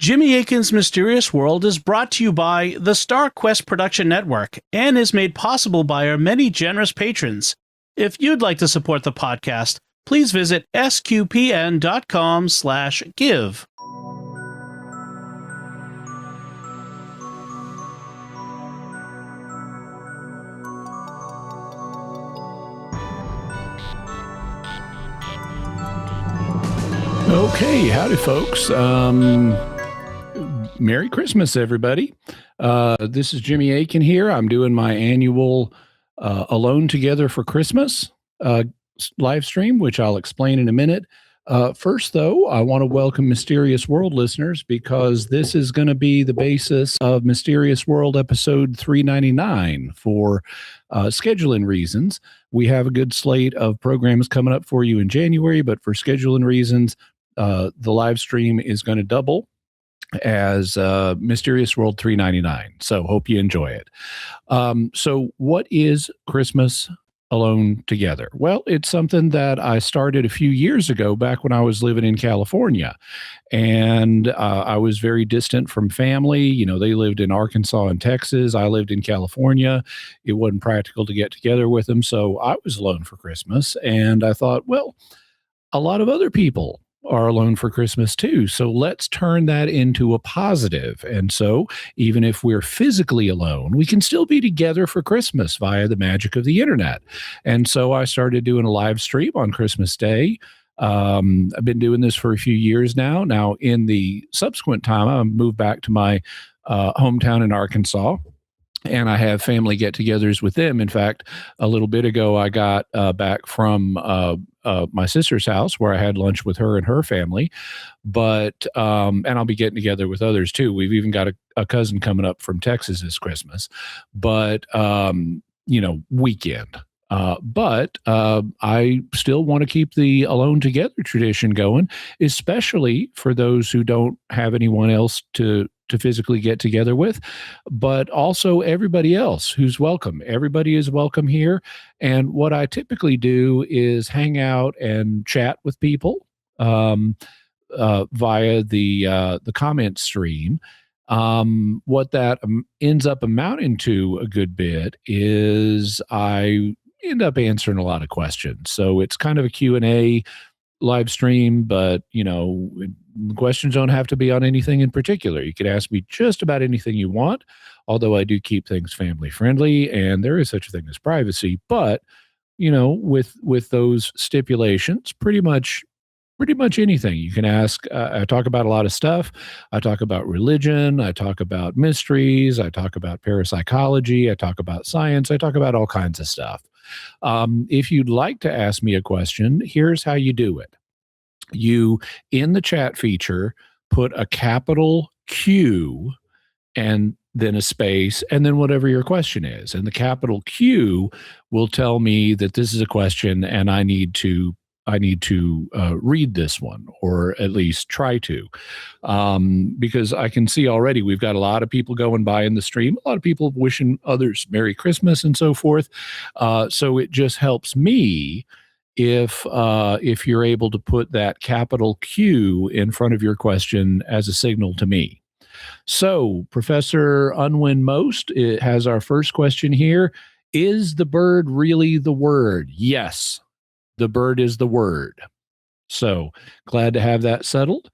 Jimmy Akin's Mysterious World is brought to you by the Star Quest Production Network and is made possible by our many generous patrons. If you'd like to support the podcast, please visit sqpn.com/give. Okay, howdy, folks. Merry Christmas, everybody. This is Jimmy Akin here. I'm doing my annual Alone Together for Christmas live stream, which I'll explain in a minute. First, though, I want to welcome Mysterious World listeners because this is going to be the basis of Mysterious World episode 399 for scheduling reasons. We have a good slate of programs coming up for you in January, but for scheduling reasons, the live stream is going to double as Mysterious World 399. So hope you enjoy it. So what is Christmas Alone Together? Well, it's something that I started a few years ago back when I was living in California. And I was very distant from family. You know, they lived in Arkansas and Texas. I lived in California. It wasn't practical to get together with them. So I was alone for Christmas. And I thought, well, a lot of other people are alone for Christmas too. So let's turn that into a positive. And so even if we're physically alone, we can still be together for Christmas via the magic of the internet. And so I started doing a live stream on Christmas Day. I've been doing this for a few years now. Now, in the subsequent time, I moved back to my hometown in Arkansas. And I have family get-togethers with them. In fact, a little bit ago, I got back from my sister's house where I had lunch with her and her family. But and I'll be getting together with others too. We've even got a cousin coming up from Texas this Christmas. But weekend. But I still want to keep the Alone Together tradition going, especially for those who don't have anyone else to physically get together with, but also everybody else who's welcome. Everybody is welcome here. And what I typically do is hang out and chat with people via the comment stream. What that ends up amounting to a good bit is I end up answering a lot of questions. So it's kind of a Q&A live stream, but questions don't have to be on anything in particular. You can ask me just about anything you want, although I do keep things family friendly and there is such a thing as privacy. But with those stipulations, pretty much anything you can ask. I talk about a lot of stuff. I talk about religion. I talk about mysteries. I talk about parapsychology. I talk about science. I talk about all kinds of stuff. If you'd like to ask me a question, here's how you do it. You, in the chat feature, put a capital Q and then a space, and then whatever your question is. And the capital Q will tell me that this is a question and I need to read this one, or at least try to, because I can see already we've got a lot of people going by in the stream, a lot of people wishing others Merry Christmas and so forth. So it just helps me if you're able to put that capital Q in front of your question as a signal to me. So Professor Unwin Most has our first question here. Is the bird really the word? Yes. The bird is the word. So glad to have that settled.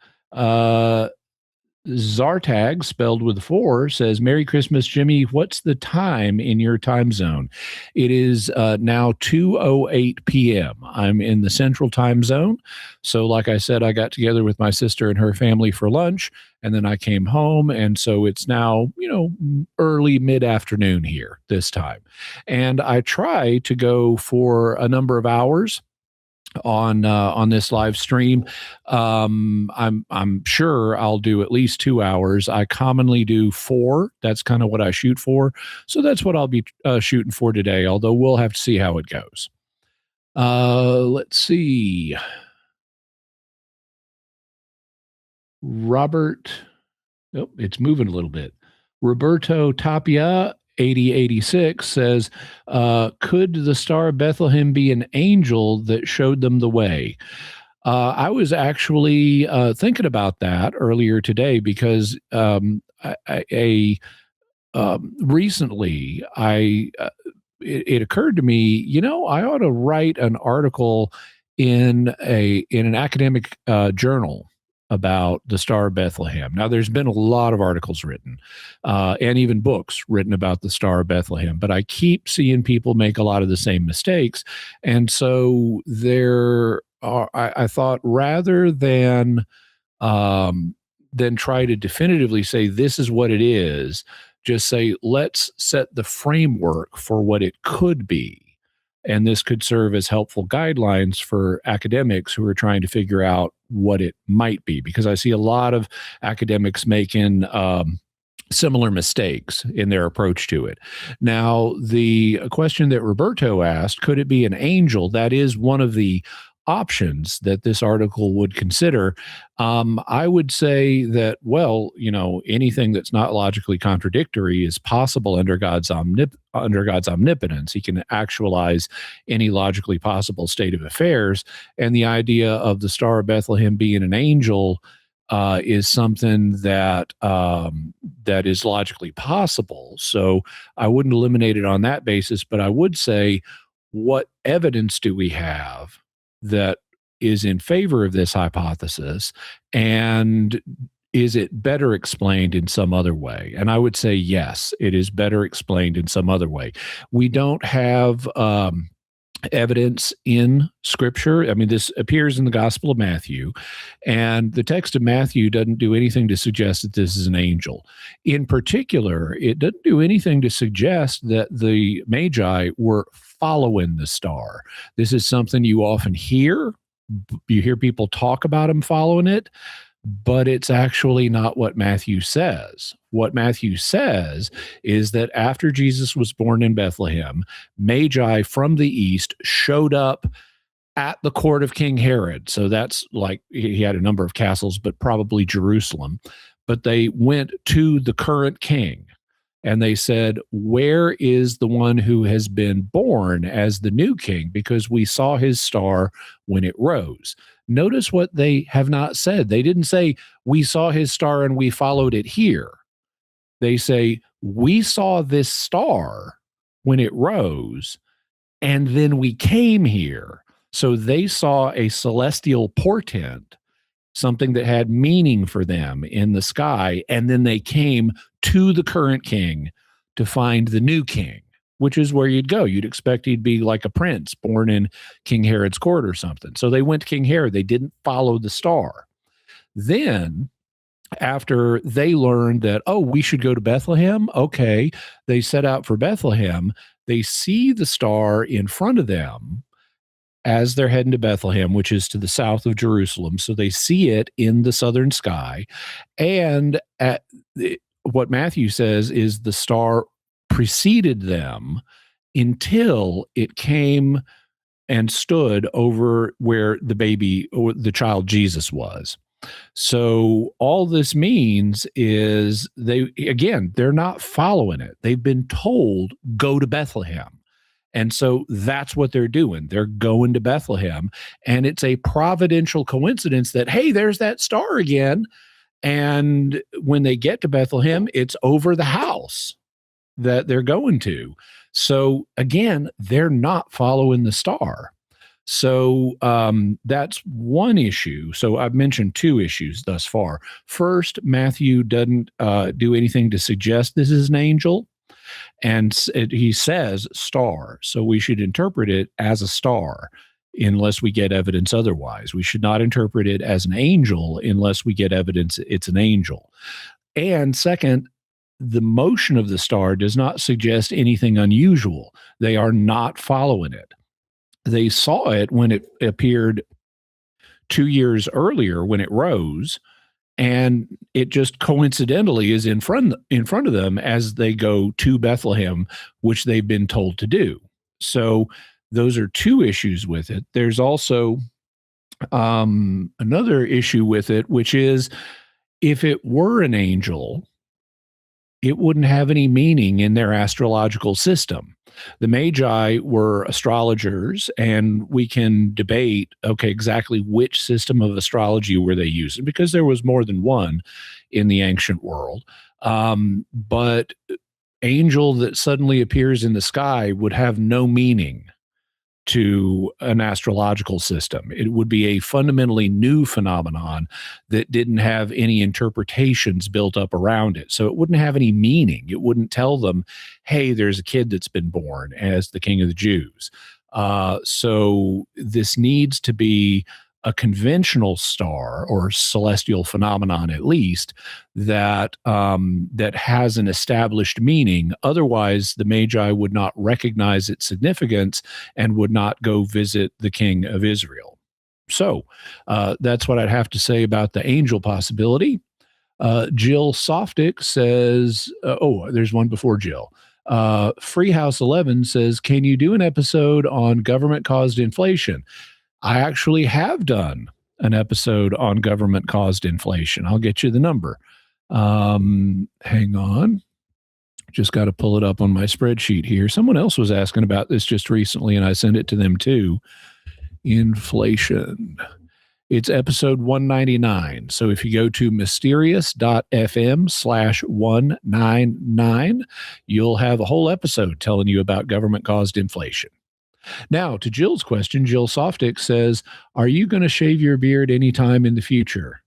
Zartag, spelled with 4, says, Merry Christmas, Jimmy. What's the time in your time zone? It is now 2:08 p.m. I'm in the central time zone. So like I said, I got together with my sister and her family for lunch, and then I came home. And so it's now, early mid-afternoon here this time. And I try to go for a number of hours on this live stream. I'm sure I'll do at least 2 hours. I commonly do 4. That's kind of what I shoot for. So that's what I'll be shooting for today, although we'll have to see how it goes. Let's see. Robert, it's moving a little bit. Roberto Tapia 8086 says, could the Star of Bethlehem be an angel that showed them the way? I was actually thinking about that earlier today because recently it occurred to me, I ought to write an article in an academic journal about the Star of Bethlehem. Now, there's been a lot of articles written and even books written about the Star of Bethlehem, but I keep seeing people make a lot of the same mistakes, and so I thought um, than try to definitively say this is what it is, just say, let's set the framework for what it could be. And this could serve as helpful guidelines for academics who are trying to figure out what it might be. Because I see a lot of academics making similar mistakes in their approach to it. Now, the question that Roberto asked, could it be an angel? That is one of the options that this article would consider. I would say that, well, anything that's not logically contradictory is possible under under God's omnipotence. He can actualize any logically possible state of affairs, and the idea of the Star of Bethlehem being an angel is something that is logically possible. So I wouldn't eliminate it on that basis, but I would say, what evidence do we have that is in favor of this hypothesis, and is it better explained in some other way? And I would say yes, it is better explained in some other way. We don't have evidence in Scripture. I mean, this appears in the Gospel of Matthew, and the text of Matthew doesn't do anything to suggest that this is an angel. In particular, it doesn't do anything to suggest that the Magi were following the star. This is something you often hear. You hear people talk about them following it, but it's actually not what Matthew says. What Matthew says is that after Jesus was born in Bethlehem, Magi from the east showed up at the court of King Herod. So that's like, he had a number of castles, but probably Jerusalem. But they went to the current king and they said, where is the one who has been born as the new king? Because we saw his star when it rose. Notice what they have not said. They didn't say, we saw his star and we followed it here. They say, we saw this star when it rose, and then we came here. So they saw a celestial portent, something that had meaning for them in the sky, and then they came to the current king to find the new king, which is where you'd go. You'd expect he'd be like a prince born in King Herod's court or something. So they went to King Herod. They didn't follow the star. Then, after they learned that, oh, we should go to Bethlehem, okay, they set out for Bethlehem. They see the star in front of them as they're heading to Bethlehem, which is to the south of Jerusalem. So they see it in the southern sky. And what Matthew says is the star preceded them until it came and stood over where the baby or the child Jesus was. So all this means is they're not following it. They've been told, go to Bethlehem. And so that's what they're doing. They're going to Bethlehem. And it's a providential coincidence that, hey, there's that star again. And when they get to Bethlehem, it's over the house that they're going to. So again, they're not following the star. So that's one issue. So I've mentioned two issues thus far. First, Matthew doesn't do anything to suggest this is an angel. And he says star. So we should interpret it as a star unless we get evidence otherwise. We should not interpret it as an angel unless we get evidence it's an angel. And second, the motion of the star does not suggest anything unusual. They are not following it. They saw it when it appeared 2 years earlier when it rose, and it just coincidentally is in front of them as they go to Bethlehem, which they've been told to do. So those are two issues with it. There's also another issue with it, which is if it were an angel, it wouldn't have any meaning in their astrological system. The Magi were astrologers, and we can debate, okay, exactly which system of astrology were they using, because there was more than one in the ancient world. But angel that suddenly appears in the sky would have no meaning to an astrological system. It would be a fundamentally new phenomenon that didn't have any interpretations built up around it. So it wouldn't have any meaning. It wouldn't tell them, hey, there's a kid that's been born as the king of the Jews. So this needs to be a conventional star or celestial phenomenon, at least, that that has an established meaning. Otherwise, the Magi would not recognize its significance and would not go visit the king of Israel. So that's what I'd have to say about the angel possibility. Jill Softic says, there's one before Jill. Freehouse 11 says, can you do an episode on government-caused inflation? I actually have done an episode on government-caused inflation. I'll get you the number. Hang on. Just got to pull it up on my spreadsheet here. Someone else was asking about this just recently, and I sent it to them too. Inflation. It's episode 199. So if you go to mysterious.fm/199, you'll have a whole episode telling you about government-caused inflation. Now, to Jill's question, Jill Softic says, are you going to shave your beard anytime in the future?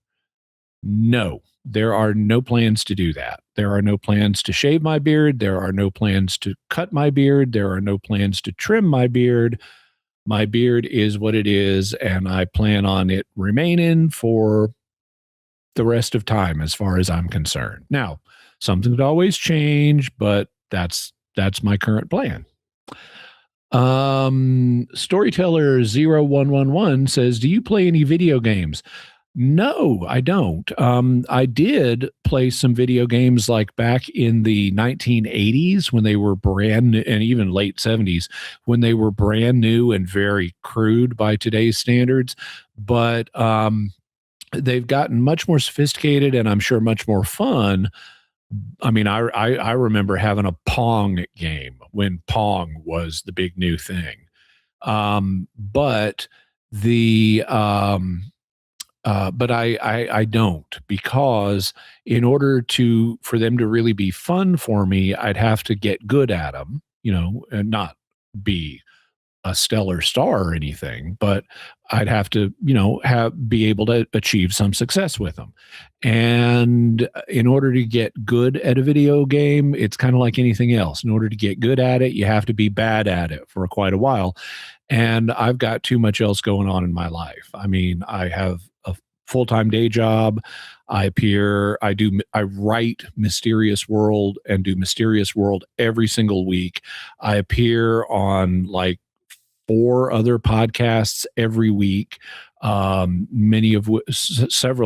No, there are no plans to do that. There are no plans to shave my beard. There are no plans to cut my beard. There are no plans to trim my beard. My beard is what it is, and I plan on it remaining for the rest of time as far as I'm concerned. Now, something could always change, but that's my current plan. Storyteller 0111 says, do you play any video games? No, I don't. I did play some video games like back in the 1980s when they were brand new, and even late 70s when they were brand new and very crude by today's standards. But they've gotten much more sophisticated and I'm sure much more fun. I mean, I remember having a Pong game when Pong was the big new thing. But I don't, because in order for them to really be fun for me, I'd have to get good at them, and not be a stellar star or anything, but I'd have to, be able to achieve some success with them. And in order to get good at a video game, it's kind of like anything else. In order to get good at it, you have to be bad at it for quite a while. And I've got too much else going on in my life. I mean, I have a full-time day job. I write Mysterious World and do Mysterious World every single week. I appear on like 4 other podcasts every week, several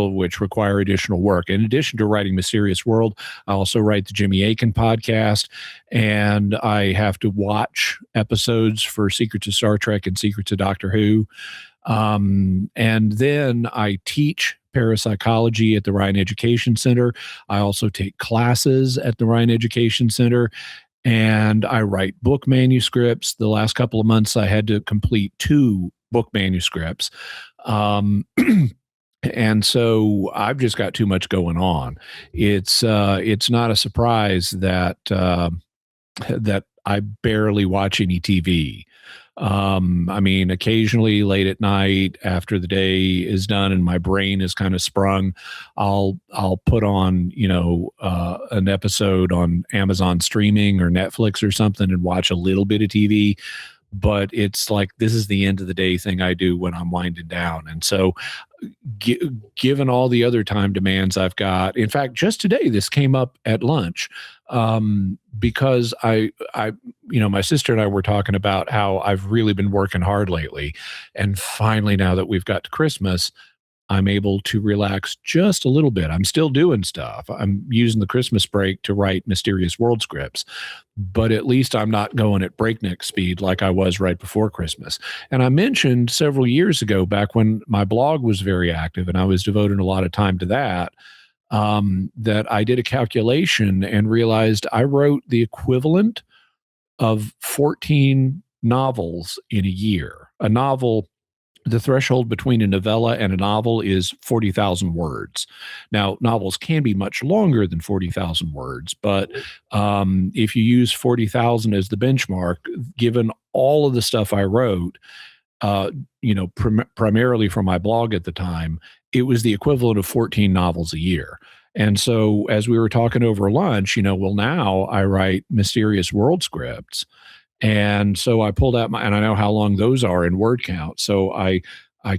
of which require additional work. In addition to writing Mysterious World, I also write the Jimmy Akin podcast, and I have to watch episodes for Secrets of Star Trek and Secrets of Doctor Who. And then I teach parapsychology at the Ryan Education Center. I also take classes at the Ryan Education Center. And I write book manuscripts. The last couple of months, I had to complete 2 book manuscripts. And so I've just got too much going on. It's not a surprise that I barely watch any TV. I mean, occasionally late at night after the day is done and my brain is kind of sprung, I'll put on, an episode on Amazon streaming or Netflix or something and watch a little bit of TV. But it's like, this is the end of the day thing I do when I'm winding down. And so given all the other time demands I've got, in fact, just today, this came up at lunch, because I my sister and I were talking about how I've really been working hard lately. And finally, now that we've got to Christmas, I'm able to relax just a little bit. I'm still doing stuff. I'm using the Christmas break to write Mysterious World scripts, but at least I'm not going at breakneck speed like I was right before Christmas. And I mentioned several years ago, back when my blog was very active and I was devoting a lot of time to that, that I did a calculation and realized I wrote the equivalent of 14 novels in a year. A novel, the threshold between a novella and a novel is 40,000 words. Now, novels can be much longer than 40,000 words, but if you use 40,000 as the benchmark, given all of the stuff I wrote, primarily for my blog at the time, it was the equivalent of 14 novels a year. And so as we were talking over lunch, well, now I write mysterious world scripts. And so I pulled out and I know how long those are in word count. So I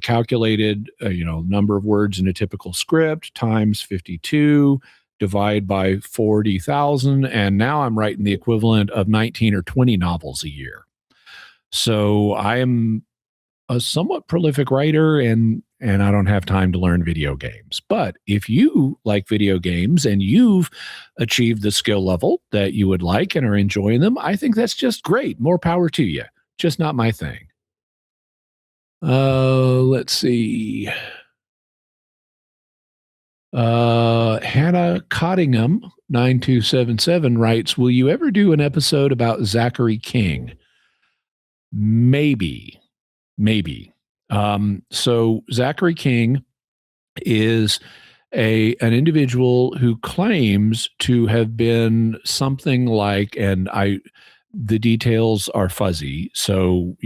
calculated, number of words in a typical script times 52, divide by 40,000. And now I'm writing the equivalent of 19 or 20 novels a year. So I am a somewhat prolific writer, and I don't have time to learn video games. But if you like video games and you've achieved the skill level that you would like and are enjoying them, I think that's just great. More power to you. Just not my thing. Let's see. Hannah Cottingham 9277 writes, will you ever do an episode about Zachary King? Maybe. So Zachary King is an individual who claims to have been something like, the details are fuzzy. So,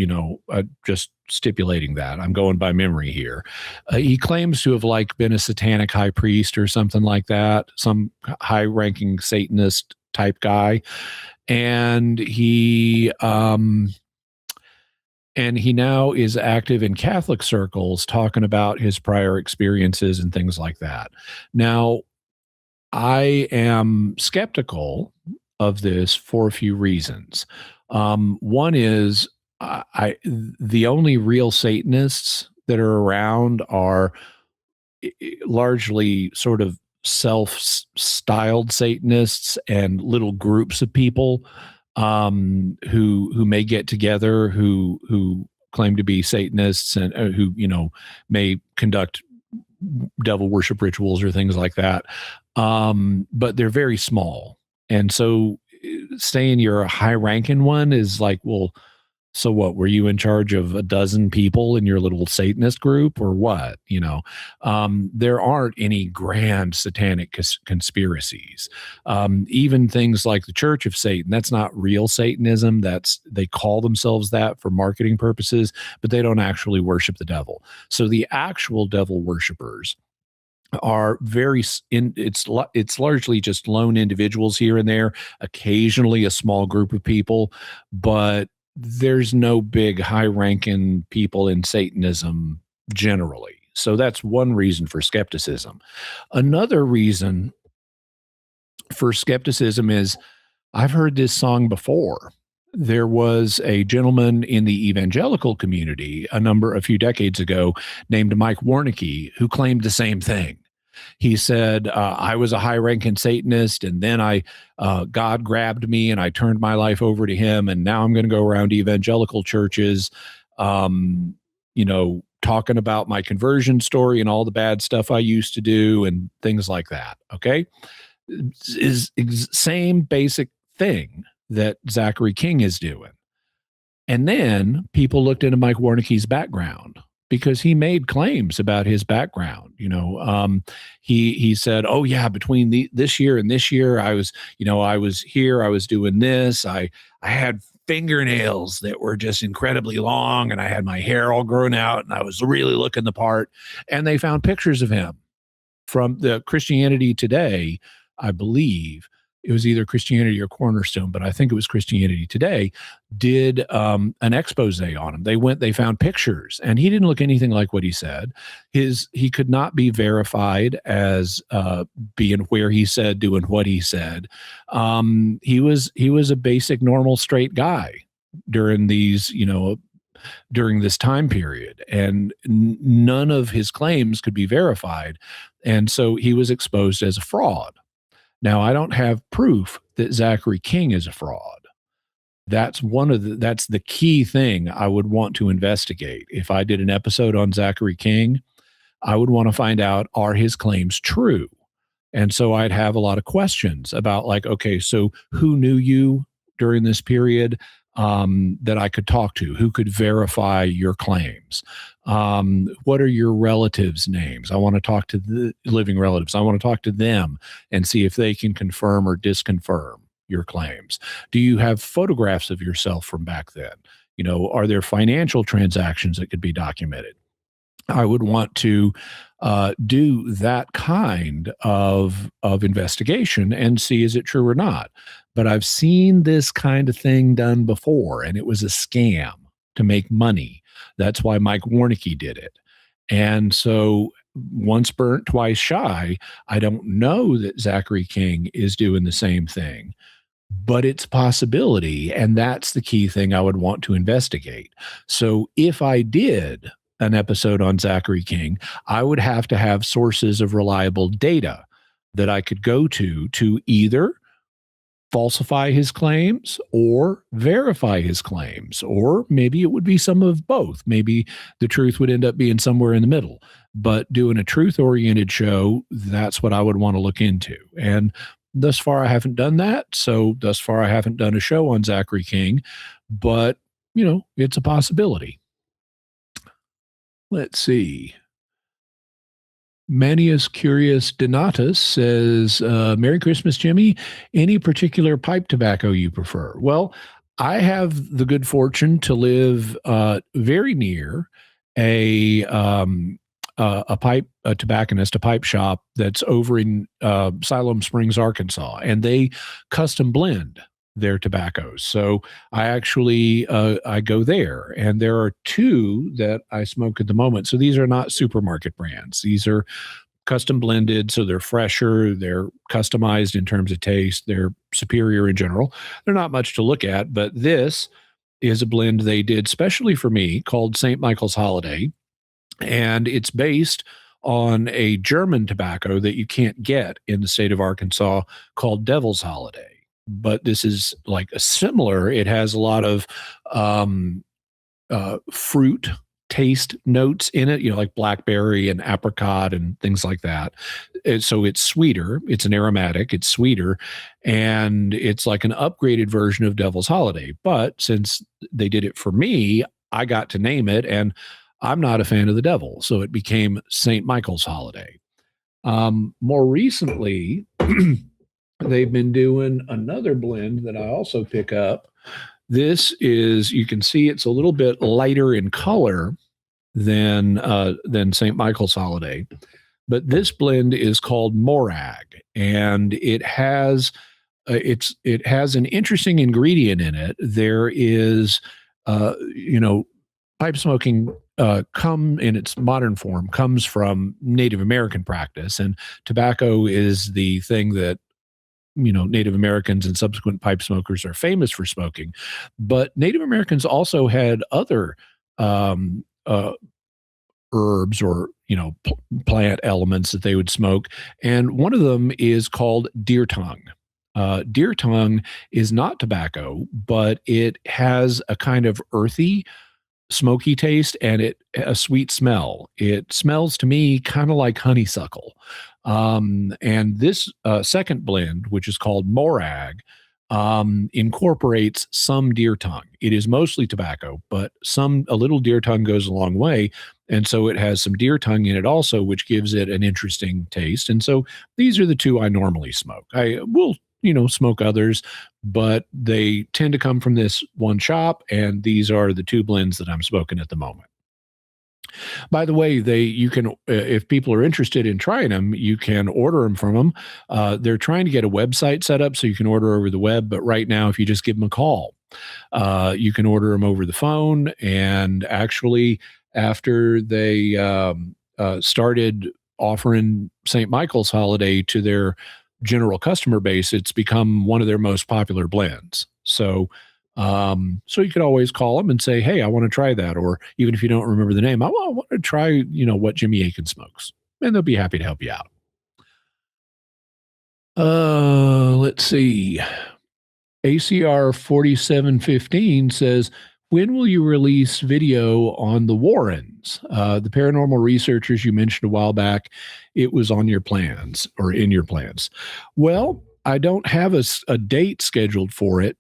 just stipulating that I'm going by memory here. He claims to have been a satanic high priest or something like that, some high ranking Satanist type guy. And he now is active in Catholic circles talking about his prior experiences and things like that. Now, I am skeptical of this for a few reasons. One is the only real Satanists that are around are largely sort of self-styled Satanists and little groups of people who may get together, who claim to be Satanists and who may conduct devil worship rituals or things like that. But they're very small, and so saying you're a high-ranking one is like, well, so what? Were you in charge of a dozen people in your little Satanist group, or what? There aren't any grand satanic conspiracies. Even things like the Church of Satan, that's not real Satanism. They call themselves that for marketing purposes, but they don't actually worship the devil. So the actual devil worshipers are it's largely just lone individuals here and there, occasionally a small group of people, but there's no big high-ranking people in Satanism generally. So that's one reason for skepticism. Another reason for skepticism is I've heard this song before. There was a gentleman in the evangelical community a few decades ago named Mike Warnicki who claimed the same thing. He said, I was a high-ranking Satanist, and then God grabbed me, and I turned my life over to him, and now I'm going to go around evangelical churches, talking about my conversion story and all the bad stuff I used to do and things like that, okay? Is same basic thing that Zachary King is doing. And then people looked into Mike Warnicki's background, because he made claims about his background. He said, oh yeah, between this year and this year, I was here, I was doing this. I had fingernails that were just incredibly long, and I had my hair all grown out, and I was really looking the part. And they found pictures of him from the Christianity Today, I believe. It was either Christianity or Cornerstone, but I think it was Christianity Today, did an expose on him. They found pictures, and he didn't look anything like what he said. He could not be verified as being where he said, doing what he said. He was a basic, normal, straight guy during during this time period, and none of his claims could be verified. And so he was exposed as a fraud. Now, I don't have proof that Zachary King is a fraud. That's the key thing I would want to investigate. If I did an episode on Zachary King, I would want to find out, are his claims true? And so I'd have a lot of questions about, like, okay, so who knew you during this period, that I could talk to? Who could verify your claims? What are your relatives' names? I want to talk to the living relatives. I want to talk to them and see if they can confirm or disconfirm your claims. Do you have photographs of yourself from back then? Are there financial transactions that could be documented? I would want to do that kind of investigation and see, is it true or not. But I've seen this kind of thing done before, and it was a scam to make money. That's why Mike Warnicki did it. And so, once burnt, twice shy. I don't know that Zachary King is doing the same thing, but it's a possibility. And that's the key thing I would want to investigate. So if I did an episode on Zachary King, I would have to have sources of reliable data that I could go to either falsify his claims or verify his claims, or maybe it would be some of both. Maybe the truth would end up being somewhere in the middle. But doing a truth-oriented show, that's what I would want to look into. And thus far, I haven't done that. So thus far, I haven't done a show on Zachary King, but, it's a possibility. Let's see. Manius Curious Donatus says, Merry Christmas, Jimmy. Any particular pipe tobacco you prefer? Well, I have the good fortune to live very near a tobacconist, a pipe shop that's over in Siloam Springs, Arkansas, and they custom blend their tobaccos. So I actually I go there, and there are two that I smoke at the moment. So these are not supermarket brands. These are custom blended, so they're fresher, they're customized in terms of taste, they're superior in general. They're not much to look at, but this is a blend they did specially for me called St. Michael's Holiday, and it's based on a German tobacco that you can't get in the state of Arkansas called Devil's Holiday. But this is like a similar, it has a lot of fruit taste notes in it, like blackberry and apricot and things like that. And so it's sweeter. It's an aromatic. It's sweeter. And it's like an upgraded version of Devil's Holiday. But since they did it for me, I got to name it. And I'm not a fan of the devil. So it became St. Michael's Holiday. More recently, they've been doing another blend that I also pick up. This is, you can see it's a little bit lighter in color than St. Michael's Holiday, but this blend is called Morag, and it has an interesting ingredient in it. There is, pipe smoking come in its modern form comes from Native American practice, and tobacco is the thing that Native Americans and subsequent pipe smokers are famous for smoking. But Native Americans also had other herbs or plant elements that they would smoke, and one of them is called deer tongue. Deer tongue is not tobacco, but it has a kind of earthy, smoky taste, and a sweet smell. It smells to me kind of like honeysuckle. And this second blend, which is called Morag, incorporates some deer tongue. It is mostly tobacco, but a little deer tongue goes a long way. And so it has some deer tongue in it also, which gives it an interesting taste. And so these are the two I normally smoke. I will, smoke others, but they tend to come from this one shop. And these are the two blends that I'm smoking at the moment. By the way, you can, if people are interested in trying them, you can order them from them. They're trying to get a website set up so you can order over the web. But right now, if you just give them a call, you can order them over the phone. And actually, after they started offering St. Michael's Holiday to their general customer base, it's become one of their most popular blends. So you could always call them and say, hey, I want to try that. Or even if you don't remember the name, I want to try, what Jimmy Akin smokes. And they'll be happy to help you out. Let's see. ACR 4715 says, when will you release video on the Warrens? The paranormal researchers you mentioned a while back, it was on your plans or in your plans. Well, I don't have a date scheduled for it.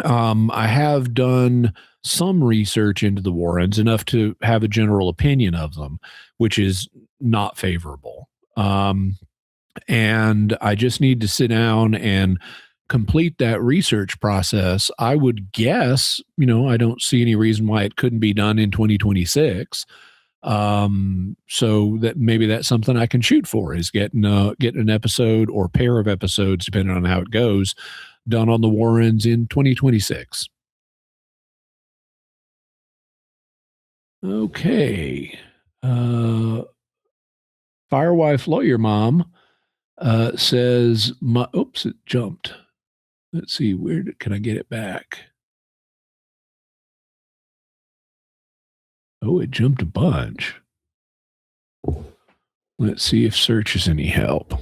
I have done some research into the Warrens, enough to have a general opinion of them, which is not favorable. And I just need to sit down and complete that research process. I would guess, I don't see any reason why it couldn't be done in 2026. So that maybe that's something I can shoot for, is getting an episode or pair of episodes, depending on how it goes, done on the Warrens in 2026. Okay. Firewife Lawyer Mom says, oops, it jumped. Let's see, can I get it back? Oh, it jumped a bunch. Let's see if search is any help.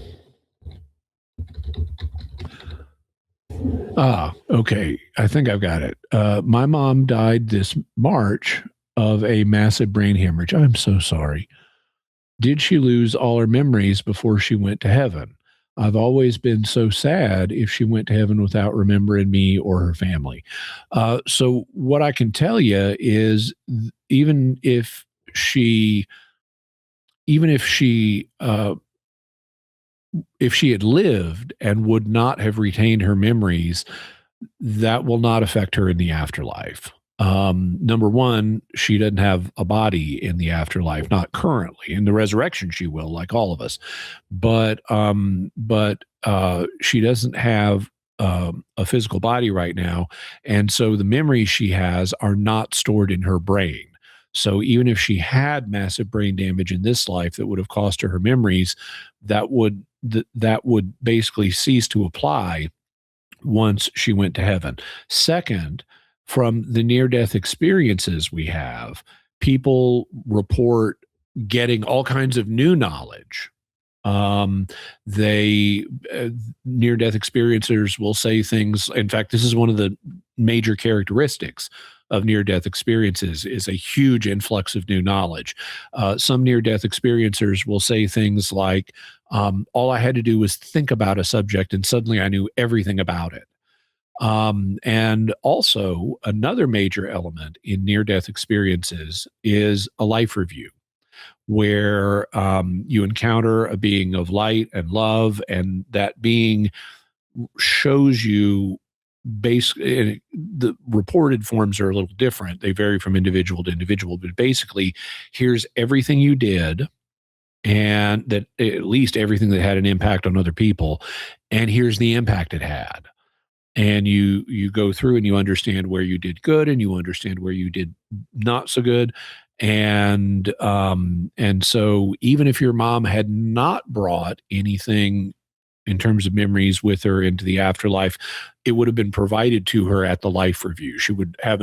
Okay. I think I've got it. My mom died this March of a massive brain hemorrhage. I'm so sorry. Did she lose all her memories before she went to heaven? I've always been so sad if she went to heaven without remembering me or her family. So what I can tell you is, even if she had lived and would not have retained her memories, that will not affect her in the afterlife. Number one, she doesn't have a body in the afterlife, not currently. In the resurrection, she will, like all of us. But she doesn't have a physical body right now, and so the memories she has are not stored in her brain. So even if she had massive brain damage in this life that would have cost her memories, that would basically cease to apply once she went to heaven. Second, from the near-death experiences we have, people report getting all kinds of new knowledge. Near-death experiencers will say things. In fact, this is one of the major characteristics of near-death experiences, is a huge influx of new knowledge. Some near-death experiencers will say things like, all I had to do was think about a subject and suddenly I knew everything about it. And also, another major element in near-death experiences is a life review, where you encounter a being of light and love, and that being shows you the reported forms are a little different. They vary from individual to individual, but basically, here's everything you did, and that at least everything that had an impact on other people, and here's the impact it had. And you go through and you understand where you did good and you understand where you did not so good. And so even if your mom had not brought anything in terms of memories with her into the afterlife, it would have been provided to her at the life review. She would have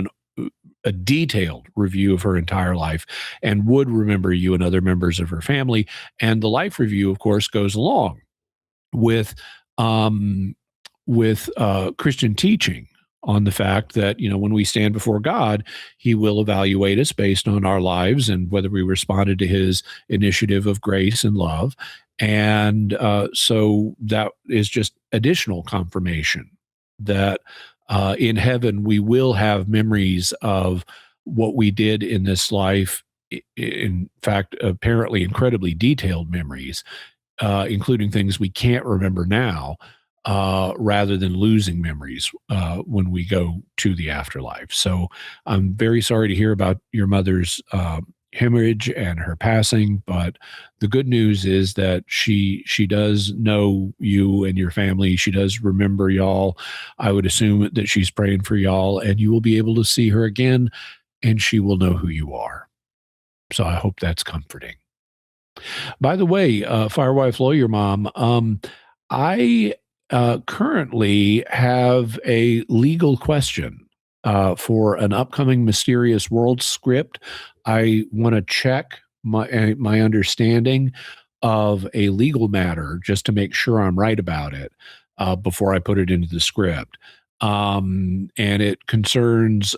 a detailed review of her entire life and would remember you and other members of her family. And the life review, of course, goes along with Christian teaching on the fact that, when we stand before God, he will evaluate us based on our lives and whether we responded to his initiative of grace and love. And so that is just additional confirmation that in heaven, we will have memories of what we did in this life. In fact, apparently incredibly detailed memories, including things we can't remember now, rather than losing memories when we go to the afterlife. So I'm very sorry to hear about your mother's hemorrhage and her passing, but the good news is that she does know you and your family. She does remember y'all. I would assume that she's praying for y'all, and you will be able to see her again, and she will know who you are. So I hope that's comforting. By the way, Firewife Lawyer Mom, I currently have a legal question for an upcoming Mysterious World script. I want to check my understanding of a legal matter just to make sure I'm right about it before I put it into the script. And it concerns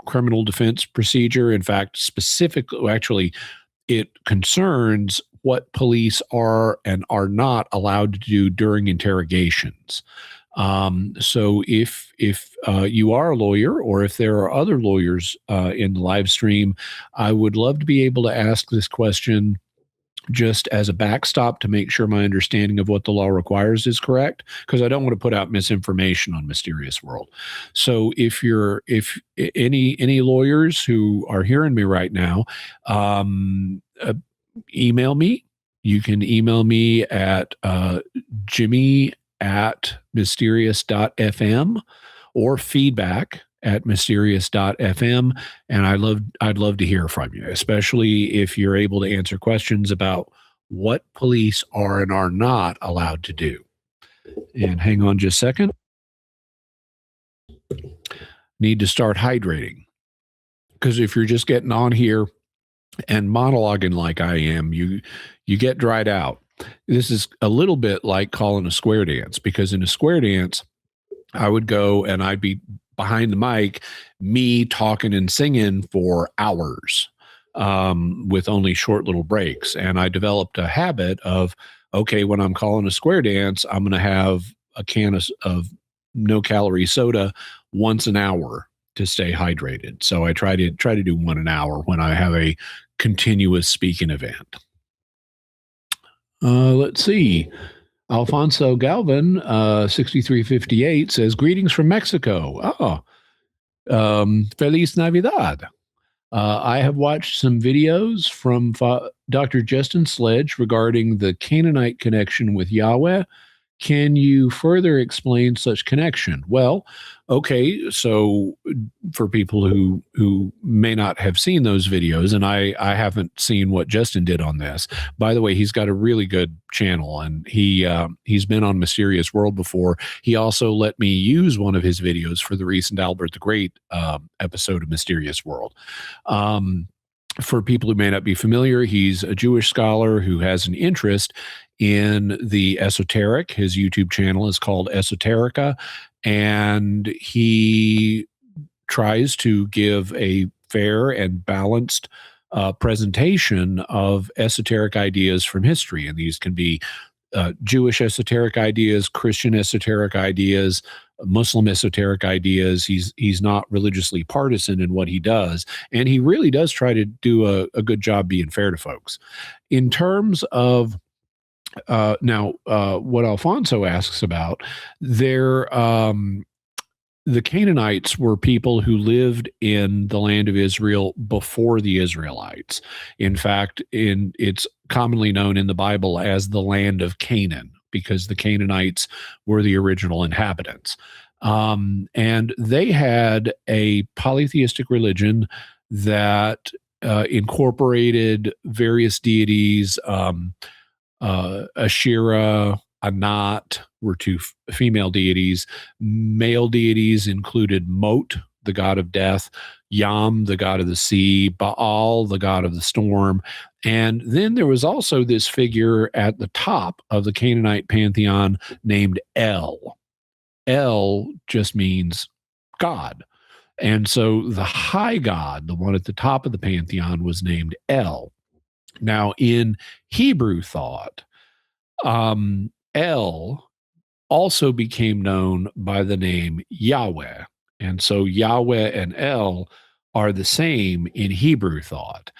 criminal defense procedure. In fact, specifically, actually, it concerns what police are and are not allowed to do during interrogations. So if you are a lawyer, or if there are other lawyers in the live stream, I would love to be able to ask this question just as a backstop to make sure my understanding of what the law requires is correct, because I don't want to put out misinformation on Mysterious World. So if any lawyers who are hearing me right now, email me. You can email me at Jimmy at mysterious.fm or feedback at mysterious.fm. And I'd love to hear from you, especially if you're able to answer questions about what police are and are not allowed to do. And hang on just a second. Need to start hydrating. Because if you're just getting on here and monologuing like I am, you get dried out. This is a little bit like calling a square dance, because in a square dance, I would go and I'd be behind the mic, me talking and singing for hours with only short little breaks. And I developed a habit of, okay, when I'm calling a square dance, I'm going to have a can of no-calorie soda once an hour to stay hydrated. So I try to do one an hour when I have a continuous speaking event. Let's see. Alfonso Galvin, 6358, says, greetings from Mexico. Feliz Navidad. I have watched some videos from Dr. Justin Sledge regarding the Canaanite connection with Yahweh. Can you further explain such connection? Well, okay, so for people who may not have seen those videos, and I haven't seen what Justin did on this. By the way, he's got a really good channel, and he's been on Mysterious World before. He also let me use one of his videos for the recent Albert the Great episode of Mysterious World. For people who may not be familiar, he's a Jewish scholar who has an interest in the esoteric. His YouTube channel is called Esoterica, and he tries to give a fair and balanced presentation of esoteric ideas from history. And these can be Jewish esoteric ideas, Christian esoteric ideas, Muslim esoteric ideas. He's not religiously partisan in what he does, and he really does try to do a good job being fair to folks. In terms of what Alfonso asks about, the Canaanites were people who lived in the land of Israel before the Israelites. In fact, it's commonly known in the Bible as the land of Canaan, because the Canaanites were the original inhabitants. And they had a polytheistic religion that incorporated various deities. Asherah, Anat were two female deities. Male deities included Mot, the god of death, Yam, the god of the sea, Baal, the god of the storm. And then there was also this figure at the top of the Canaanite pantheon named El. El just means God. And so the high god, the one at the top of the pantheon, was named El. Now, in Hebrew thought, El also became known by the name Yahweh. And so Yahweh and El are the same in Hebrew thought.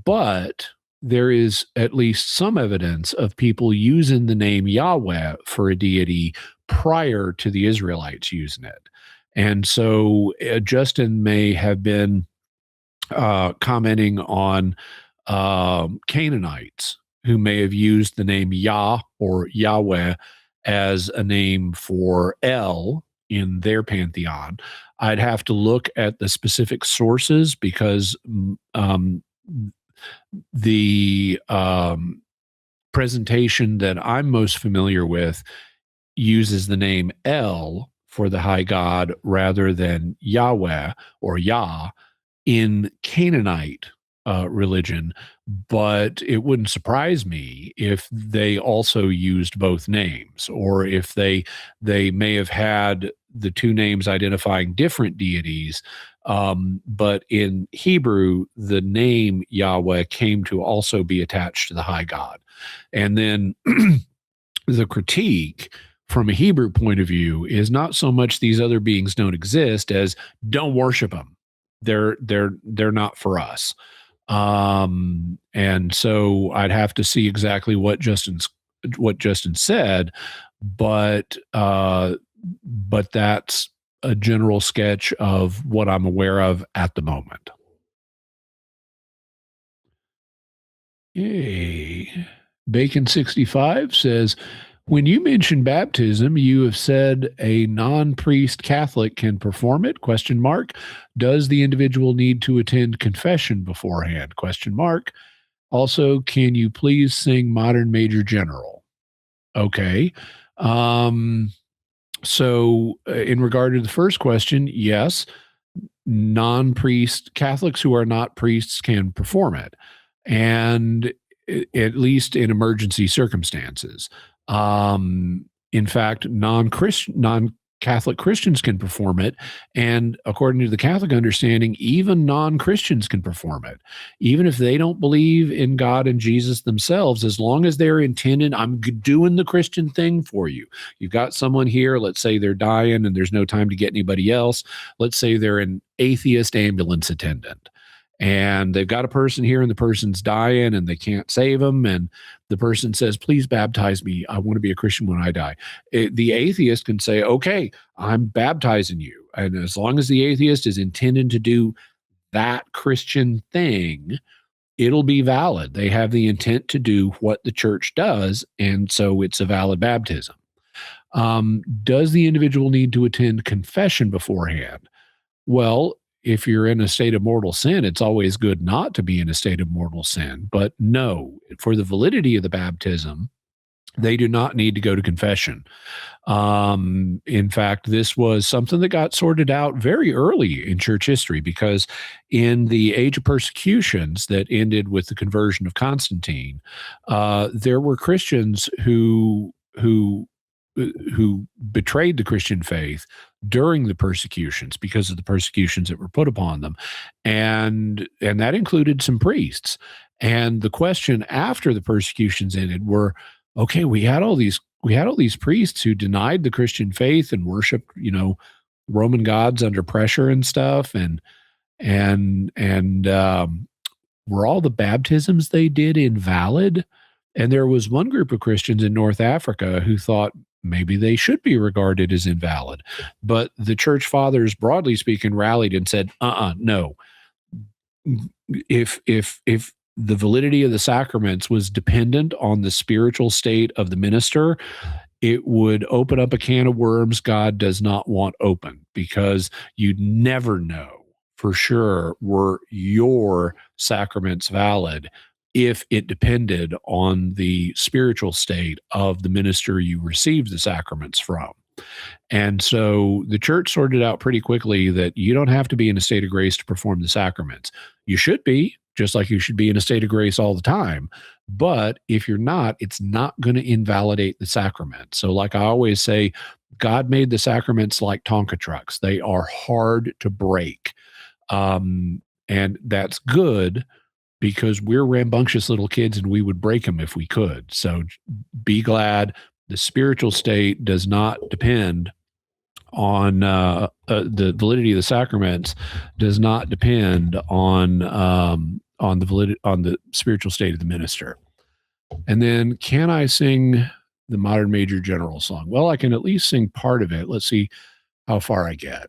But there is at least some evidence of people using the name Yahweh for a deity prior to the Israelites using it. And so Justin may have been commenting on Canaanites who may have used the name Yah or Yahweh as a name for El in their pantheon. I'd have to look at the specific sources, because the presentation that I'm most familiar with uses the name El for the high god rather than Yahweh or Yah in Canaanite religion, but it wouldn't surprise me if they also used both names, or if they may have had the two names identifying different deities. But in Hebrew, the name Yahweh came to also be attached to the high God. And then the critique from a Hebrew point of view is not so much these other beings don't exist as don't worship them. They're not for us. And so I'd have to see exactly what Justin said, but that's a general sketch of what I'm aware of at the moment. Yay. Bacon 65 says, when you mention baptism, you have said a non-priest Catholic can perform it? Question mark. Does the individual need to attend confession beforehand? Question mark. Also, can you please sing Modern Major General? Okay. So in regard to the first question, yes, non-priest Catholics who are not priests can perform it, and at least in emergency circumstances. In fact, non-Catholic Christians can perform it, and according to the Catholic understanding, even non-Christians can perform it, even if they don't believe in God and Jesus themselves, as long as they're intended. I'm doing the Christian thing for you. You've got someone here, let's say they're dying and there's no time to get anybody else. Let's say they're an atheist ambulance attendant, and they've got a person here and the person's dying and they can't save them, and the person says, please baptize me, I want to be a Christian when I die. The atheist can say, okay, I'm baptizing you, and as long as the atheist is intended to do that Christian thing, it'll be valid. They have the intent to do what the church does, and so it's a valid baptism. Does the individual need to attend confession beforehand? Well, if you're in a state of mortal sin, it's always good not to be in a state of mortal sin. But no, for the validity of the baptism, they do not need to go to confession. In fact, this was something that got sorted out very early in church history, because in the age of persecutions that ended with the conversion of Constantine, there were Christians who betrayed the Christian faith during the persecutions because of the persecutions that were put upon them. And that included some priests. And the question after the persecutions ended were, okay, we had all these priests who denied the Christian faith and worshiped, Roman gods under pressure and stuff. And were all the baptisms they did invalid? And there was one group of Christians in North Africa who thought maybe they should be regarded as invalid. But the church fathers, broadly speaking, rallied and said, no. If the validity of the sacraments was dependent on the spiritual state of the minister, it would open up a can of worms God does not want open, because you'd never know for sure were your sacraments valid if it depended on the spiritual state of the minister you received the sacraments from. And so the church sorted out pretty quickly that you don't have to be in a state of grace to perform the sacraments. You should be, just like you should be in a state of grace all the time. But if you're not, it's not going to invalidate the sacrament. So like I always say, God made the sacraments like Tonka trucks. They are hard to break. And that's good, because we're rambunctious little kids and we would break them if we could. So be glad the spiritual state does not depend on the validity of the sacraments, does not depend on the spiritual state of the minister. And then, can I sing the Modern Major General song? Well, I can at least sing part of it. Let's see how far I get.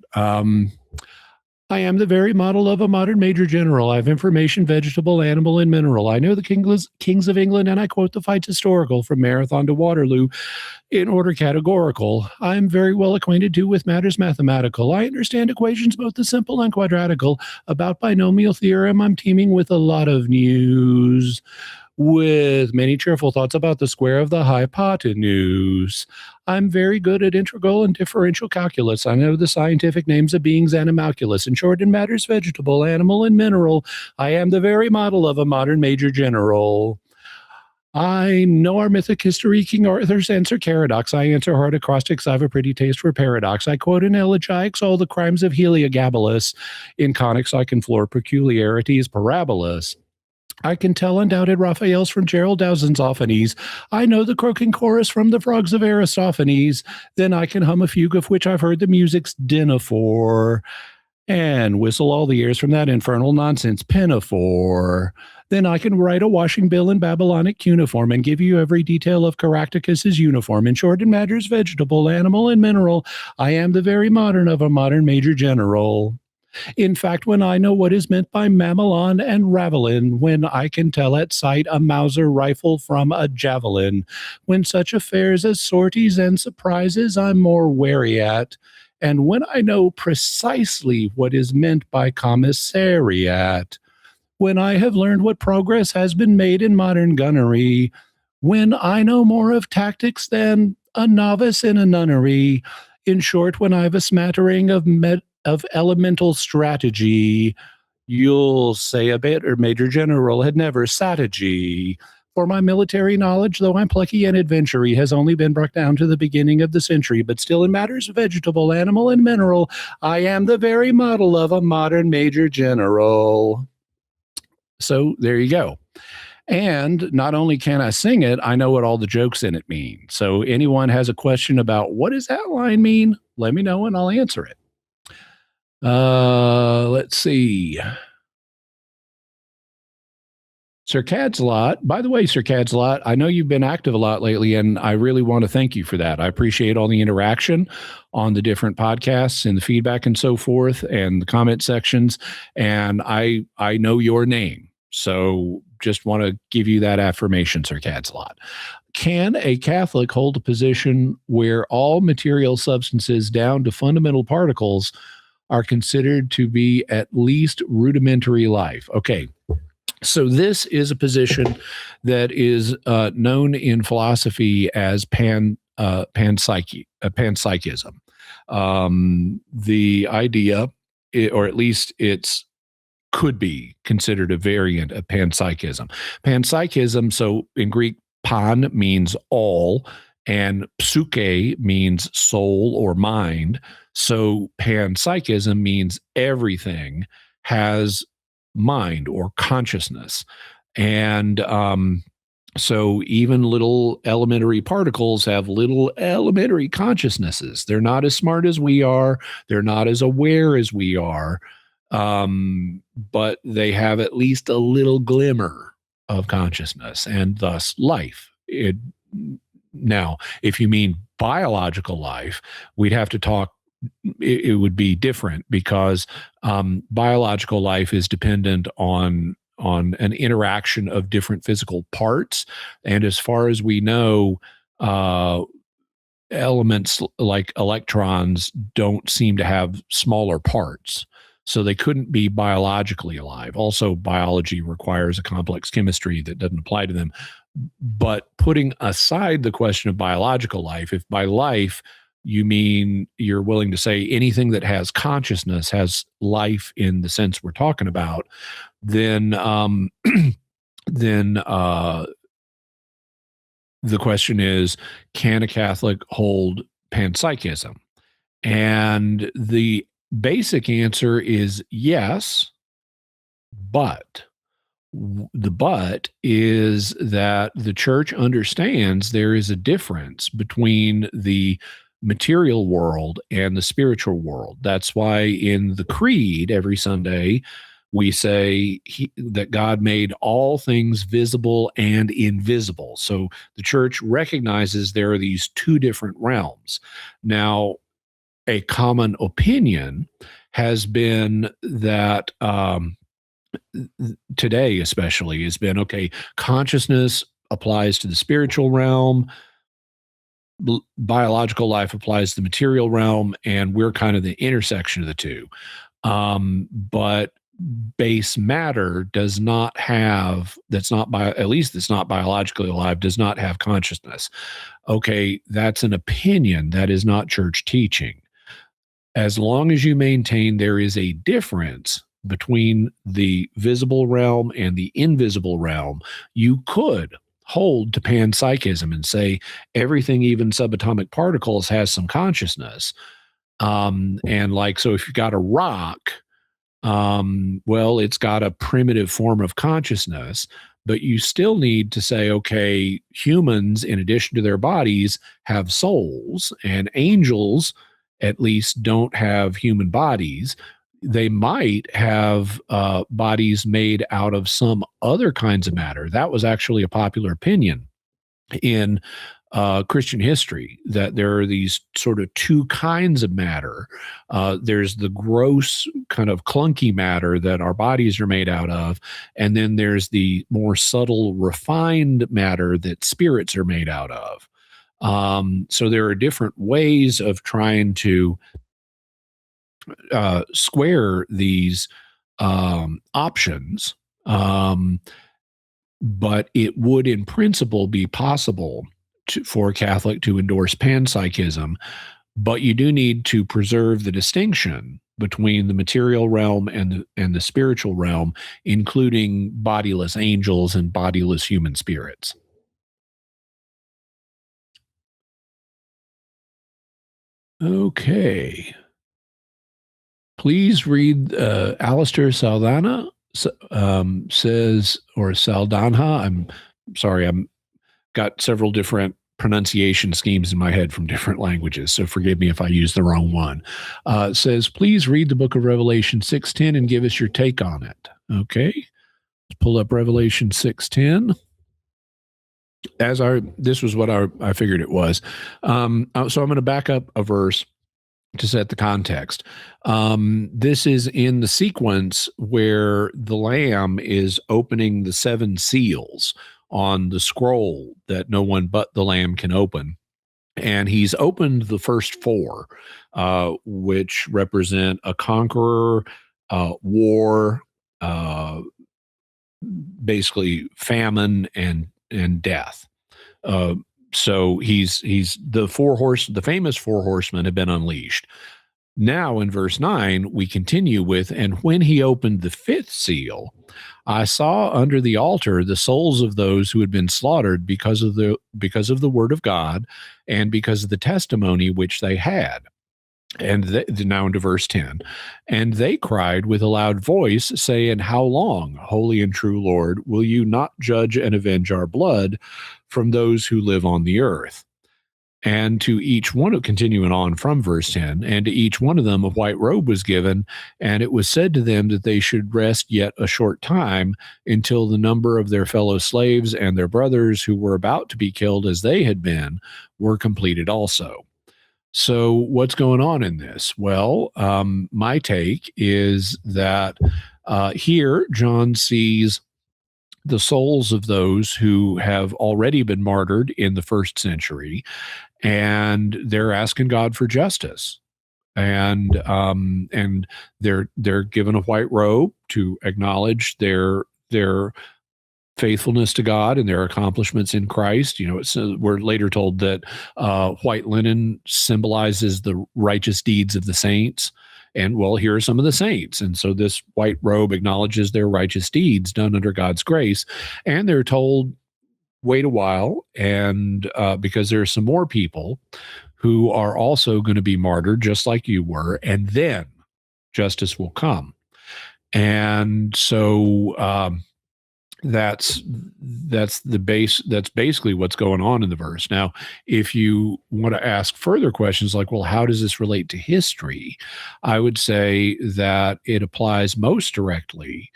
I am the very model of a modern major general. I have information, vegetable, animal, and mineral. I know the kings of England, and I quote the fights historical from Marathon to Waterloo in order categorical. I am very well acquainted, too, with matters mathematical. I understand equations, both the simple and quadratical. About binomial theorem, I'm teeming with a lot of news, with many cheerful thoughts about the square of the hypotenuse. I'm very good at integral and differential calculus. I know the scientific names of beings and animalculous. In short, in matters vegetable, animal, and mineral, I am the very model of a modern major general. I know our mythic history, King Arthur's answer Caradox. I answer hard acrostics. I have a pretty taste for paradox. I quote in elegiacs all the crimes of Heliogabalus. In conics, I can floor peculiarities parabolas. I can tell undoubted Raphaels from Gerald Dowson's Ophanes. I know the croaking chorus from the frogs of Aristophanes. Then I can hum a fugue of which I've heard the music's dinaphore, and whistle all the airs from that infernal nonsense pinafore. Then I can write a washing bill in Babylonic cuneiform and give you every detail of Caractacus's uniform. In short, in matters vegetable, animal, and mineral, I am the very modern of a modern major general. In fact, when I know what is meant by mamelon and ravelin, when I can tell at sight a Mauser rifle from a javelin, when such affairs as sorties and surprises I'm more wary at, and when I know precisely what is meant by commissariat, when I have learned what progress has been made in modern gunnery, when I know more of tactics than a novice in a nunnery, in short, when I have a smattering of elemental strategy, you'll say a better major general had never strategy. For my military knowledge, though I'm plucky and adventury, has only been brought down to the beginning of the century, but still in matters vegetable, animal, and mineral, I am the very model of a modern major general. So there you go. And not only can I sing it, I know what all the jokes in it mean. So anyone has a question about what does that line mean, let me know and I'll answer it. Let's see. Sir Cadslot, by the way, Sir Cadslot, I know you've been active a lot lately, and I really want to thank you for that. I appreciate all the interaction on the different podcasts and the feedback and so forth and the comment sections. And I know your name. So just want to give you that affirmation, Sir Cadslot. Can a Catholic hold a position where all material substances down to fundamental particles are considered to be at least rudimentary life? Okay. So this is a position that is known in philosophy as panpsychism. The idea, or at least it's could be considered a variant of panpsychism. Panpsychism, so in Greek, pan means all, and psyche means soul or mind. So panpsychism means everything has mind or consciousness. And so even little elementary particles have little elementary consciousnesses. They're not as smart as we are. They're not as aware as we are. But they have at least a little glimmer of consciousness and thus life. Now, if you mean biological life, we'd have to talk. It would be different because biological life is dependent on an interaction of different physical parts. And as far as we know, elements like electrons don't seem to have smaller parts. So they couldn't be biologically alive. Also, biology requires a complex chemistry that doesn't apply to them. But putting aside the question of biological life, if by life you mean you're willing to say anything that has consciousness has life in the sense we're talking about, then the question is, can a Catholic hold panpsychism? And the basic answer is yes, but the but is that the church understands there is a difference between the material world and the spiritual world. That's why in the creed every Sunday we say that God made all things visible and invisible. So the church recognizes there are these two different realms. Now, a common opinion has been that today especially has been, okay, consciousness applies to the spiritual realm, biological life applies to the material realm, and we're kind of the intersection of the two. But base matter does not have, at least it's not biologically alive, does not have consciousness. Okay, that's an opinion. That is not church teaching. As long as you maintain there is a difference between the visible realm and the invisible realm, you could hold to panpsychism and say everything, even subatomic particles, has some consciousness. And like, so if you've got a rock, well, it's got a primitive form of consciousness, but you still need to say, okay, humans, in addition to their bodies, have souls, and angels at least don't have human bodies. They might have bodies made out of some other kinds of matter. That was actually a popular opinion in Christian history, that there are these sort of two kinds of matter. There's the gross, kind of clunky matter that our bodies are made out of, and then there's the more subtle, refined matter that spirits are made out of. So there are different ways of trying to square these options. But it would, in principle, be possible for a Catholic to endorse panpsychism, but you do need to preserve the distinction between the material realm and the spiritual realm, including bodiless angels and bodiless human spirits. Okay. Please read Alistair Saldana says, or Saldanha. I'm sorry, I'm got several different pronunciation schemes in my head from different languages, so forgive me if I use the wrong one. Says, please read the book of Revelation 6:10 and give us your take on it. Okay, let's pull up Revelation 6:10. This was what I figured it was. So I'm going to back up a verse to set the context. This is in the sequence where the Lamb is opening the seven seals on the scroll that no one but the Lamb can open. And he's opened the first four, which represent a conqueror, war, basically famine and death. So he's the famous four horsemen have been unleashed. Now in verse 9, we continue with, and when he opened the fifth seal, I saw under the altar the souls of those who had been slaughtered because of the word of God and because of the testimony which they had. And now into verse 10, and they cried with a loud voice, saying, how long, holy and true Lord, will you not judge and avenge our blood from those who live on the earth? And to each one, continuing on from verse 10, and to each one of them a white robe was given, and it was said to them that they should rest yet a short time until the number of their fellow slaves and their brothers who were about to be killed as they had been were completed also. So what's going on in this? Well, my take is that here John sees the souls of those who have already been martyred in the first century, and they're asking God for justice. And they're given a white robe to acknowledge their faithfulness to God and their accomplishments in Christ. You know, we're later told that white linen symbolizes the righteous deeds of the saints. And well, here are some of the saints. And so this white robe acknowledges their righteous deeds done under God's grace. And they're told, wait a while, and because there are some more people who are also going to be martyred, just like you were, and then justice will come. And so that's the base. That's basically what's going on in the verse. Now, if you want to ask further questions like, well, how does this relate to history? I would say that it applies most directly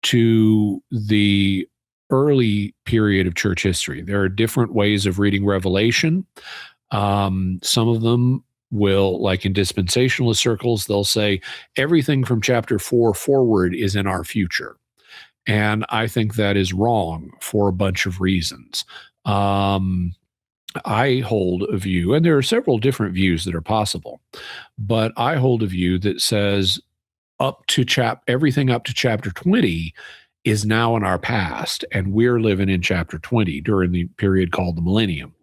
to the early period of church history. There are different ways of reading Revelation. Some of them will, like in dispensationalist circles, they'll say everything from chapter 4 forward is in our future. And I think that is wrong for a bunch of reasons. I hold a view, and there are several different views that are possible, but I hold a view that says everything up to chapter 20 is now in our past, and we're living in chapter 20 during the period called the millennium.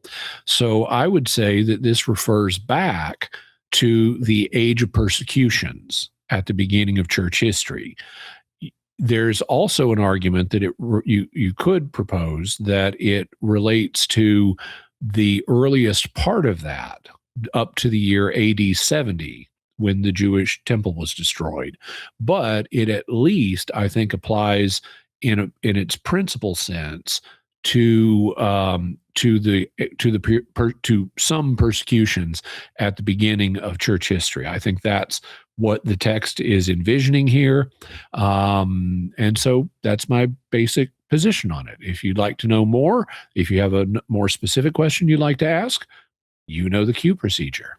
So I would say that this refers back to the age of persecutions at the beginning of church history. There's also an argument that you could propose that it relates to the earliest part of that, up to the year AD 70, when the Jewish temple was destroyed. But it at least, I think, applies in its principal sense to some persecutions at the beginning of church history. I think that's what the text is envisioning here, and so that's my basic position on it. If you'd like to know more, if you have a more specific question you'd like to ask, you know the queue procedure.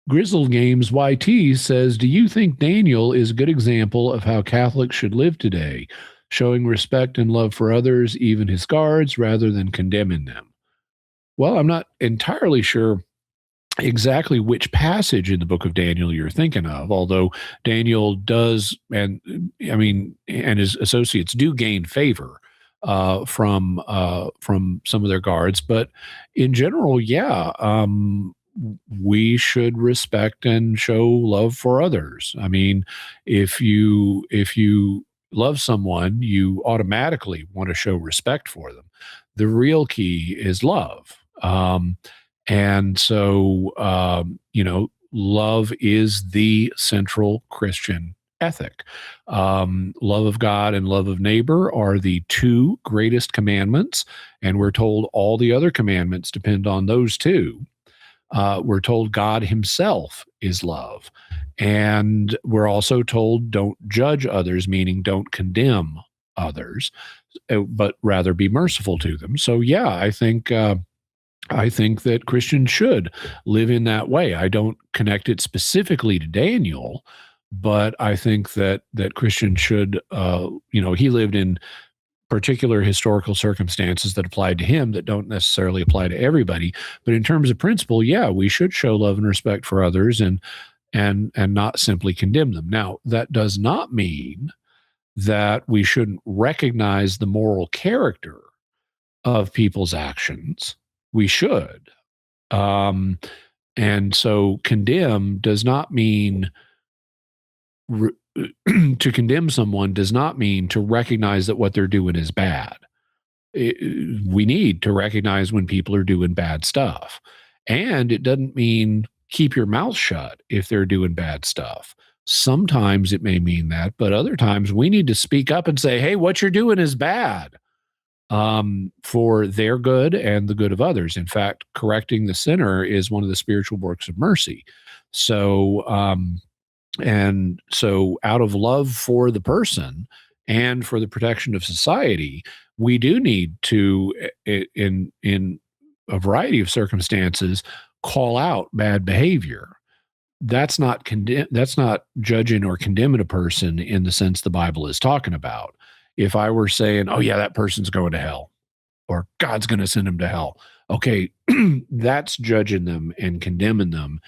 Grizzled Games YT says, do you think Daniel is a good example of how Catholics should live today, showing respect and love for others, even his guards, rather than condemning them? Well, I'm not entirely sure exactly which passage in the book of Daniel you're thinking of, although Daniel does, and his associates do gain favor from some of their guards. But in general, yeah, we should respect and show love for others. I mean, if you love someone, you automatically want to show respect for them. The real key is love. And so, love is the central Christian ethic. Love of God and love of neighbor are the two greatest commandments, and we're told all the other commandments depend on those two. We're told God himself is love. And we're also told don't judge others, meaning don't condemn others, but rather be merciful to them. So, yeah, I think that Christians should live in that way. I don't connect it specifically to Daniel, but I think that Christians should, he lived in particular historical circumstances that applied to him that don't necessarily apply to everybody. But in terms of principle, yeah, we should show love and respect for others and not simply condemn them. Now, that does not mean that we shouldn't recognize the moral character of people's actions. We should. And so condemn does not mean to condemn someone does not mean to recognize that what they're doing is bad. We need to recognize when people are doing bad stuff. And it doesn't mean keep your mouth shut if they're doing bad stuff. Sometimes it may mean that, but other times we need to speak up and say, hey, what you're doing is bad, for their good and the good of others. In fact, correcting the sinner is one of the spiritual works of mercy. So, and so out of love for the person and for the protection of society, we do need to, in a variety of circumstances, call out bad behavior. That's not judging or condemning a person in the sense the Bible is talking about. If I were saying, oh yeah, that person's going to hell, or God's going to send them to hell, okay, that's judging them and condemning them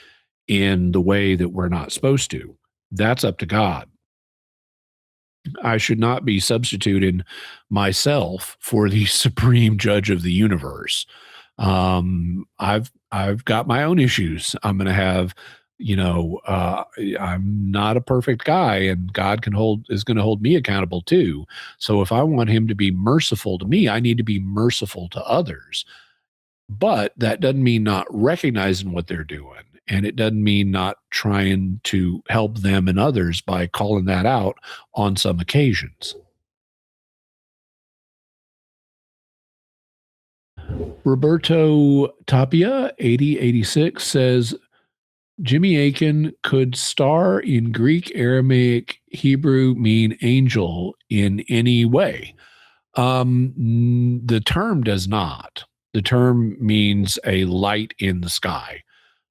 in the way that we're not supposed to. That's up to God. I should not be substituting myself for the supreme judge of the universe. I've got my own issues. I'm going to have, I'm not a perfect guy, and God is going to hold me accountable too. So if I want him to be merciful to me, I need to be merciful to others. But that doesn't mean not recognizing what they're doing. And it doesn't mean not trying to help them and others by calling that out on some occasions. Roberto Tapia, 8086, says, Jimmy Akin, could star in Greek, Aramaic, Hebrew mean angel in any way? The term does not. The term means a light in the sky.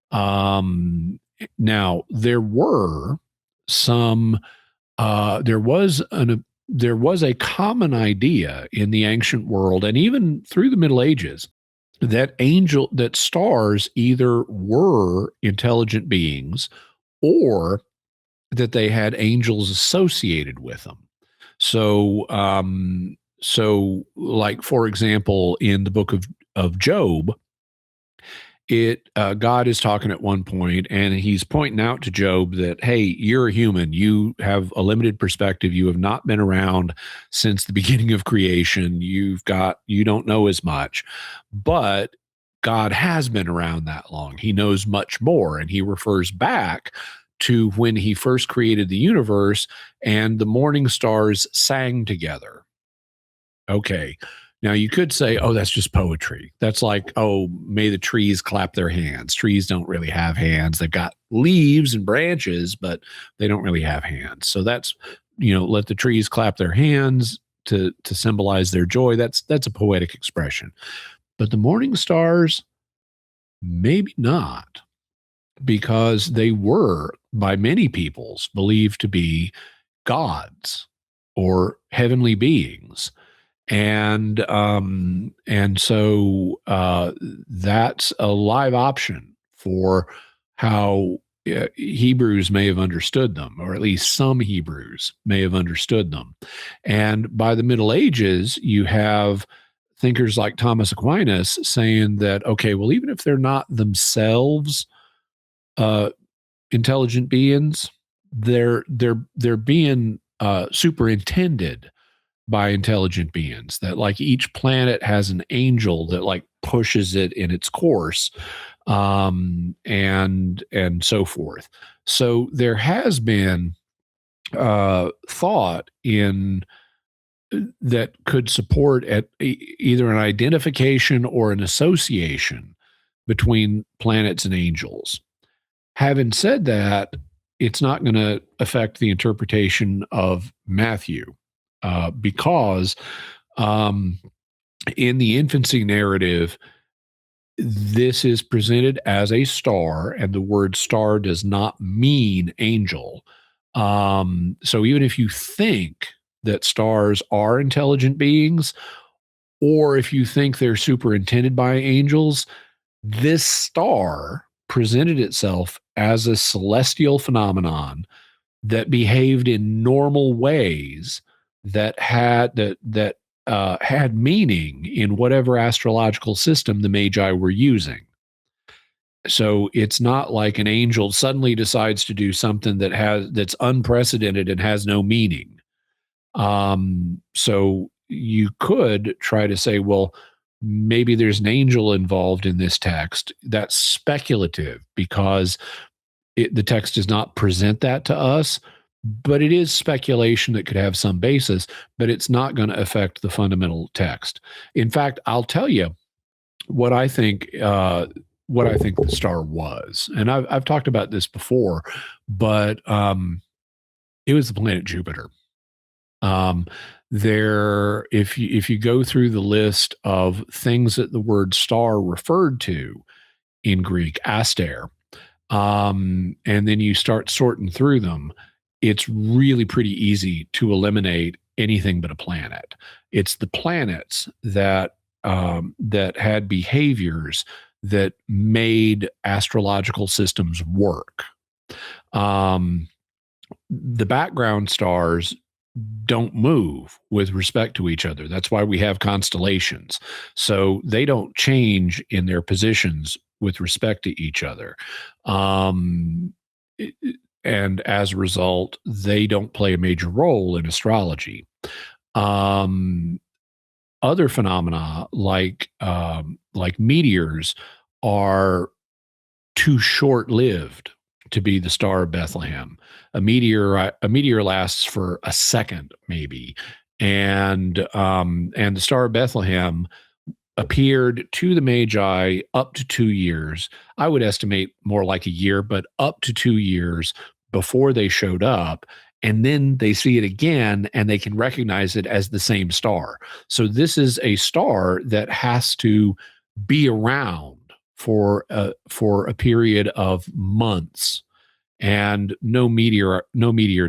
Now there was a common idea in the ancient world and even through the Middle Ages that stars either were intelligent beings or that they had angels associated with them. So, like for example, in the book of Job, God is talking at one point, and he's pointing out to Job that, hey, you're a human. You have a limited perspective. You have not been around since the beginning of creation. You don't know as much, but God has been around that long. He knows much more, and he refers back to when he first created the universe and the morning stars sang together. Okay. Now you could say, oh, that's just poetry. That's like, oh, may the trees clap their hands. Trees don't really have hands. They've got leaves and branches, but they don't really have hands. So that's, let the trees clap their hands to symbolize their joy. That's a poetic expression. But the morning stars, maybe not, because they were, by many peoples, believed to be gods or heavenly beings. And so that's a live option for how Hebrews may have understood them, or at least some Hebrews may have understood them. And by the Middle Ages, you have thinkers like Thomas Aquinas saying that, okay, well, even if they're not themselves intelligent beings, they're being superintended by intelligent beings, that like each planet has an angel that like pushes it in its course, and so forth. So there has been thought in that could support either an identification or an association between planets and angels. Having said that, it's not going to affect the interpretation of Matthew, because in the infancy narrative, this is presented as a star, and the word star does not mean angel. So even if you think that stars are intelligent beings, or if you think they're superintended by angels, this star presented itself as a celestial phenomenon that behaved in normal ways that had meaning in whatever astrological system the Magi were using. So it's not like an angel suddenly decides to do something that's unprecedented and has no meaning. So you could try to say, well, maybe there's an angel involved in this text. That's speculative because the text does not present that to us, but it is speculation that could have some basis, but it's not going to affect the fundamental text. In fact, I'll tell you what I think. The star was, and I've talked about this before, but it was the planet Jupiter. If you go through the list of things that the word star referred to in Greek, aster, and then you start sorting through them, it's really pretty easy to eliminate anything but a planet. It's the planets that had behaviors that made astrological systems work. The background stars don't move with respect to each other. That's why we have constellations. So they don't change in their positions with respect to each other. And as a result, they don't play a major role in astrology. Other phenomena like meteors are too short-lived to be the Star of Bethlehem. A meteor lasts for a second, maybe, and the Star of Bethlehem appeared to the Magi up to 2 years. I would estimate more like a year, but up to 2 years before they showed up. And then they see it again and they can recognize it as the same star. So this is a star that has to be around for a period of months, and no meteor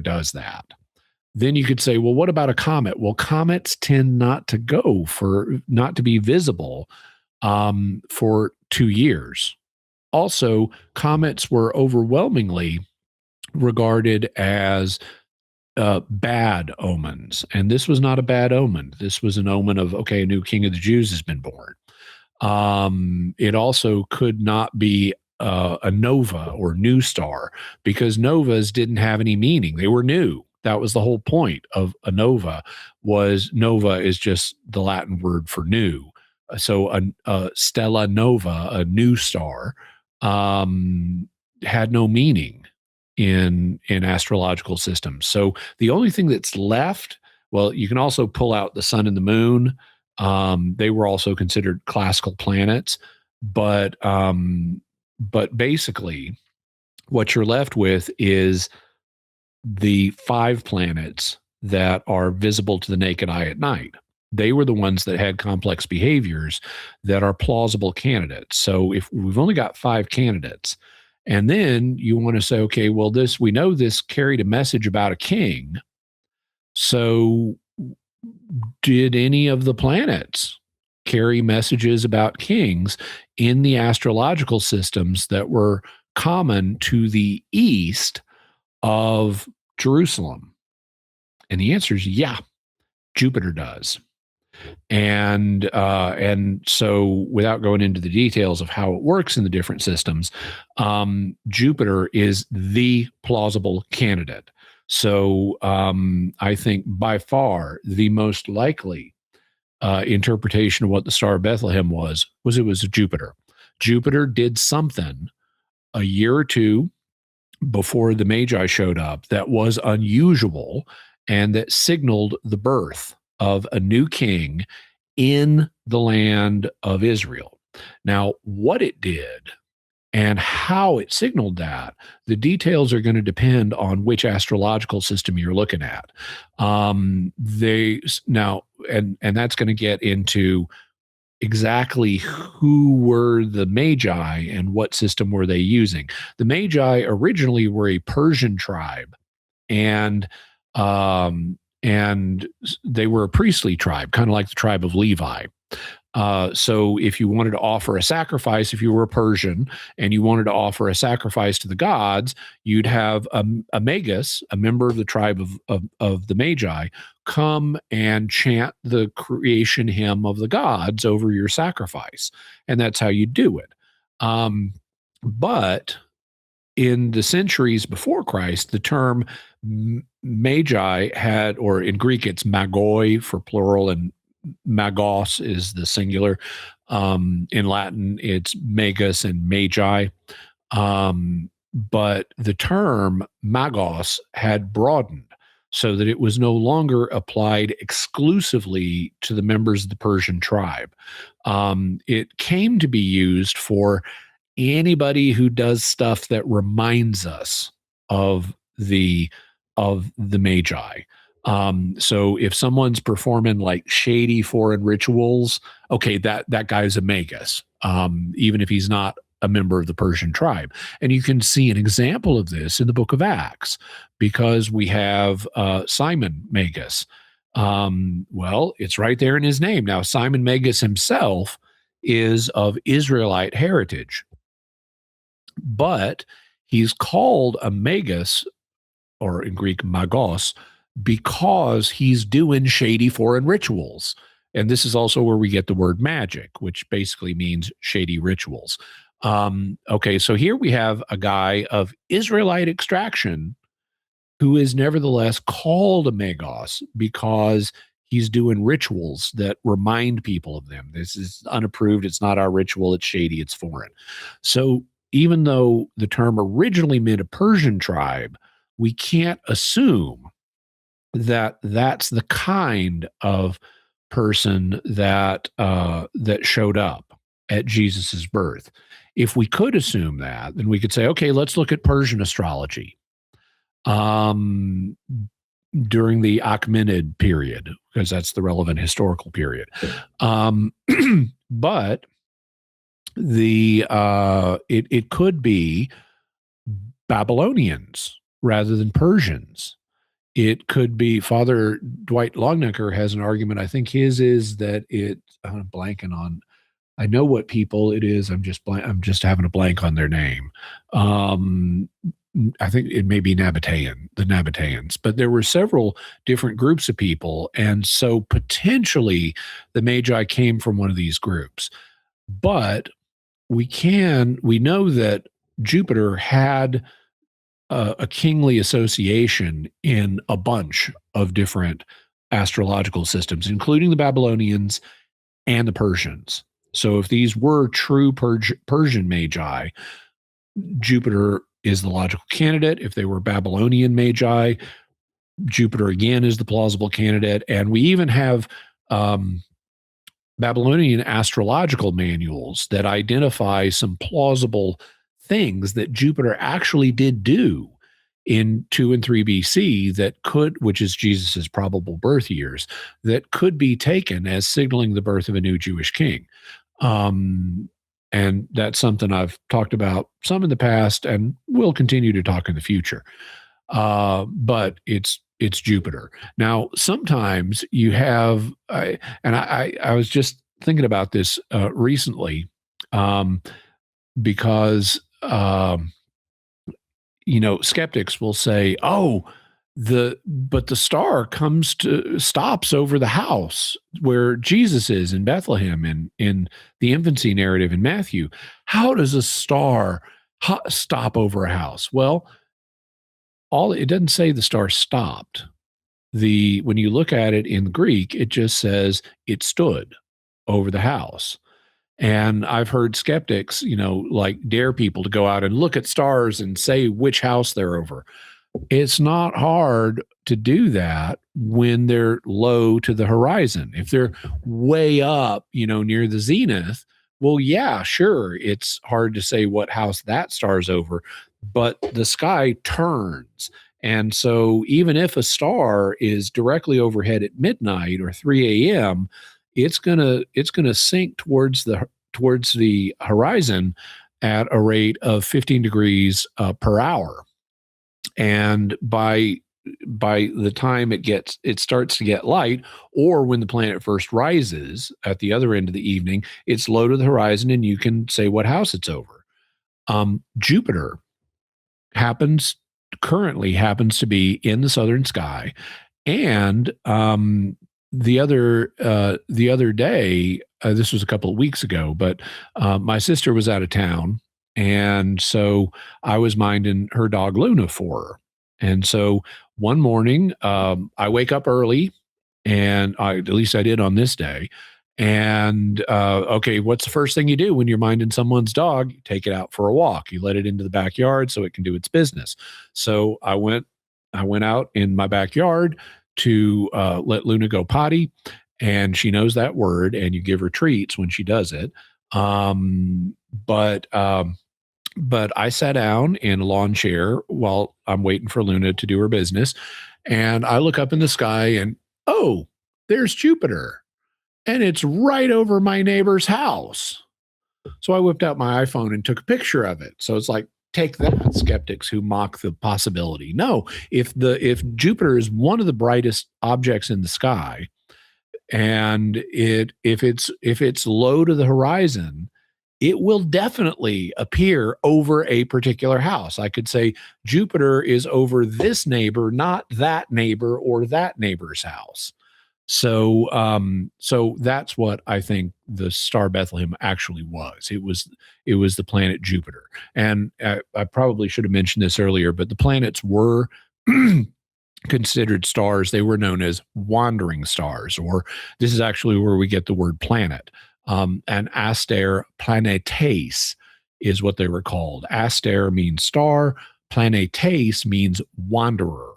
does that. Then you could say, well, what about a comet? Well, comets tend not to be visible for 2 years. Also, comets were overwhelmingly regarded as bad omens. And this was not a bad omen. This was an omen of, okay, a new king of the Jews has been born. It also could not be a nova or new star, because novas didn't have any meaning. They were new. That was the whole point of a nova. Was nova is just the Latin word for new. So a stella nova, a new star, had no meaning in astrological systems. So the only thing that's left, well, you can also pull out the sun and the moon. They were also considered classical planets, but basically, what you're left with is the 5 planets that are visible to the naked eye at night. They were the ones that had complex behaviors that are plausible candidates. So if we've only got 5 candidates, and then you want to say, okay, well, we know this carried a message about a king. So did any of the planets carry messages about kings in the astrological systems that were common to the east of Jerusalem? And the answer is yeah, Jupiter does. And so, without going into the details of how it works in the different systems, Jupiter is the plausible candidate. So I think by far the most likely interpretation of what the Star of Bethlehem was it was Jupiter. Jupiter did something a year or two before the Magi showed up that was unusual and that signaled the birth of a new king in the land of Israel. Now, what it did and how it signaled that, the details are going to depend on which astrological system you're looking at. They now, and that's going to get into exactly who were the Magi and what system were they using. The Magi originally were a Persian tribe, and they were a priestly tribe, kind of like the tribe of Levi. So if you wanted to offer a sacrifice, if you were a Persian and you wanted to offer a sacrifice to the gods, you'd have a magus, a member of the tribe of the Magi, come and chant the creation hymn of the gods over your sacrifice. And that's how you do it. But in the centuries before Christ, the term magi had, or in Greek, it's magoi for plural, and magos is the singular. In Latin, it's magus and magi. But the term magos had broadened so that it was no longer applied exclusively to the members of the Persian tribe. It came to be used for anybody who does stuff that reminds us of the Magi. So if someone's performing like shady foreign rituals, okay, that guy's a magus, even if he's not a member of the Persian tribe. And you can see an example of this in the book of Acts, because we have Simon Magus. Well, it's right there in his name. Now, Simon Magus himself is of Israelite heritage, but he's called a magus, or in Greek magos, because he's doing shady foreign rituals. And this is also where we get the word magic, which basically means shady rituals. Okay, so here we have a guy of Israelite extraction who is nevertheless called a magos because he's doing rituals that remind people of them. This is unapproved. It's not our ritual. It's shady. It's foreign. So even though the term originally meant a Persian tribe, we can't assume that that's the kind of person that that showed up at Jesus's birth. If we could assume that, then we could say, okay, let's look at Persian astrology during the Achaemenid period, because that's the relevant historical period. But it could be Babylonians rather than Persians. It could be, Father Dwight Longnecker has an argument. I think his is that I'm blanking on, I know what people it is. I'm just having a blank on their name. I think it may be the Nabateans, but there were several different groups of people. And so potentially the Magi came from one of these groups. But we know that Jupiter had a kingly association in a bunch of different astrological systems, including the Babylonians and the Persians. So if these were true Persian Magi, Jupiter is the logical candidate. If they were Babylonian Magi, Jupiter again is the plausible candidate. And we even have Babylonian astrological manuals that identify some plausible things that Jupiter actually did do in 2 and 3 BC that could, which is Jesus's probable birth years, that could be taken as signaling the birth of a new Jewish king. And that's something I've talked about some in the past and will continue to talk in the future. But it's Jupiter. Now, sometimes you have, I was just thinking about this recently, because skeptics will say, "Oh, but the star stops over the house where Jesus is in Bethlehem in the infancy narrative in Matthew. How does a star stop over a house?" Well, it doesn't say the star stopped. When you look at it in Greek, it just says it stood over the house. And I've heard skeptics, like dare people to go out and look at stars and say which house they're over. It's not hard to do that when they're low to the horizon. If they're way up, near the zenith, well, yeah, sure, it's hard to say what house that star's over, but the sky turns. And so even if a star is directly overhead at midnight or 3 a.m., it's gonna sink towards the horizon at a rate of 15 degrees per hour. And by the time it starts to get light, or when the planet first rises at the other end of the evening, it's low to the horizon, and you can say what house it's over. Jupiter currently happens to be in the southern sky, and the other day, this was a couple of weeks ago, but my sister was out of town, and so I was minding her dog Luna for her. And so one morning, I wake up early, and at least I did on this day. And okay, what's the first thing you do when you're minding someone's dog? You take it out for a walk. You let it into the backyard so it can do its business. So I went out in my backyard to let Luna go potty, and she knows that word, and you give her treats when she does it. But I sat down in a lawn chair while I'm waiting for Luna to do her business, and I look up in the sky, and oh, there's Jupiter, and it's right over my neighbor's house. So I whipped out my iPhone and took a picture of it. So it's like, take that, skeptics who mock the possibility. No, if Jupiter is one of the brightest objects in the sky, and if it's low to the horizon, it will definitely appear over a particular house. I could say Jupiter is over this neighbor, not that neighbor or that neighbor's house. So that's what I think the star Bethlehem actually was. It was the planet Jupiter. And I probably should have mentioned this earlier, but the planets were considered stars. They were known as wandering stars, or this is actually where we get the word planet. And Aster planetes is what they were called. Aster means star, planetes means wanderer.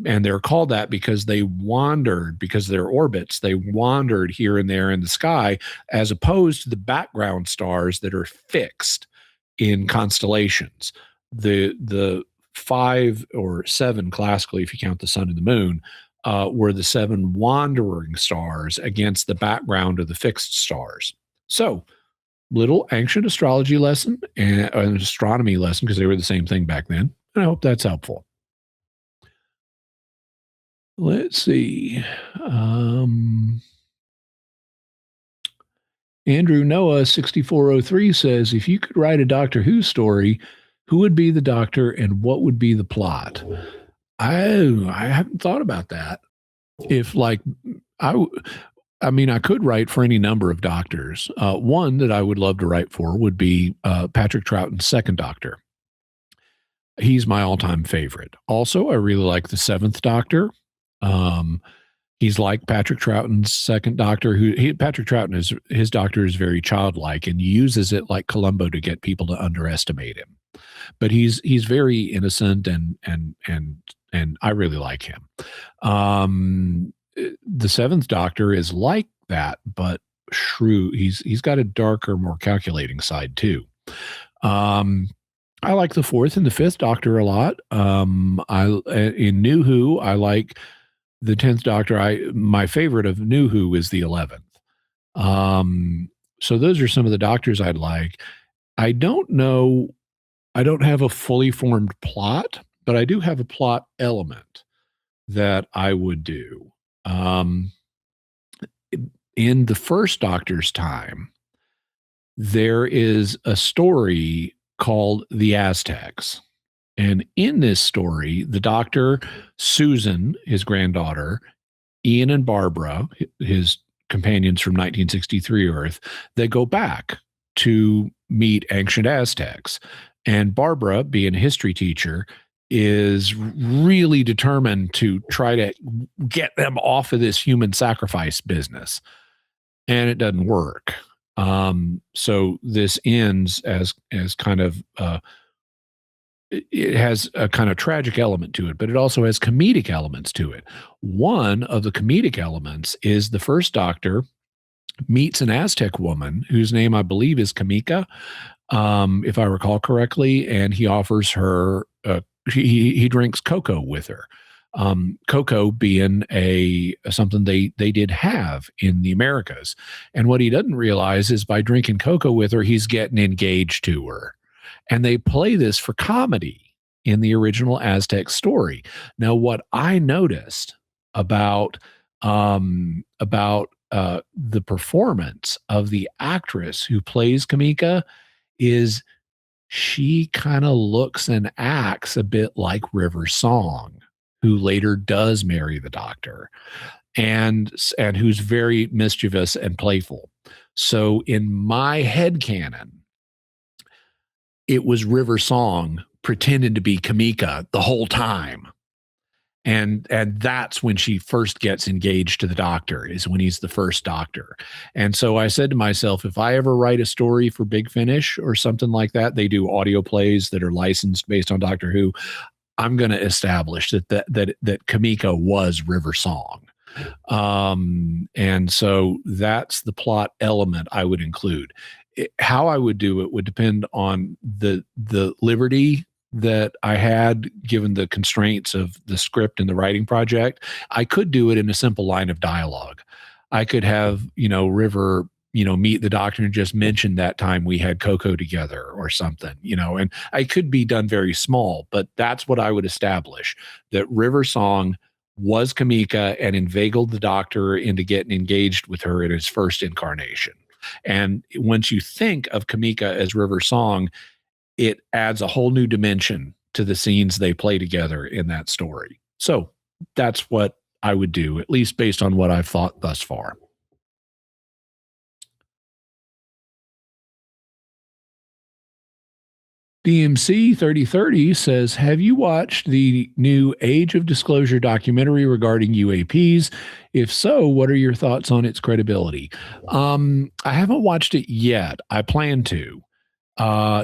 And they're called that because they wandered, because of their orbits, they wandered here and there in the sky, as opposed to the background stars that are fixed in constellations. The 5 or 7 classically, if you count the sun and the moon, were the 7 wandering stars against the background of the fixed stars. So, little ancient astrology lesson and an astronomy lesson, because they were the same thing back then. And I hope that's helpful. Let's see. Andrew Noah 6403 says, if you could write a Doctor Who story, Who would be the doctor and what would be the plot? I haven't thought about that. If like I I mean, I could write for any number of doctors. One that I would love to write for would be Patrick Troughton's second doctor. He's my all-time favorite. Also, I really like the seventh doctor. Um, he's like Patrick Troughton's second doctor. Patrick Troughton is his doctor is very childlike and uses it like Columbo to get people to underestimate him. But he's very innocent and I really like him. The seventh doctor is like that, but shrewd. He's got a darker, more calculating side too. I like the fourth and the fifth doctor a lot. In New Who, I like the 10th doctor. My favorite of New Who is the 11th. So those are some of the doctors I'd like. I don't know. I don't have a fully formed plot, but I do have a plot element that I would do. In the first doctor's time, there is a story called The Aztecs. And in this story, the doctor, Susan, his granddaughter, Ian and Barbara, his companions from 1963 Earth, they go back to meet ancient Aztecs. And Barbara, being a history teacher, is really determined to try to get them off of this human sacrifice business. And it doesn't work. So this ends as kind of it has a kind of tragic element to it, but it also has comedic elements to it. One of the comedic elements is the first doctor meets an Aztec woman whose name I believe is Kamika, if I recall correctly, and he offers her he drinks cocoa with her. Cocoa being something they did have in the Americas. And what he doesn't realize is by drinking cocoa with her, he's getting engaged to her. And they play this for comedy in the original Aztec story. Now, what I noticed about the performance of the actress who plays Kamika is she kind of looks and acts a bit like River Song, who later does marry the doctor and who's very mischievous and playful. So in my headcanon, it was River Song pretending to be Kamika the whole time. And that's when she first gets engaged to the doctor, is when he's the first doctor. And so I said to myself, if I ever write a story for Big Finish or something like that, they do audio plays that are licensed based on Doctor Who, I'm going to establish that Kamika was River Song. And so that's the plot element I would include. How I would do it would depend on the liberty that I had given the constraints of the script and the writing project. I could do it in a simple line of dialogue. I could have, River, meet the doctor and just mention that time we had cocoa together or something, and I could be done very small, but that's what I would establish, that River Song was Kamika and inveigled the doctor into getting engaged with her in his first incarnation. And once you think of Kamika as River Song, it adds a whole new dimension to the scenes they play together in that story. So that's what I would do, at least based on what I've thought thus far. DMC 3030 says, have you watched the new Age of Disclosure documentary regarding UAPs? If so, what are your thoughts on its credibility? I haven't watched it yet. I plan to.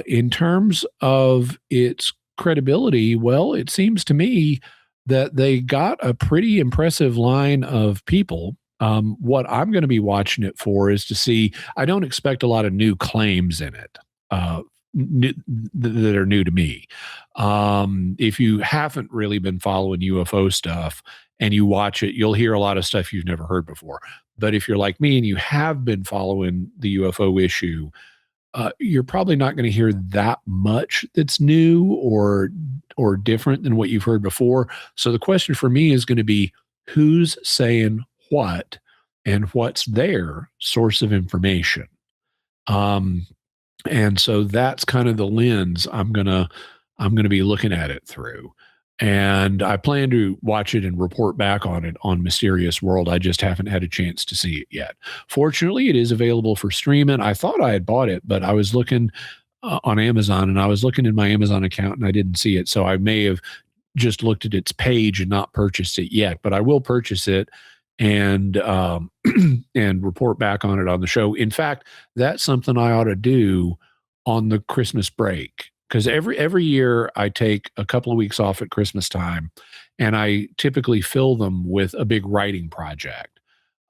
In terms of its credibility, well, it seems to me that they got a pretty impressive line of people. What I'm going to be watching it for is to see, I don't expect a lot of new claims in it. That are new to me. If you haven't really been following UFO stuff and you watch it, you'll hear a lot of stuff you've never heard before. But if you're like me and you have been following the UFO issue, you're probably not going to hear that much that's new or different than what you've heard before. So the question for me is going to be, who's saying what and what's their source of information? And so that's kind of the lens I'm gonna be looking at it through. And I plan to watch it and report back on it on Mysterious World. I just haven't had a chance to see it yet. Fortunately, it is available for streaming. I thought I had bought it, but I was looking on Amazon, and I was looking in my Amazon account and I didn't see it. So I may have just looked at its page and not purchased it yet, but I will purchase it and and report back on it on the show. In fact, that's something I ought to do on the Christmas break, because every year I take a couple of weeks off at Christmas time, and I typically fill them with a big writing project.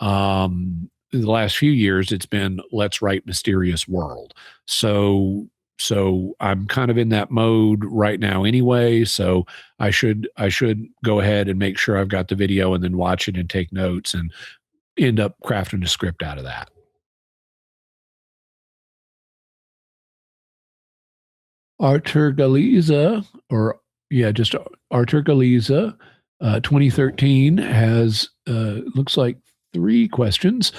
The last few years, it's been let's write Mysterious World. So I'm kind of in that mode right now anyway. So I should go ahead and make sure I've got the video and then watch it and take notes and end up crafting a script out of that. Artur Galiza, or yeah, just Artur Galiza, 2013 has looks like 3 questions.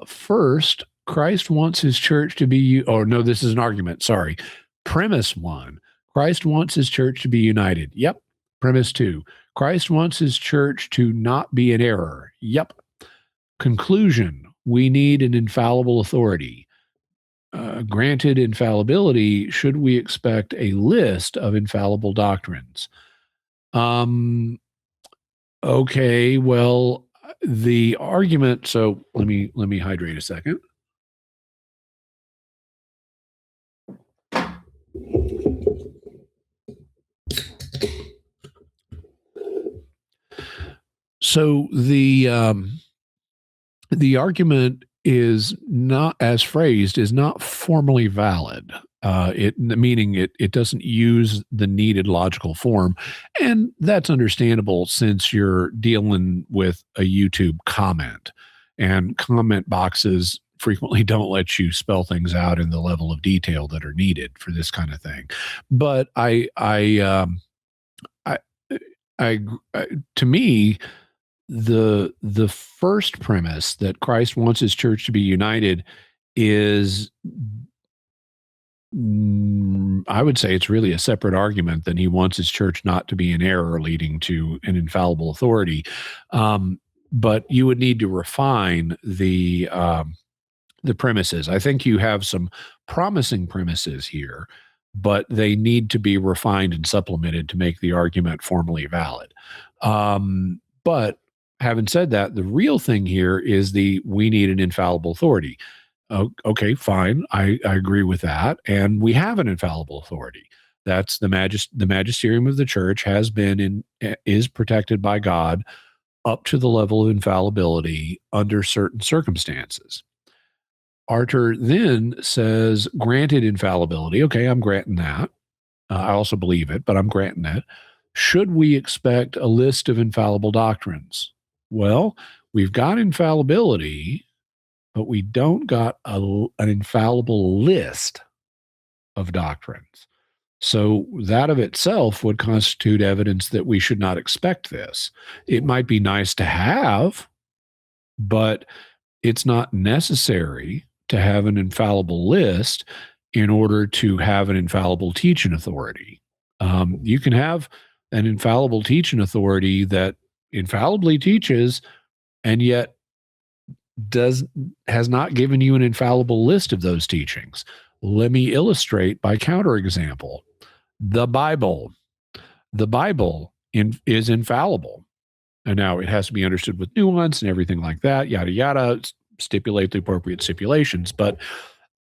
First, Christ wants his church to be, oh no, this is an argument. Sorry. Premise 1, Christ wants his church to be united. Yep. Premise 2, Christ wants his church to not be in error. Yep. Conclusion, we need an infallible authority. Granted infallibility, should we expect a list of infallible doctrines? Okay, well, the argument, so let me hydrate a second. So the argument is not, as phrased, is not formally valid. Meaning it doesn't use the needed logical form, and that's understandable since you're dealing with a YouTube comment, and comment boxes frequently don't let you spell things out in the level of detail that are needed for this kind of thing. But I, I to me, the first premise that Christ wants his church to be united is, I would say it's really a separate argument than he wants his church not to be in error, leading to an infallible authority. But you would need to refine the premises. I think you have some promising premises here, but they need to be refined and supplemented to make the argument formally valid. But having said that, the real thing here is we need an infallible authority. Okay, fine. I agree with that. And we have an infallible authority. That's the magisterium of the church is protected by God up to the level of infallibility under certain circumstances. Artur then says, granted infallibility. Okay, I'm granting that. I also believe it, but I'm granting that. Should we expect a list of infallible doctrines? Well, we've got infallibility, but we don't got an infallible list of doctrines. So that of itself would constitute evidence that we should not expect this. It might be nice to have, but it's not necessary to have an infallible list in order to have an infallible teaching authority. You can have an infallible teaching authority that infallibly teaches and yet has not given you an infallible list of those teachings. Let me illustrate by counterexample. The Bible. The Bible is infallible. And now it has to be understood with nuance and everything like that, yada, yada, stipulate the appropriate stipulations. But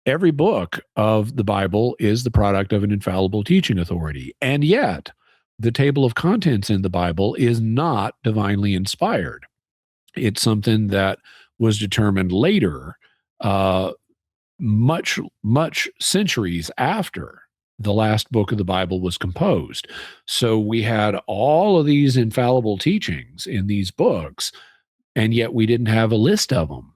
every book of the Bible is the product of an infallible teaching authority. And yet, the table of contents in the Bible is not divinely inspired. It's something that was determined later, much centuries after the last book of the Bible was composed. So we had all of these infallible teachings in these books, and yet we didn't have a list of them.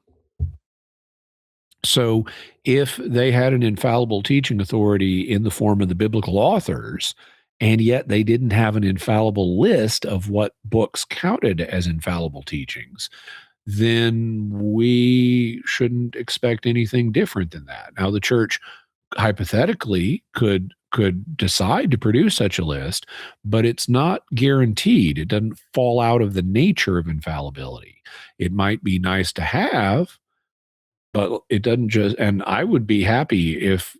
So if they had an infallible teaching authority in the form of the biblical authors, and yet they didn't have an infallible list of what books counted as infallible teachings, then we shouldn't expect anything different than that. Now, the church hypothetically could decide to produce such a list, but it's not guaranteed. It doesn't fall out of the nature of infallibility. It might be nice to have, but it doesn't just. And I would be happy if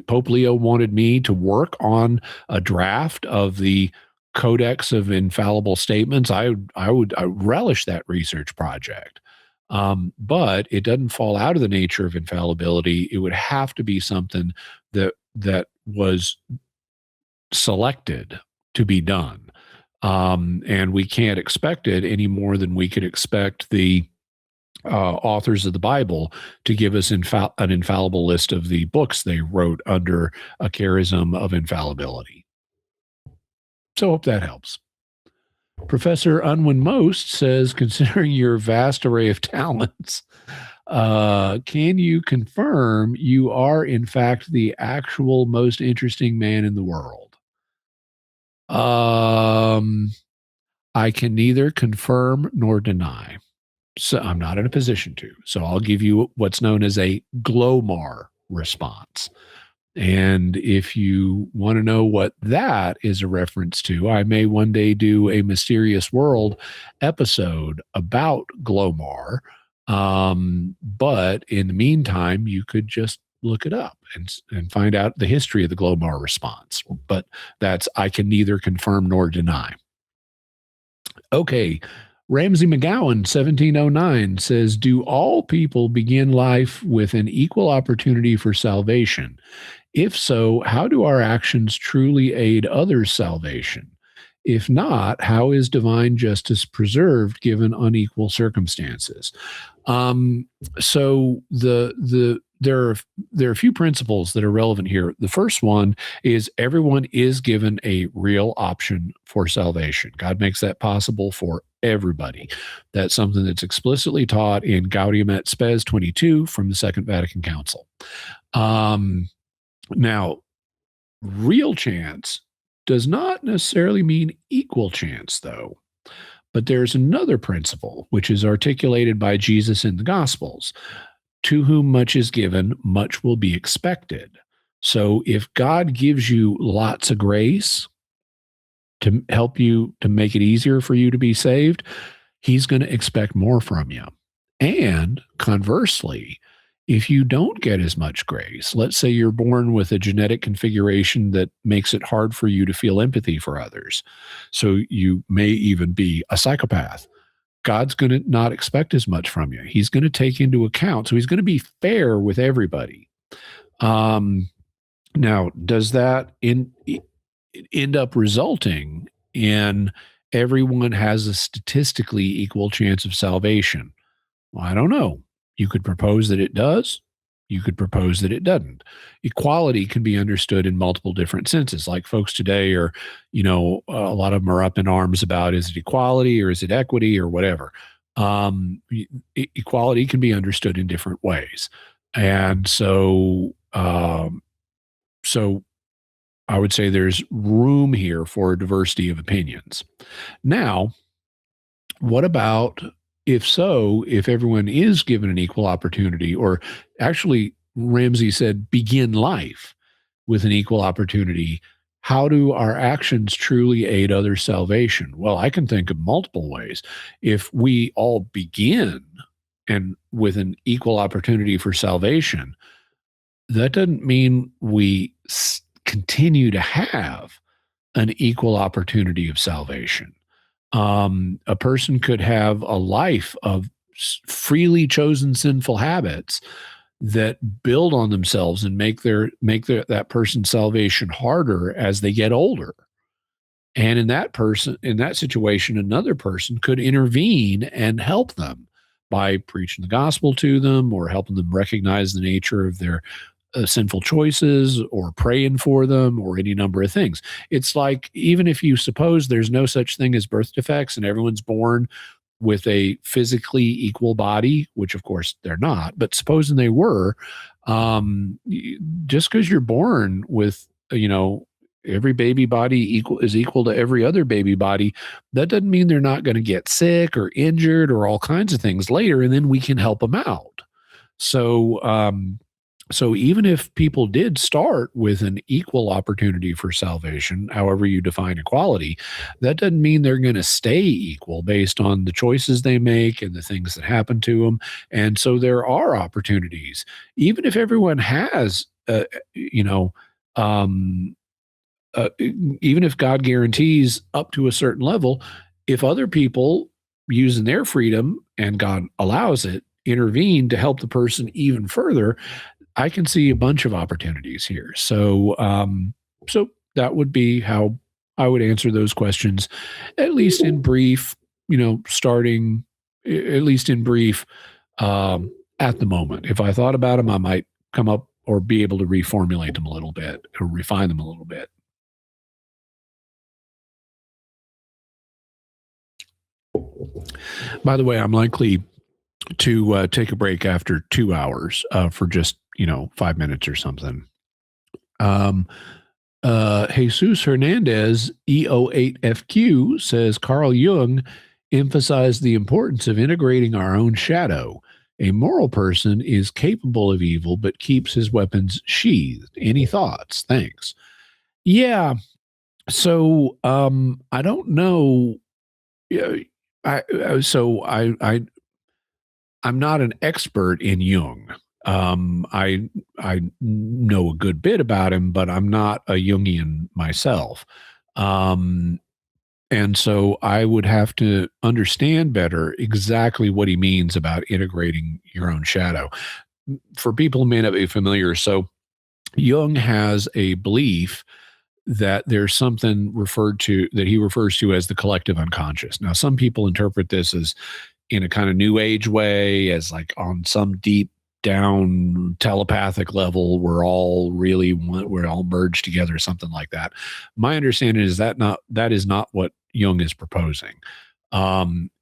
Pope Leo wanted me to work on a draft of the Codex of Infallible Statements. I would relish that research project. But it doesn't fall out of the nature of infallibility. It would have to be something that was selected to be done. And we can't expect it any more than we could expect the authors of the Bible to give us an infallible list of the books they wrote under a charism of infallibility. So hope that helps. Professor Unwin Most says, considering your vast array of talents, can you confirm you are, in fact, the actual most interesting man in the world? I can neither confirm nor deny. So I'm not in a position to. So I'll give you what's known as a Glomar response. And if you want to know what that is a reference to, I may one day do a Mysterious World episode about Glomar. But in the meantime, you could just look it up and find out the history of the Glomar response. But I can neither confirm nor deny. Okay. Ramsey McGowan, 1709, says, do all people begin life with an equal opportunity for salvation? If so, how do our actions truly aid others' salvation? If not, how is divine justice preserved given unequal circumstances? So there are a few principles that are relevant here. The first one is everyone is given a real option for salvation. God makes that possible for everybody. That's something that's explicitly taught in Gaudium et Spes 22 from the Second Vatican Council. Now, real chance does not necessarily mean equal chance, though. But there's another principle, which is articulated by Jesus in the Gospels. To whom much is given, much will be expected. So if God gives you lots of grace to help you, to make it easier for you to be saved, he's going to expect more from you. And conversely, if you don't get as much grace, let's say you're born with a genetic configuration that makes it hard for you to feel empathy for others, so you may even be a psychopath, God's going to not expect as much from you. He's going to take into account. So he's going to be fair with everybody. Now, does that end up resulting in everyone has a statistically equal chance of salvation? Well, I don't know. You could propose that it does. You could propose that it doesn't. Equality can be understood in multiple different senses. Like folks today are, a lot of them are up in arms about, is it equality or is it equity or whatever? Equality can be understood in different ways. And so I would say there's room here for a diversity of opinions. Now, what about if everyone is given an equal opportunity, or actually Ramsey said begin life with an equal opportunity, how do our actions truly aid other salvation? Well, I can think of multiple ways. If we all begin and with an equal opportunity for salvation, that doesn't mean we continue to have an equal opportunity of salvation. A person could have a life of freely chosen sinful habits that build on themselves and make that person's salvation harder as they get older. And in that situation, another person could intervene and help them by preaching the gospel to them or helping them recognize the nature of their sinful choices or praying for them or any number of things. It's like, even if you suppose there's no such thing as birth defects and everyone's born with a physically equal body, which of course they're not, but supposing they were, just because you're born with, every baby body is equal to every other baby body, that doesn't mean they're not going to get sick or injured or all kinds of things later, and then we can help them out. So So even if people did start with an equal opportunity for salvation, however you define equality, that doesn't mean they're going to stay equal based on the choices they make and the things that happen to them. And so there are opportunities, even if everyone has, you know, um, even if God guarantees up to a certain level, if other people using their freedom and God allows it intervene to help the person even further, I can see a bunch of opportunities here. So that would be how I would answer those questions, at least in brief. Starting at least in brief at the moment. If I thought about them, I might come up or be able to reformulate them a little bit or refine them a little bit. By the way, I'm likely to take a break after 2 hours for just 5 minutes or something. Jesus Hernandez, EO8FQ, says Carl Jung emphasized the importance of integrating our own shadow. A moral person is capable of evil, but keeps his weapons sheathed. Any thoughts? Thanks. Yeah. So I don't know. Yeah, I'm not an expert in Jung. I know a good bit about him, but I'm not a Jungian myself. Um, and so I would have to understand better exactly what he means about integrating your own shadow. For people who may not be familiar, so Jung has a belief that there's something referred to that he refers to as the collective unconscious. Now, some people interpret this as in a kind of new age way, as like on some deep down telepathic level, we're all merged together, something like that. My understanding is that is not what Jung is proposing.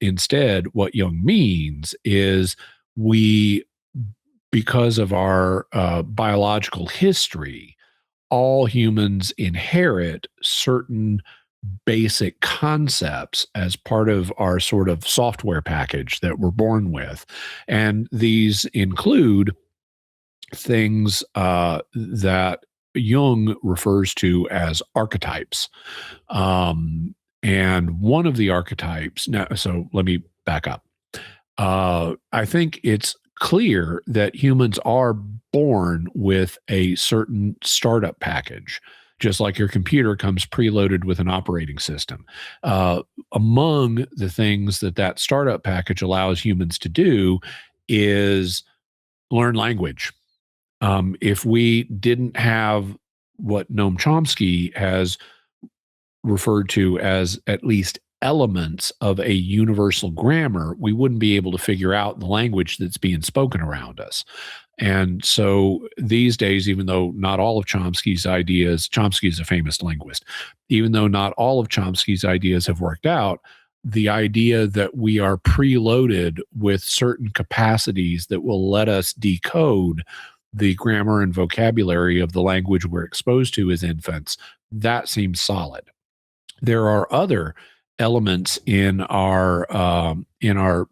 Instead, what Jung means is we, because of our biological history, all humans inherit certain basic concepts as part of our sort of software package that we're born with. And these include things that Jung refers to as archetypes. And one of the archetypes, now, so let me back up. I think it's clear that humans are born with a certain startup package, just like your computer comes preloaded with an operating system. Among the things that startup package allows humans to do is learn language. If we didn't have what Noam Chomsky has referred to as at least elements of a universal grammar, we wouldn't be able to figure out the language that's being spoken around us. And so these days, even though not all of Chomsky's ideas, Chomsky is a famous linguist, even though not all of Chomsky's ideas have worked out, the idea that we are preloaded with certain capacities that will let us decode the grammar and vocabulary of the language we're exposed to as infants, that seems solid. There are other elements in our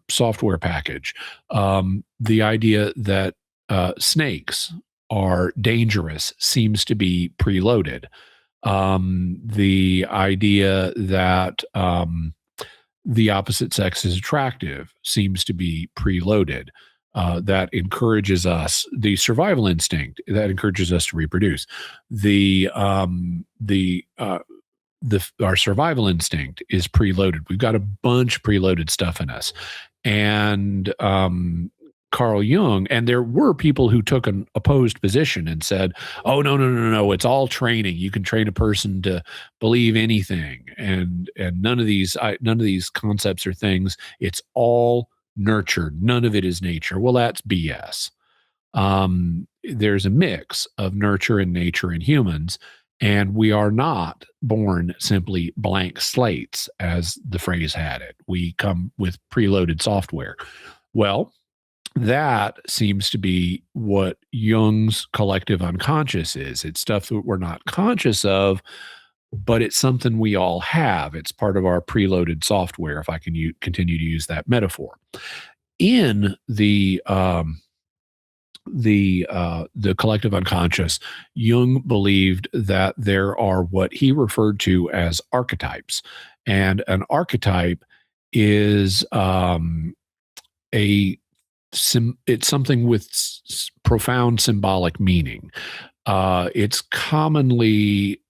software package. The idea that snakes are dangerous seems to be preloaded. The idea that the opposite sex is attractive seems to be preloaded. That encourages us, the survival instinct that encourages us to reproduce. Our survival instinct is preloaded. We've got a bunch of preloaded stuff in us. And Carl Jung, and there were people who took an opposed position and said, "Oh, no, it's all training. You can train a person to believe anything, and none of these concepts or things. It's all nurtured. None of it is nature." Well, that's BS. There's a mix of nurture and nature in humans, and we are not born simply blank slates, as the phrase had it. We come with preloaded software. Well, that seems to be what Jung's collective unconscious is. It's stuff that we're not conscious of, but it's something we all have. It's part of our preloaded software, if I can continue to use that metaphor. In the the collective unconscious, Jung believed that there are what he referred to as archetypes, and an archetype is it's something with profound symbolic meaning. It's commonly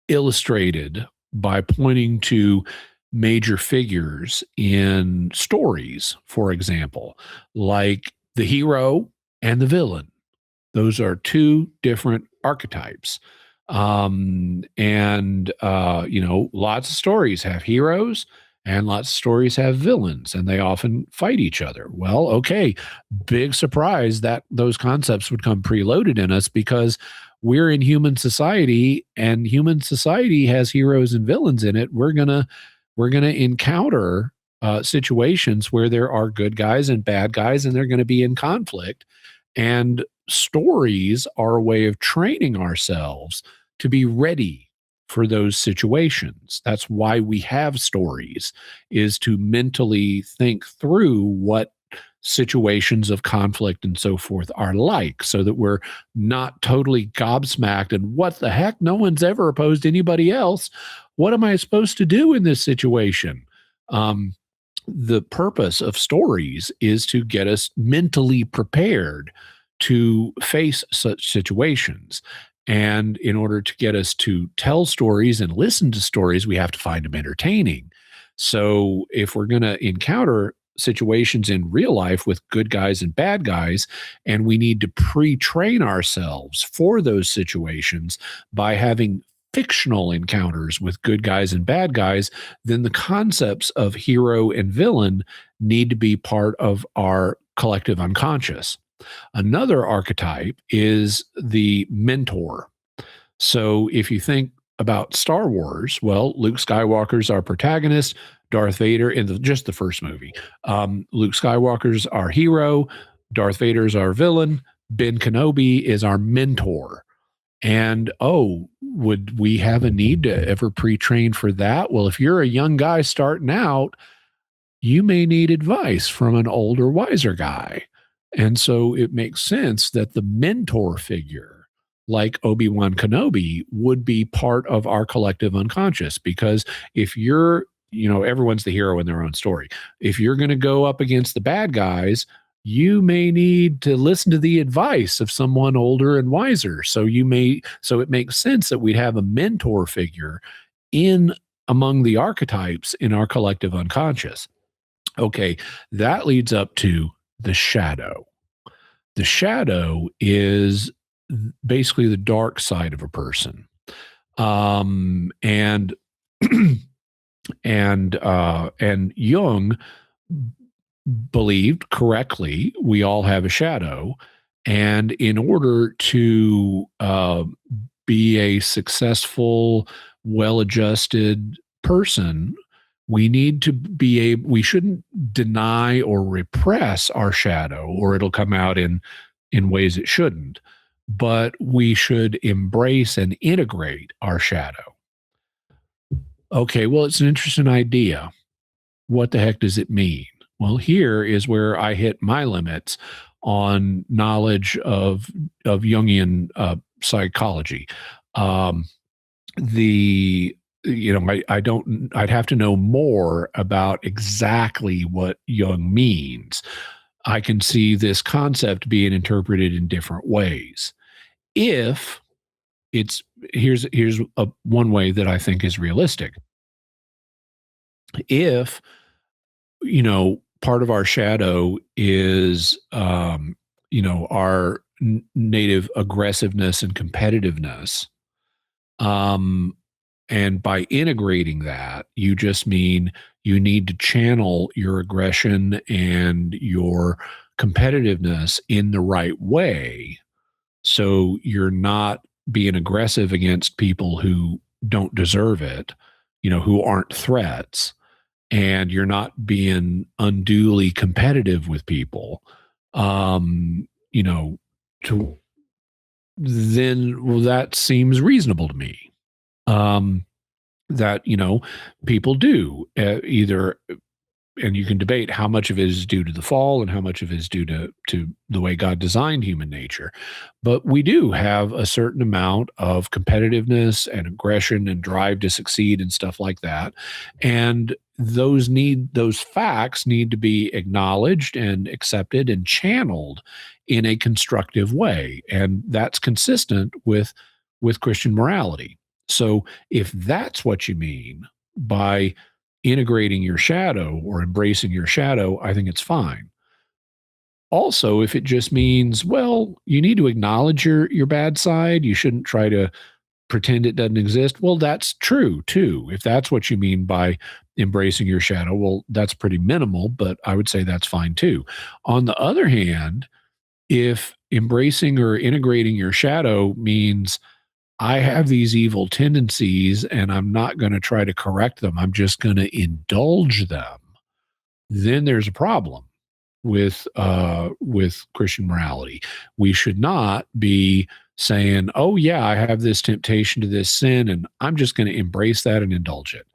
illustrated by pointing to major figures in stories, for example, like the hero and the villain. Those are two different archetypes. Lots of stories have heroes and lots of stories have villains, and they often fight each other. Well, okay, big surprise that those concepts would come preloaded in us because we're in human society, and human society has heroes and villains in it. We're gonna encounter situations where there are good guys and bad guys, and they're going to be in conflict. And stories are a way of training ourselves to be ready for those situations. That's why we have stories, is to mentally think through what situations of conflict and so forth are like, so that we're not totally gobsmacked and what the heck, no one's ever opposed anybody else. What am I supposed to do in this situation? The purpose of stories is to get us mentally prepared to face such situations. And in order to get us to tell stories and listen to stories, we have to find them entertaining. So if we're going to encounter situations in real life with good guys and bad guys, and we need to pre-train ourselves for those situations by having fictional encounters with good guys and bad guys, then the concepts of hero and villain need to be part of our collective unconscious. Another archetype is the mentor. So if you think about Star Wars, well, Luke Skywalker's our protagonist, Darth Vader in just the first movie. Luke Skywalker's our hero, Darth Vader's our villain, Ben Kenobi is our mentor. And would we have a need to ever pre-train for that? Well, if you're a young guy starting out, you may need advice from an older, wiser guy. And so it makes sense that the mentor figure, like Obi-Wan Kenobi, would be part of our collective unconscious. Because if you're, everyone's the hero in their own story. If you're going to go up against the bad guys, you may need to listen to the advice of someone older and wiser. So it makes sense that we'd have a mentor figure in among the archetypes in our collective unconscious. Okay, that leads up to the shadow. The shadow is basically the dark side of a person. And Jung believed correctly we all have a shadow, and in order to be a successful, well-adjusted person, we shouldn't deny or repress our shadow, or it'll come out in ways it shouldn't, but we should embrace and integrate our shadow. Okay, well, it's an interesting idea. What the heck does it mean? Well, here is where I hit my limits on knowledge of Jungian psychology. I'd have to know more about exactly what Jung means. I can see this concept being interpreted in different ways. If here's one way that I think is realistic. If part of our shadow is our native aggressiveness and competitiveness, and by integrating that, you just mean you need to channel your aggression and your competitiveness in the right way, so you're not being aggressive against people who don't deserve it, who aren't threats, and you're not being unduly competitive with people, that seems reasonable to me. That, people do either and you can debate how much of it is due to the fall and how much of it is due to the way God designed human nature. But we do have a certain amount of competitiveness and aggression and drive to succeed and stuff like that. And those facts need to be acknowledged and accepted and channeled in a constructive way. And that's consistent with Christian morality. So if that's what you mean by integrating your shadow or embracing your shadow, I think it's fine. Also, if it just means, well, you need to acknowledge your bad side, you shouldn't try to pretend it doesn't exist. Well, that's true too. If that's what you mean by embracing your shadow, well, that's pretty minimal, but I would say that's fine too. On the other hand, if embracing or integrating your shadow means I have these evil tendencies and I'm not going to try to correct them, I'm just going to indulge them, then there's a problem with Christian morality. We should not be saying, "Oh yeah, I have this temptation to this sin, and I'm just going to embrace that and indulge it."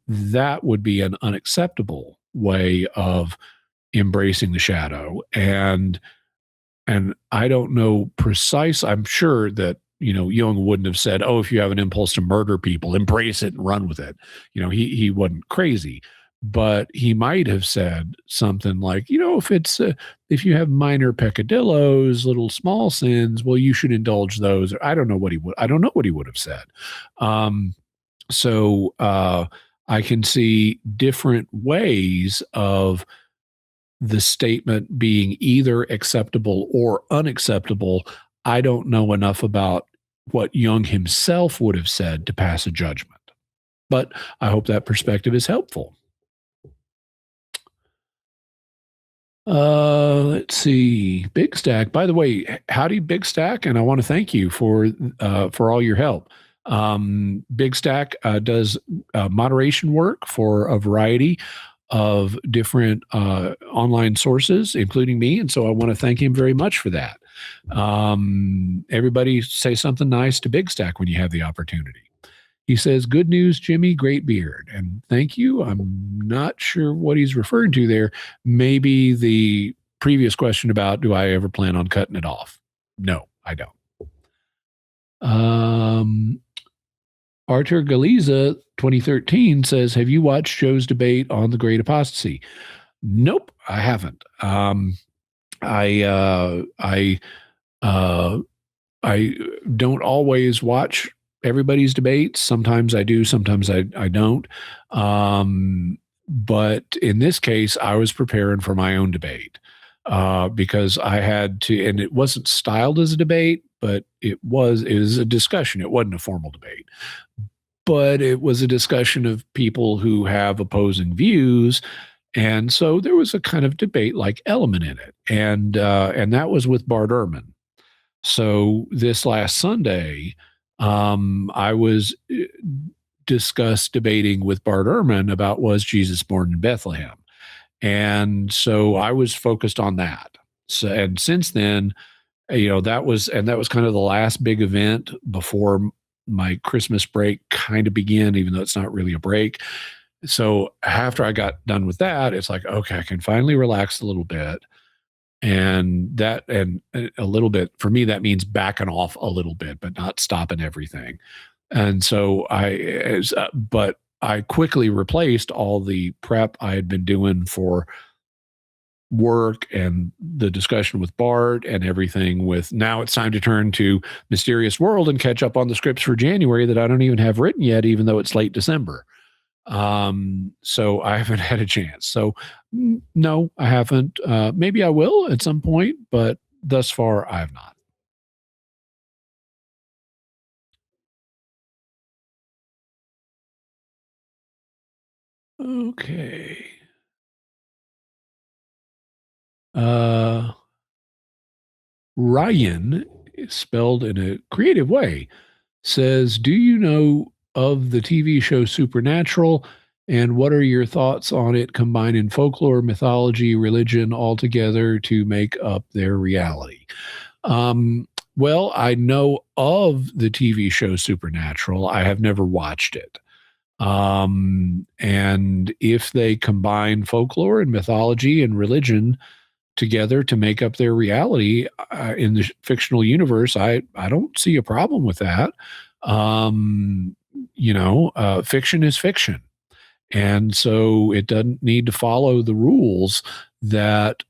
That would be an unacceptable way of embracing the shadow, and I don't know precise. I'm sure that Jung wouldn't have said, "Oh, if you have an impulse to murder people, embrace it and run with it." He wasn't crazy, but he might have said something like, if you have minor peccadillos, little small sins, well, you should indulge those. I don't know what he would have said. So I can see different ways of the statement being either acceptable or unacceptable. I don't know enough about what Jung himself would have said to pass a judgment, but I hope that perspective is helpful. Let's see. Big Stack. By the way, howdy, Big Stack, and I want to thank you for all your help. Big Stack does moderation work for a variety of different online sources, including me, and so I want to thank him very much for that. Everybody say something nice to Big Stack when you have the opportunity. He says, "Good news, Jimmy, great beard." And thank you. I'm not sure what he's referring to there. Maybe the previous question about, do I ever plan on cutting it off? No, I don't. Arthur Galiza 2013 says, "Have you watched Joe's debate on the Great Apostasy?" Nope, I haven't. I don't always watch everybody's debates. Sometimes I do, sometimes I don't. But in this case, I was preparing for my own debate because I had to, and it wasn't styled as a debate, but it was a discussion. It wasn't a formal debate, but it was a discussion of people who have opposing views. And so there was a kind of debate-like element in it. And that was with Bart Ehrman. So this last Sunday, I was debating with Bart Ehrman about, was Jesus born in Bethlehem? And so I was focused on that. So, and since then, that was kind of the last big event before my Christmas break kind of began, even though it's not really a break. So after I got done with that, it's like, okay, I can finally relax a little bit. And a little bit for me, that means backing off a little bit, but not stopping everything. And so but I quickly replaced all the prep I had been doing for work and the discussion with Bart and everything with, now it's time to turn to Mysterious World and catch up on the scripts for January that I don't even have written yet, even though it's late December. So I haven't had a chance. So no, I haven't. Maybe I will at some point, but thus far I have not. Okay. Ryan, spelled in a creative way, says, "Do you know of the TV show Supernatural? And what are your thoughts on it combining folklore, mythology, religion all together to make up their reality?" Well, I know of the TV show Supernatural. I have never watched it. And if they combine folklore and mythology and religion together to make up their reality in the fictional universe, I don't see a problem with that. Fiction is fiction. And so it doesn't need to follow the rules that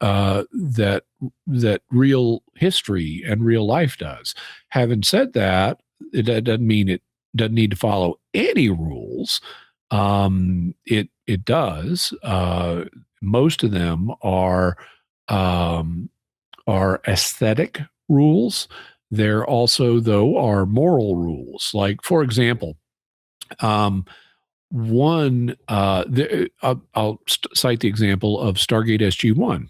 real history and real life does. Having said that, that doesn't mean it doesn't need to follow any rules. It does. Most of them are aesthetic rules. There also, though, are moral rules. Like, for example, I'll cite the example of Stargate SG-1.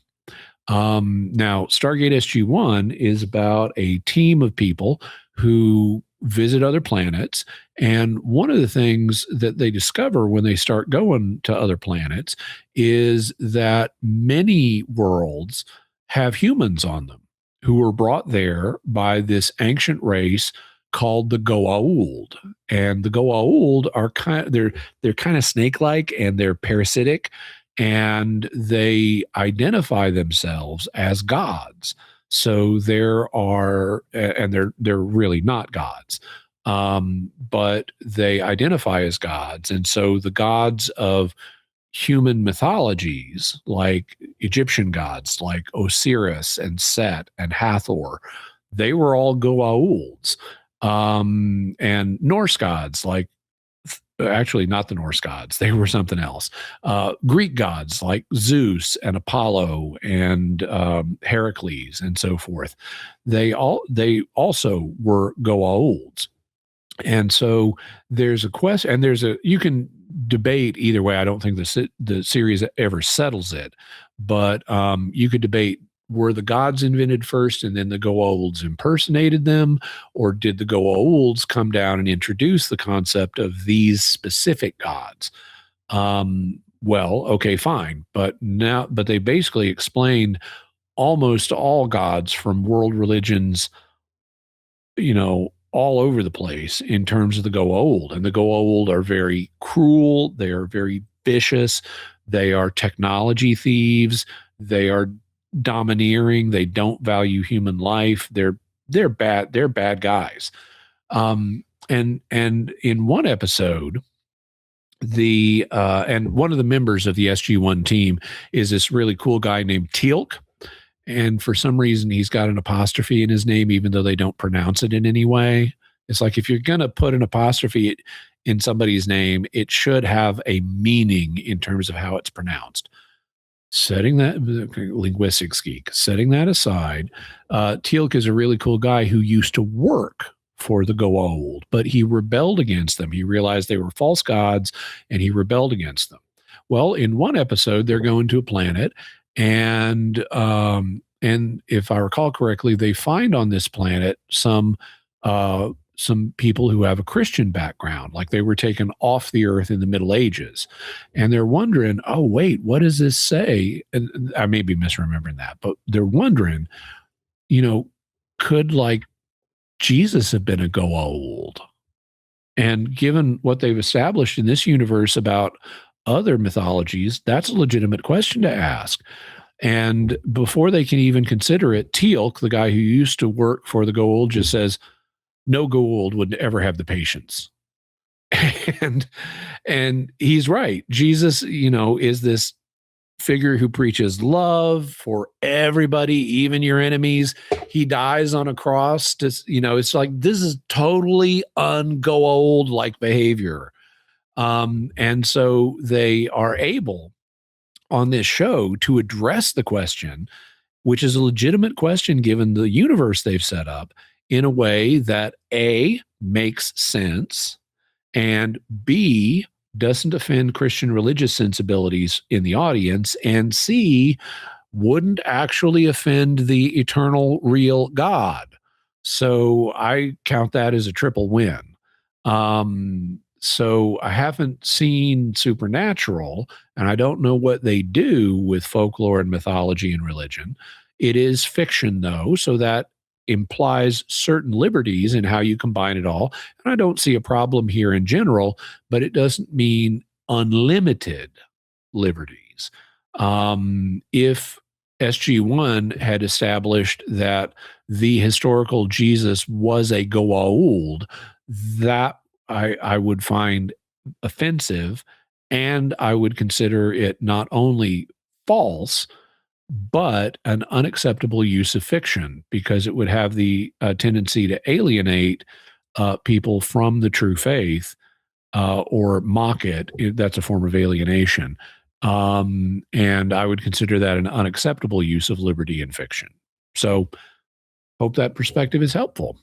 Now, Stargate SG-1 is about a team of people who visit other planets. And one of the things that they discover when they start going to other planets is that many worlds have humans on them who were brought there by this ancient race called the Goa'uld. And the Goa'uld are they're kind of snake-like, and they're parasitic, and they identify themselves as gods. So they're really not gods, but they identify as gods. And so the gods of human mythologies, like Egyptian gods like Osiris and Set and Hathor, they were all Goa'ulds. And Norse gods, like, actually not the Norse gods, they were something else. Greek gods like Zeus and Apollo and Heracles and so forth, they also were Goa'ulds. And so there's a question, and you can debate either way. I don't think the series ever settles it, but you could debate, were the gods invented first and then the Goa'ulds impersonated them? Or did the Goa'ulds come down and introduce the concept of these specific gods? Well, okay, fine. But they basically explained almost all gods from world religions, all over the place in terms of the Goa'uld. And the Goa'uld are very cruel. They are very vicious. They are technology thieves. They are domineering. They don't value human life. They're bad. They're bad guys. And in one episode, and one of the members of the SG-1 team is this really cool guy named Teal'c. And for some reason, he's got an apostrophe in his name, even though they don't pronounce it in any way. It's like, if you're going to put an apostrophe in somebody's name, it should have a meaning in terms of how it's pronounced. Setting that, linguistics geek, setting that aside, Teal'c is a really cool guy who used to work for the Goa'uld, but he rebelled against them. He realized they were false gods, and he rebelled against them. Well, in one episode, they're going to a planet, and if I recall correctly, they find on this planet some people who have a Christian background, like they were taken off the earth in the Middle Ages. And they're wondering, oh, wait, what does this say? And I may be misremembering that, but they're wondering, could, like, Jesus have been a Goa'uld? And given what they've established in this universe about other mythologies, that's a legitimate question to ask. And before they can even consider it, Teal'c, the guy who used to work for the Goa'uld, just says, no Goa'uld would ever have the patience. And he's right. Jesus, is this figure who preaches love for everybody, even your enemies. He dies on a cross to, it's like, this is totally un-Goa'uld like behavior. And so they are able on this show to address the question, which is a legitimate question given the universe they've set up, in a way that A, makes sense, and B, doesn't offend Christian religious sensibilities in the audience, and C, wouldn't actually offend the eternal real God. So I count that as a triple win. So I haven't seen Supernatural, and I don't know what they do with folklore and mythology and religion. It is fiction, though, so that implies certain liberties in how you combine it all. And I don't see a problem here in general, but it doesn't mean unlimited liberties. If SG1 had established that the historical Jesus was a Goa'uld, that I would find offensive, and I would consider it not only false, but an unacceptable use of fiction, because it would have the tendency to alienate people from the true faith, or mock it. That's a form of alienation. And I would consider that an unacceptable use of liberty in fiction. So, hope that perspective is helpful.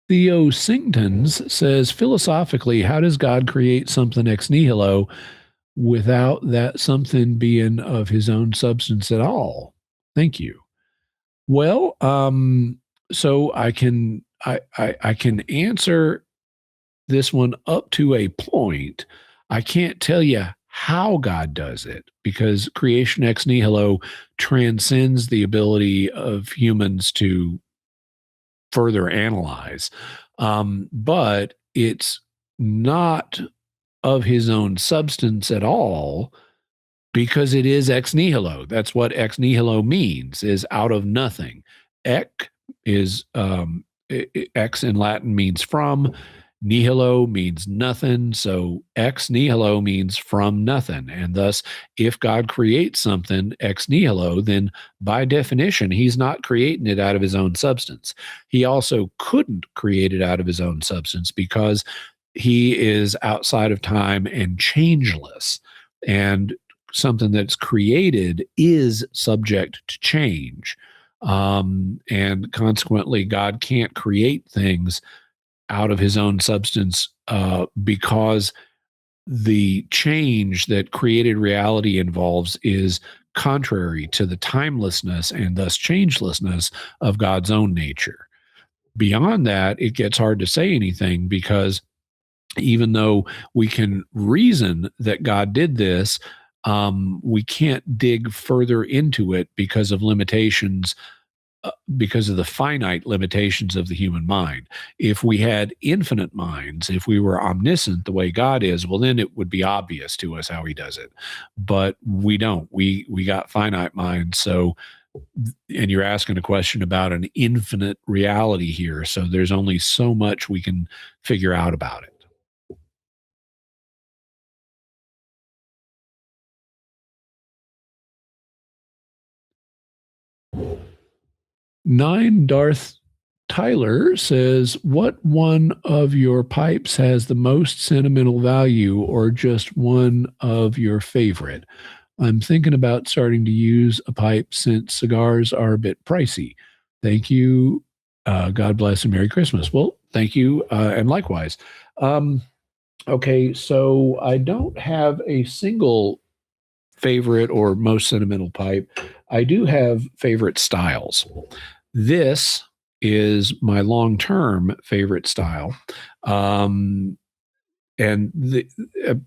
Theo Singtons says, philosophically, how does God create something ex nihilo without that something being of his own substance at all? Thank you. Well, so I can answer this one up to a point. I can't tell you how God does it, because creation ex nihilo transcends the ability of humans to further analyze. But it's not of his own substance at all, because it is ex nihilo. That's what ex nihilo means, is out of nothing. Ec is ex in Latin means from, nihilo means nothing. So ex nihilo means from nothing. And thus, if God creates something ex nihilo, then by definition, he's not creating it out of his own substance. He also couldn't create it out of his own substance, because he is outside of time and changeless. And something that's created is subject to change. And consequently, God can't create things out of his own substance, because the change that created reality involves is contrary to the timelessness and thus changelessness of God's own nature. Beyond that, it gets hard to say anything, because even though we can reason that God did this, we can't dig further into it because of limitations, because of the finite limitations of the human mind. If we had infinite minds, if we were omniscient the way God is, well, then it would be obvious to us how he does it. But we don't. We got finite minds. So, and you're asking a question about an infinite reality here. So there's only so much we can figure out about it. Nine Darth Tyler says, what one of your pipes has the most sentimental value, or just one of your favorite? I'm thinking about starting to use a pipe since cigars are a bit pricey. Thank you. God bless and Merry Christmas. Well, thank you. And likewise. Okay, so I don't have a single favorite or most sentimental pipe. I do have favorite styles. This is my long-term favorite style. And the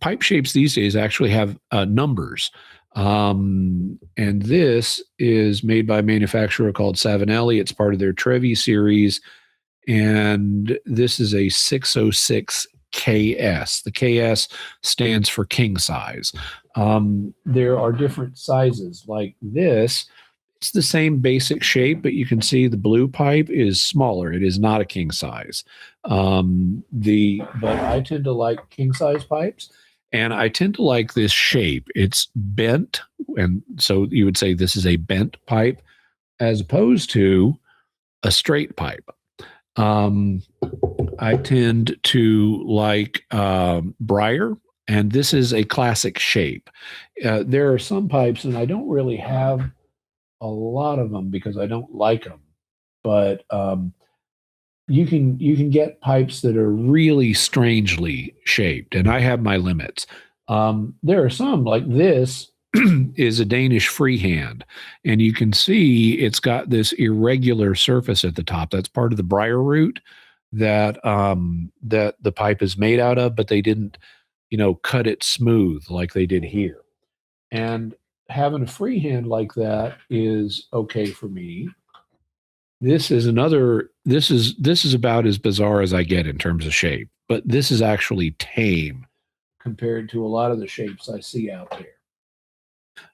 pipe shapes these days actually have numbers. And this is made by a manufacturer called Savinelli. It's part of their Trevi series. And this is a 606 KS. The KS stands for king size. There are different sizes like this. It's the same basic shape, but you can see the blue pipe is smaller. It is not a king size. But I tend to like king size pipes, and I tend to like this shape. It's bent, and so you would say this is a bent pipe as opposed to a straight pipe. I tend to like briar, and this is a classic shape. There are some pipes, and I don't really have a lot of them because I don't like them. But you can get pipes that are really strangely shaped, and I have my limits. There are some like this is a Danish freehand, and you can see it's got this irregular surface at the top. That's part of the briar root that that the pipe is made out of, but they didn't cut it smooth like they did here. And having a free hand like that is okay for me. This is about as bizarre as I get in terms of shape, but this is actually tame compared to a lot of the shapes I see out there.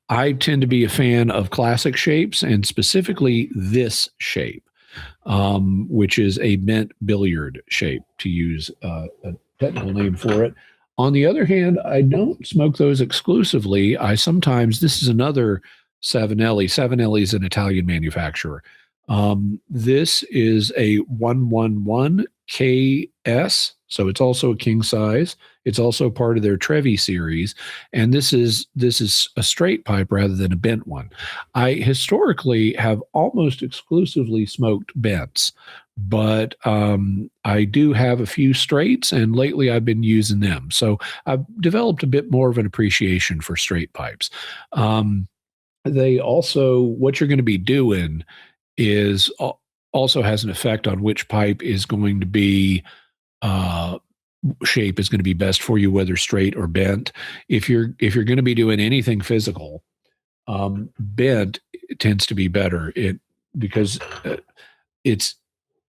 I tend to be a fan of classic shapes, and specifically this shape, which is a bent billiard shape, to use a technical name for it. On the other hand, I don't smoke those exclusively. This is another Savinelli. Savinelli is an Italian manufacturer. This is a 111 KS, so it's also a king size. It's also part of their Trevi series, and this is a straight pipe rather than a bent one. I historically have almost exclusively smoked bents, but I do have a few straights, and lately I've been using them. So I've developed a bit more of an appreciation for straight pipes. They also, what you're going to be doing is also has an effect on which pipe is going to be shape is going to be best for you, whether straight or bent. If you're going to be doing anything physical, bent tends to be better. Because it's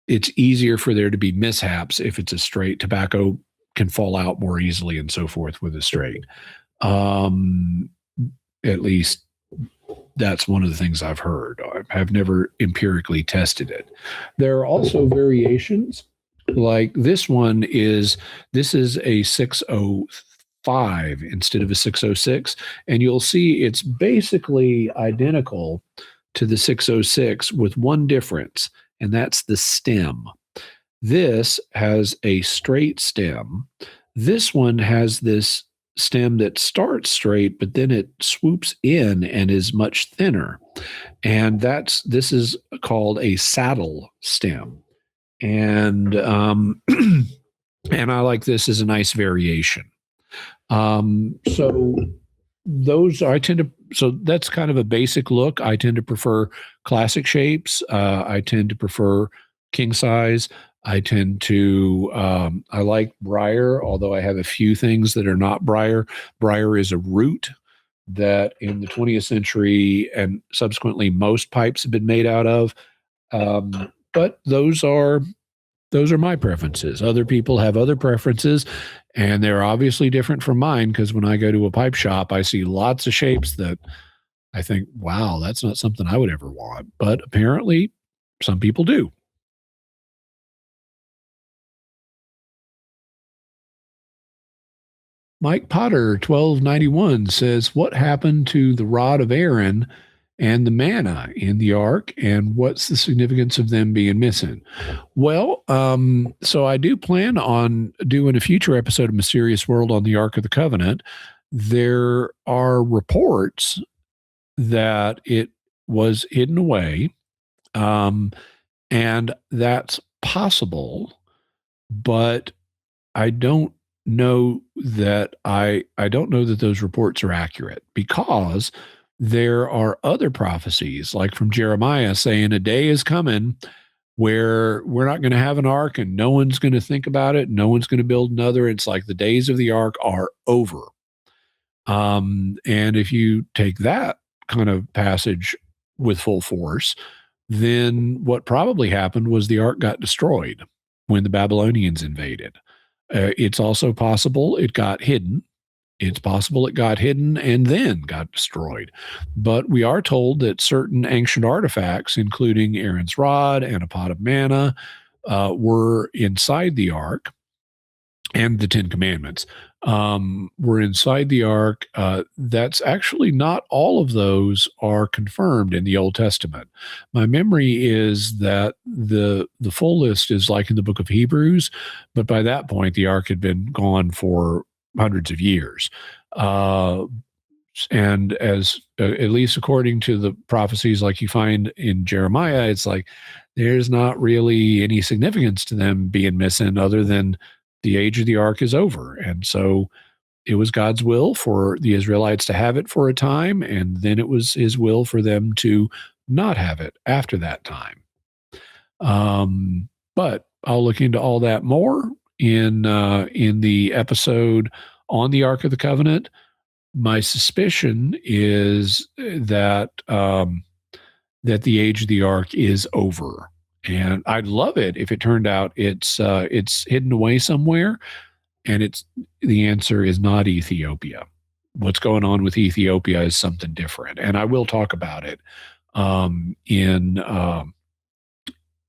easier for there to be mishaps if it's a straight. Tobacco can fall out more easily and so forth with a straight. At least that's one of the things I've heard. I've never empirically tested it. There are also variations. Like this is a 605 instead of a 606. And you'll see it's basically identical to the 606 with one difference, and that's the stem. This has a straight stem. This one has this stem that starts straight, but then it swoops in and is much thinner. And this is called a saddle stem. And and I like this as a nice variation. So that's kind of a basic look. I tend to prefer classic shapes. I tend to prefer king size. I like briar, although I have a few things that are not briar. Briar is a root that in the 20th century and subsequently most pipes have been made out of. But those are my preferences. Other people have other preferences, and they're obviously different from mine, because when I go to a pipe shop, I see lots of shapes that I think, wow, that's not something I would ever want. But apparently some people do. Mike Potter 1291 says, what happened to the rod of Aaron and the manna in the ark, and what's the significance of them being missing? Well, so I do plan on doing a future episode of Mysterious World on the Ark of the Covenant. There are reports that it was hidden away, and that's possible, but I don't know that those reports are accurate, because there are other prophecies, like from Jeremiah, saying a day is coming where we're not going to have an ark and no one's going to think about it. No one's going to build another. It's like the days of the ark are over. And if you take that kind of passage with full force, then what probably happened was the ark got destroyed when the Babylonians invaded. It's also possible it got hidden. It's possible it got hidden and then got destroyed. But we are told that certain ancient artifacts, including Aaron's rod and a pot of manna, were inside the ark, and the Ten Commandments were inside the ark. That's actually not all of those are confirmed in the Old Testament. My memory is that the full list is like in the book of Hebrews, but by that point, the ark had been gone for hundreds of years. And as at least according to the prophecies like you find in Jeremiah, it's like there's not really any significance to them being missing, other than the age of the ark is over. And so it was God's will for the Israelites to have it for a time, and then it was his will for them to not have it after that time. But I'll look into all that more in the episode on the Ark of the Covenant. My suspicion is that that the age of the Ark is over, and I'd love it if it turned out it's hidden away somewhere, and the answer is not Ethiopia. What's going on with Ethiopia is something different, and I will talk about it in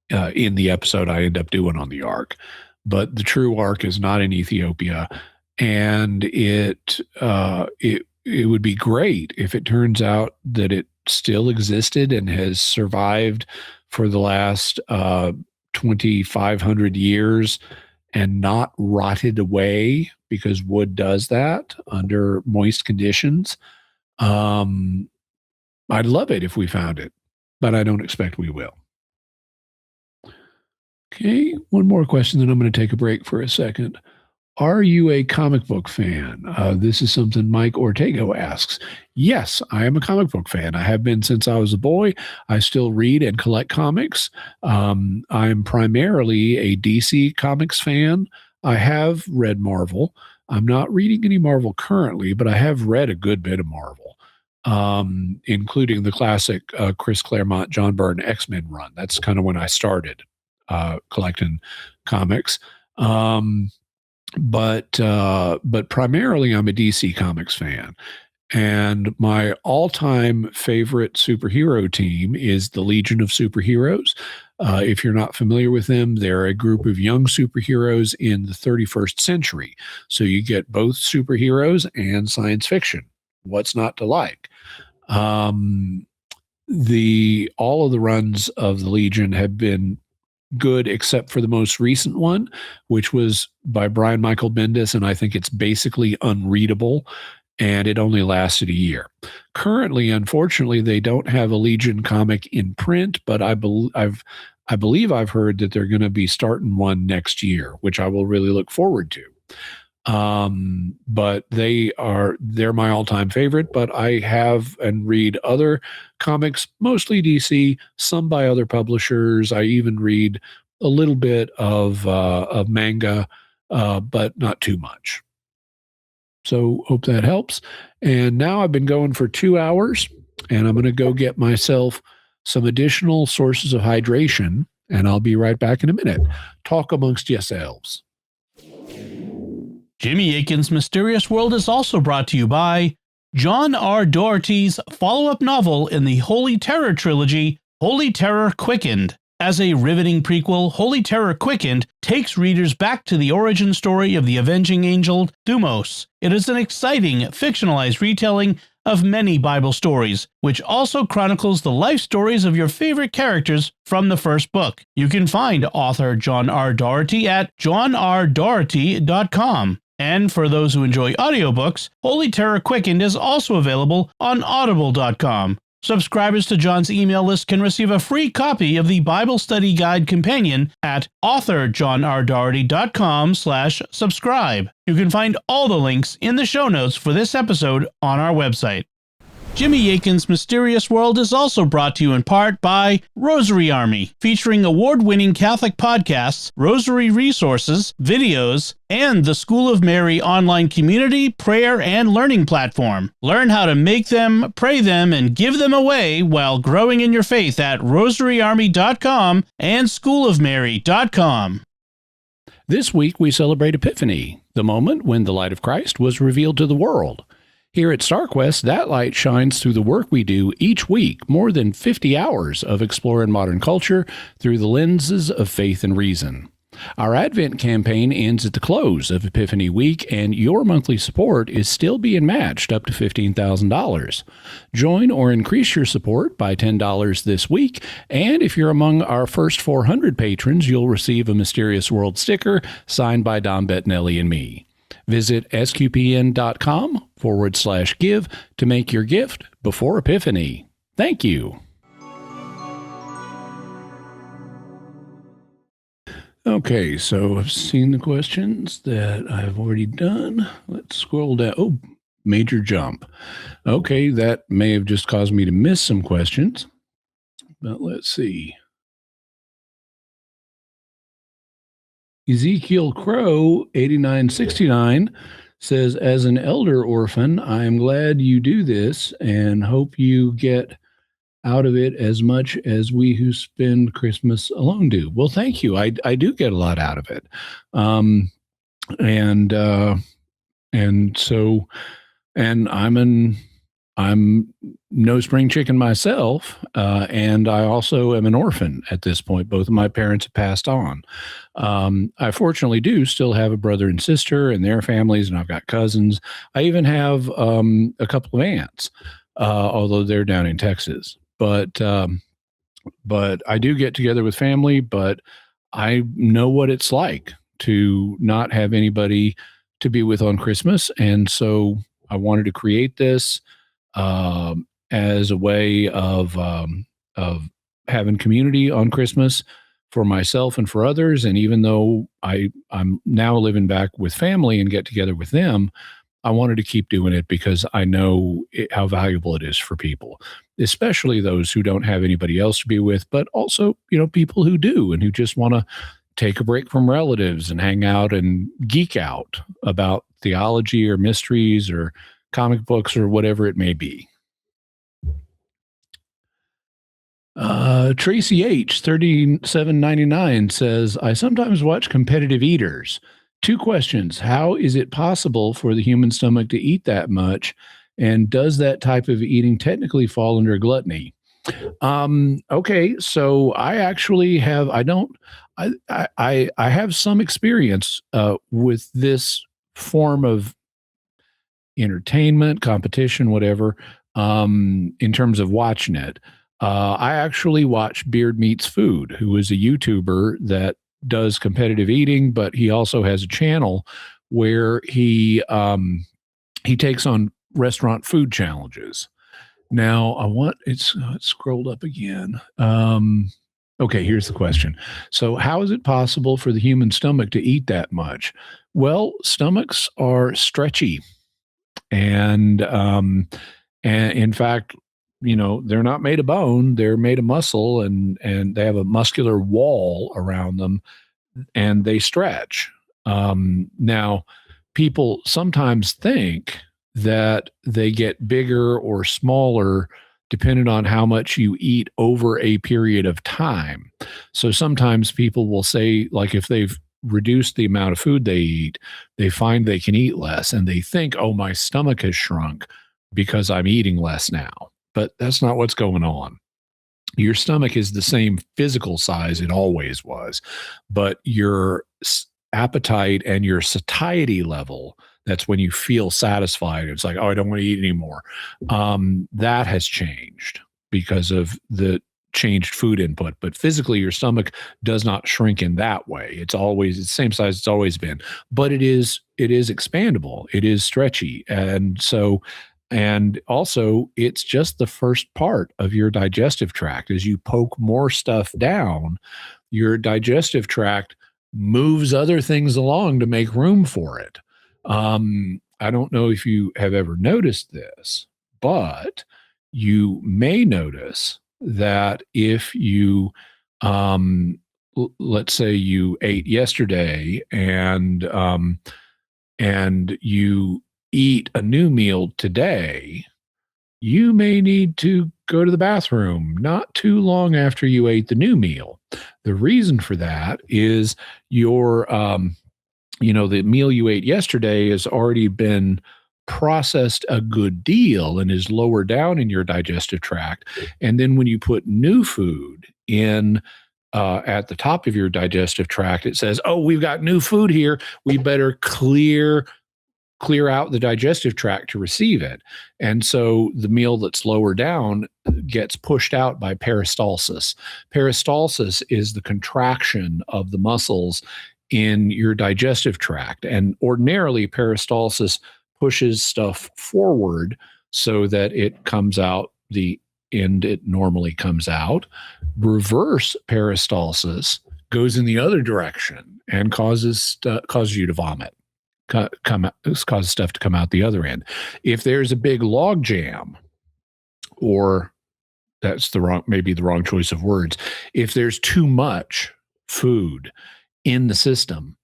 the episode I end up doing on the Ark. But the true Ark is not in Ethiopia, and it would be great if it turns out that it still existed and has survived for the last 2,500 years and not rotted away, because wood does that under moist conditions. I'd love it if we found it, but I don't expect we will. Okay, one more question, then I'm going to take a break for a second. Are you a comic book fan? This is something Mike Ortego asks. Yes, I am a comic book fan. I have been since I was a boy. I still read and collect comics. I'm primarily a DC Comics fan. I have read Marvel. I'm not reading any Marvel currently, but I have read a good bit of Marvel, including the classic Chris Claremont, John Byrne X-Men run. That's kind of when I started collecting comics. But primarily I'm a DC Comics fan. And my all-time favorite superhero team is the Legion of Superheroes. If you're not familiar with them, they're a group of young superheroes in the 31st century. So you get both superheroes and science fiction. What's not to like? All of the runs of the Legion have been good, except for the most recent one, which was by Brian Michael Bendis, and I think it's basically unreadable, and it only lasted a year. Currently, unfortunately, they don't have a Legion comic in print, but I believe I've heard that they're going to be starting one next year, which I will really look forward to. But they're my all-time favorite, but I have and read other comics, mostly DC, some by other publishers. I even read a little bit of manga, but not too much. So hope that helps. And now I've been going for 2 hours, and I'm going to go get myself some additional sources of hydration, and I'll be right back in a minute. Talk amongst yourselves. Jimmy Akin's Mysterious World is also brought to you by John R. Doherty's follow-up novel in the Holy Terror trilogy, Holy Terror Quickened. As a riveting prequel, Holy Terror Quickened takes readers back to the origin story of the avenging angel Thumos. It is an exciting, fictionalized retelling of many Bible stories, which also chronicles the life stories of your favorite characters from the first book. You can find author John R. Doherty at johnrdoherty.com. And for those who enjoy audiobooks, Holy Terror Quickened is also available on audible.com. Subscribers to John's email list can receive a free copy of the Bible Study Guide Companion at authorjohnrdoherty.com/subscribe. You can find all the links in the show notes for this episode on our website. Jimmy Akin's Mysterious World is also brought to you in part by Rosary Army, featuring award-winning Catholic podcasts, rosary resources, videos, and the School of Mary online community, prayer, and learning platform. Learn how to make them, pray them, and give them away while growing in your faith at rosaryarmy.com and schoolofmary.com. This week we celebrate Epiphany, the moment when the light of Christ was revealed to the world. Here at StarQuest, that light shines through the work we do each week, more than 50 hours of exploring modern culture through the lenses of faith and reason. Our Advent campaign ends at the close of Epiphany Week, and your monthly support is still being matched up to $15,000. Join or increase your support by $10 this week, and if you're among our first 400 patrons, you'll receive a Mysterious World sticker signed by Don Bettinelli and me. Visit sqpn.com/give to make your gift before Epiphany. Thank you. Okay, so I've seen the questions that I've already done. Let's scroll down. Oh, major jump. Okay, that may have just caused me to miss some questions, but let's see. Ezekiel Crow 8969 says, as an elder orphan, I am glad you do this and hope you get out of it as much as we who spend Christmas alone do. Well, thank you. I do get a lot out of it. Um, and, uh, and so, and I'm no spring chicken myself, and I also am an orphan at this point. Both of my parents have passed on. I fortunately do still have a brother and sister and their families, and I've got cousins. I even have a couple of aunts, although they're down in Texas. But I do get together with family. But I know what it's like to not have anybody to be with on Christmas, and so I wanted to create this as a way of having community on Christmas for myself and for others. And even though I'm now living back with family and get together with them, I wanted to keep doing it because I know how valuable it is for people, especially those who don't have anybody else to be with, but also, people who do and who just want to take a break from relatives and hang out and geek out about theology or mysteries or comic books or whatever it may be. Tracy H 3799 says, I sometimes watch competitive eaters. 2 questions. How is it possible for the human stomach to eat that much? And does that type of eating technically fall under gluttony? Okay, so I actually have, I have some experience with this form of entertainment, competition, whatever, in terms of watching it. I actually watch Beard Meats Food, who is a YouTuber that does competitive eating, but he also has a channel where he takes on restaurant food challenges. Now, it's scrolled up again. Okay, here's the question. So, how is it possible for the human stomach to eat that much? Well, stomachs are stretchy. And in fact, they're not made of bone; they're made of muscle, and they have a muscular wall around them, and they stretch. Now, people sometimes think that they get bigger or smaller depending on how much you eat over a period of time. So sometimes people will say, like, if they've reduced the amount of food they eat, they find they can eat less and they think, oh, my stomach has shrunk because I'm eating less now. But that's not what's going on. Your stomach is the same physical size it always was, but your appetite and your satiety level, that's when you feel satisfied. It's like, oh, I don't want to eat anymore. That has changed because of the changed food input, but physically your stomach does not shrink in that way. It's the same size it's always been, but it is expandable. It is stretchy. And also it's just the first part of your digestive tract. As you poke more stuff down, your digestive tract moves other things along to make room for it. I don't know if you have ever noticed this, but you may notice that if you, let's say you ate yesterday and you eat a new meal today, you may need to go to the bathroom not too long after you ate the new meal. The reason for that is your, the meal you ate yesterday has already been processed a good deal and is lower down in your digestive tract. And then when you put new food in at the top of your digestive tract, it says, oh, we've got new food here. We better clear out the digestive tract to receive it. And so the meal that's lower down gets pushed out by peristalsis. Peristalsis is the contraction of the muscles in your digestive tract. And ordinarily, peristalsis pushes stuff forward so that it comes out the end it normally comes out. Reverse peristalsis goes in the other direction and causes you to vomit. Causes stuff to come out the other end. If there's a big log jam, or that's maybe the wrong choice of words. If there's too much food in the system,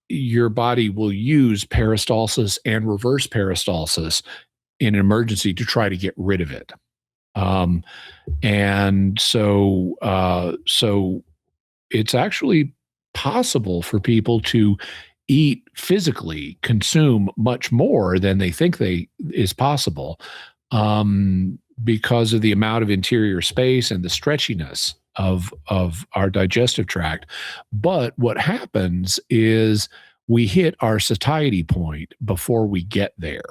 your body will use peristalsis and reverse peristalsis in an emergency to try to get rid of it. And so it's actually possible for people to eat physically, consume much more than they think is possible, because of the amount of interior space and the stretchiness of our digestive tract. But what happens is we hit our satiety point before we get there.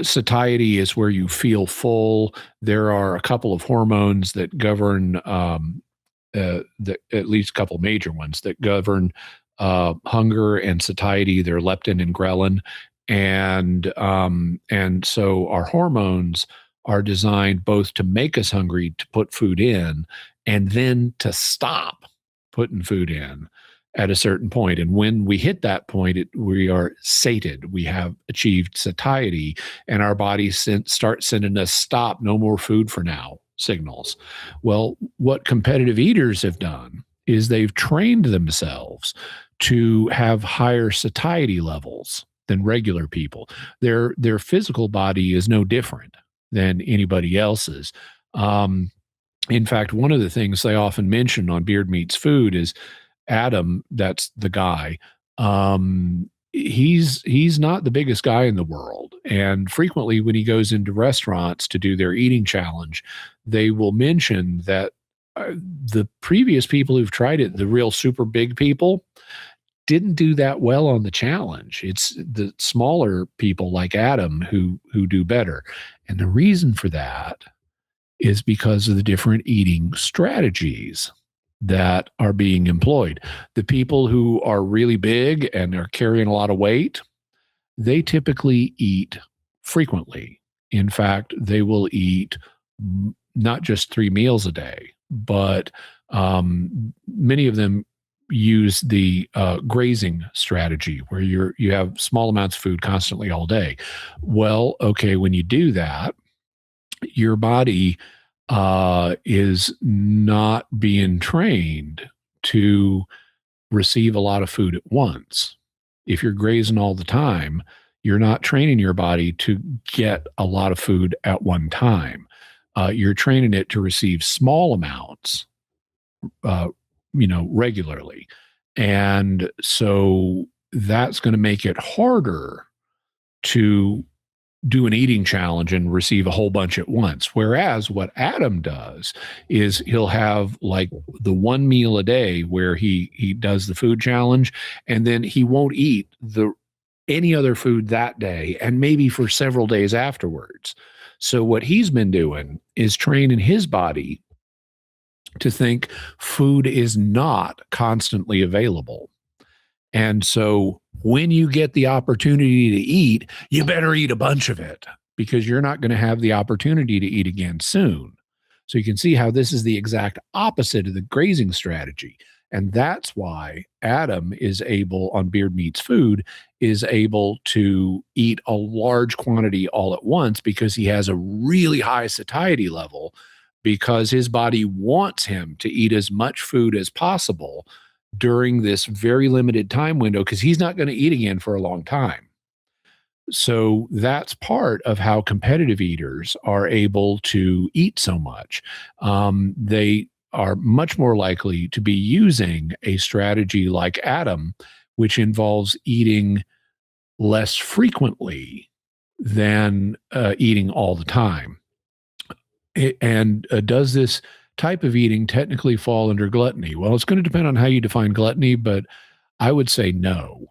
Satiety is where you feel full. There are a couple of hormones that govern, at least a couple major ones that govern hunger and satiety. They're leptin and ghrelin, and so our hormones are designed both to make us hungry to put food in, and then to stop putting food in at a certain point. And when we hit that point, we are sated. We have achieved satiety, and our bodies start sending us stop, no more food for now signals. Well, what competitive eaters have done is they've trained themselves to have higher satiety levels than regular people. Their physical body is no different than anybody else's. In fact, one of the things they often mention on Beard Meats Food is Adam, that's the guy. He's not the biggest guy in the world. And frequently when he goes into restaurants to do their eating challenge, they will mention that the previous people who've tried it, the real super big people, didn't do that well on the challenge. It's the smaller people like Adam who do better. And the reason for that is because of the different eating strategies that are being employed. The people who are really big and are carrying a lot of weight, they typically eat frequently. In fact, they will eat not just 3 meals a day, but many of them use the grazing strategy where you have small amounts of food constantly all day. Well, okay, when you do that, your body is not being trained to receive a lot of food at once. If you're grazing all the time, you're not training your body to get a lot of food at one time. You're training it to receive small amounts, regularly. And so that's going to make it harder to do an eating challenge and receive a whole bunch at once. Whereas what Adam does is he'll have like the 1 meal a day where he does the food challenge, and then he won't eat any other food that day and maybe for several days afterwards. So what he's been doing is training his body to think food is not constantly available. And so when you get the opportunity to eat, you better eat a bunch of it because you're not going to have the opportunity to eat again soon. So you can see how this is the exact opposite of the grazing strategy. And that's why Adam is able, on Beard Meats Food, is able to eat a large quantity all at once because he has a really high satiety level, because his body wants him to eat as much food as possible during this very limited time window, because he's not going to eat again for a long time. So that's part of how competitive eaters are able to eat so much. They are much more likely to be using a strategy like Adam, which involves eating less frequently than eating all the time. And does this type of eating technically fall under gluttony? Well, it's going to depend on how you define gluttony, but I would say no.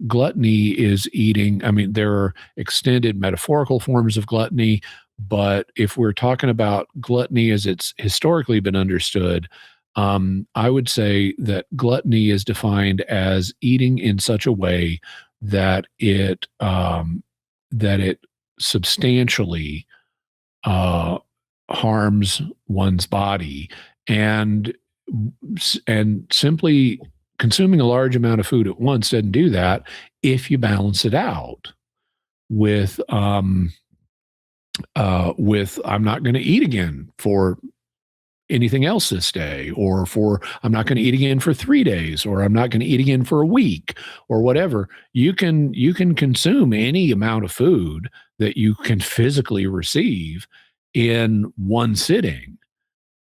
Gluttony is eating, there are extended metaphorical forms of gluttony, but if we're talking about gluttony as it's historically been understood, I would say that gluttony is defined as eating in such a way that it substantially harms one's body, and simply consuming a large amount of food at once doesn't do that if you balance it out with I'm not going to eat again for anything else this day, or for I'm not going to eat again for 3 days, or I'm not going to eat again for a week, or whatever. You can consume any amount of food that you can physically receive in one sitting,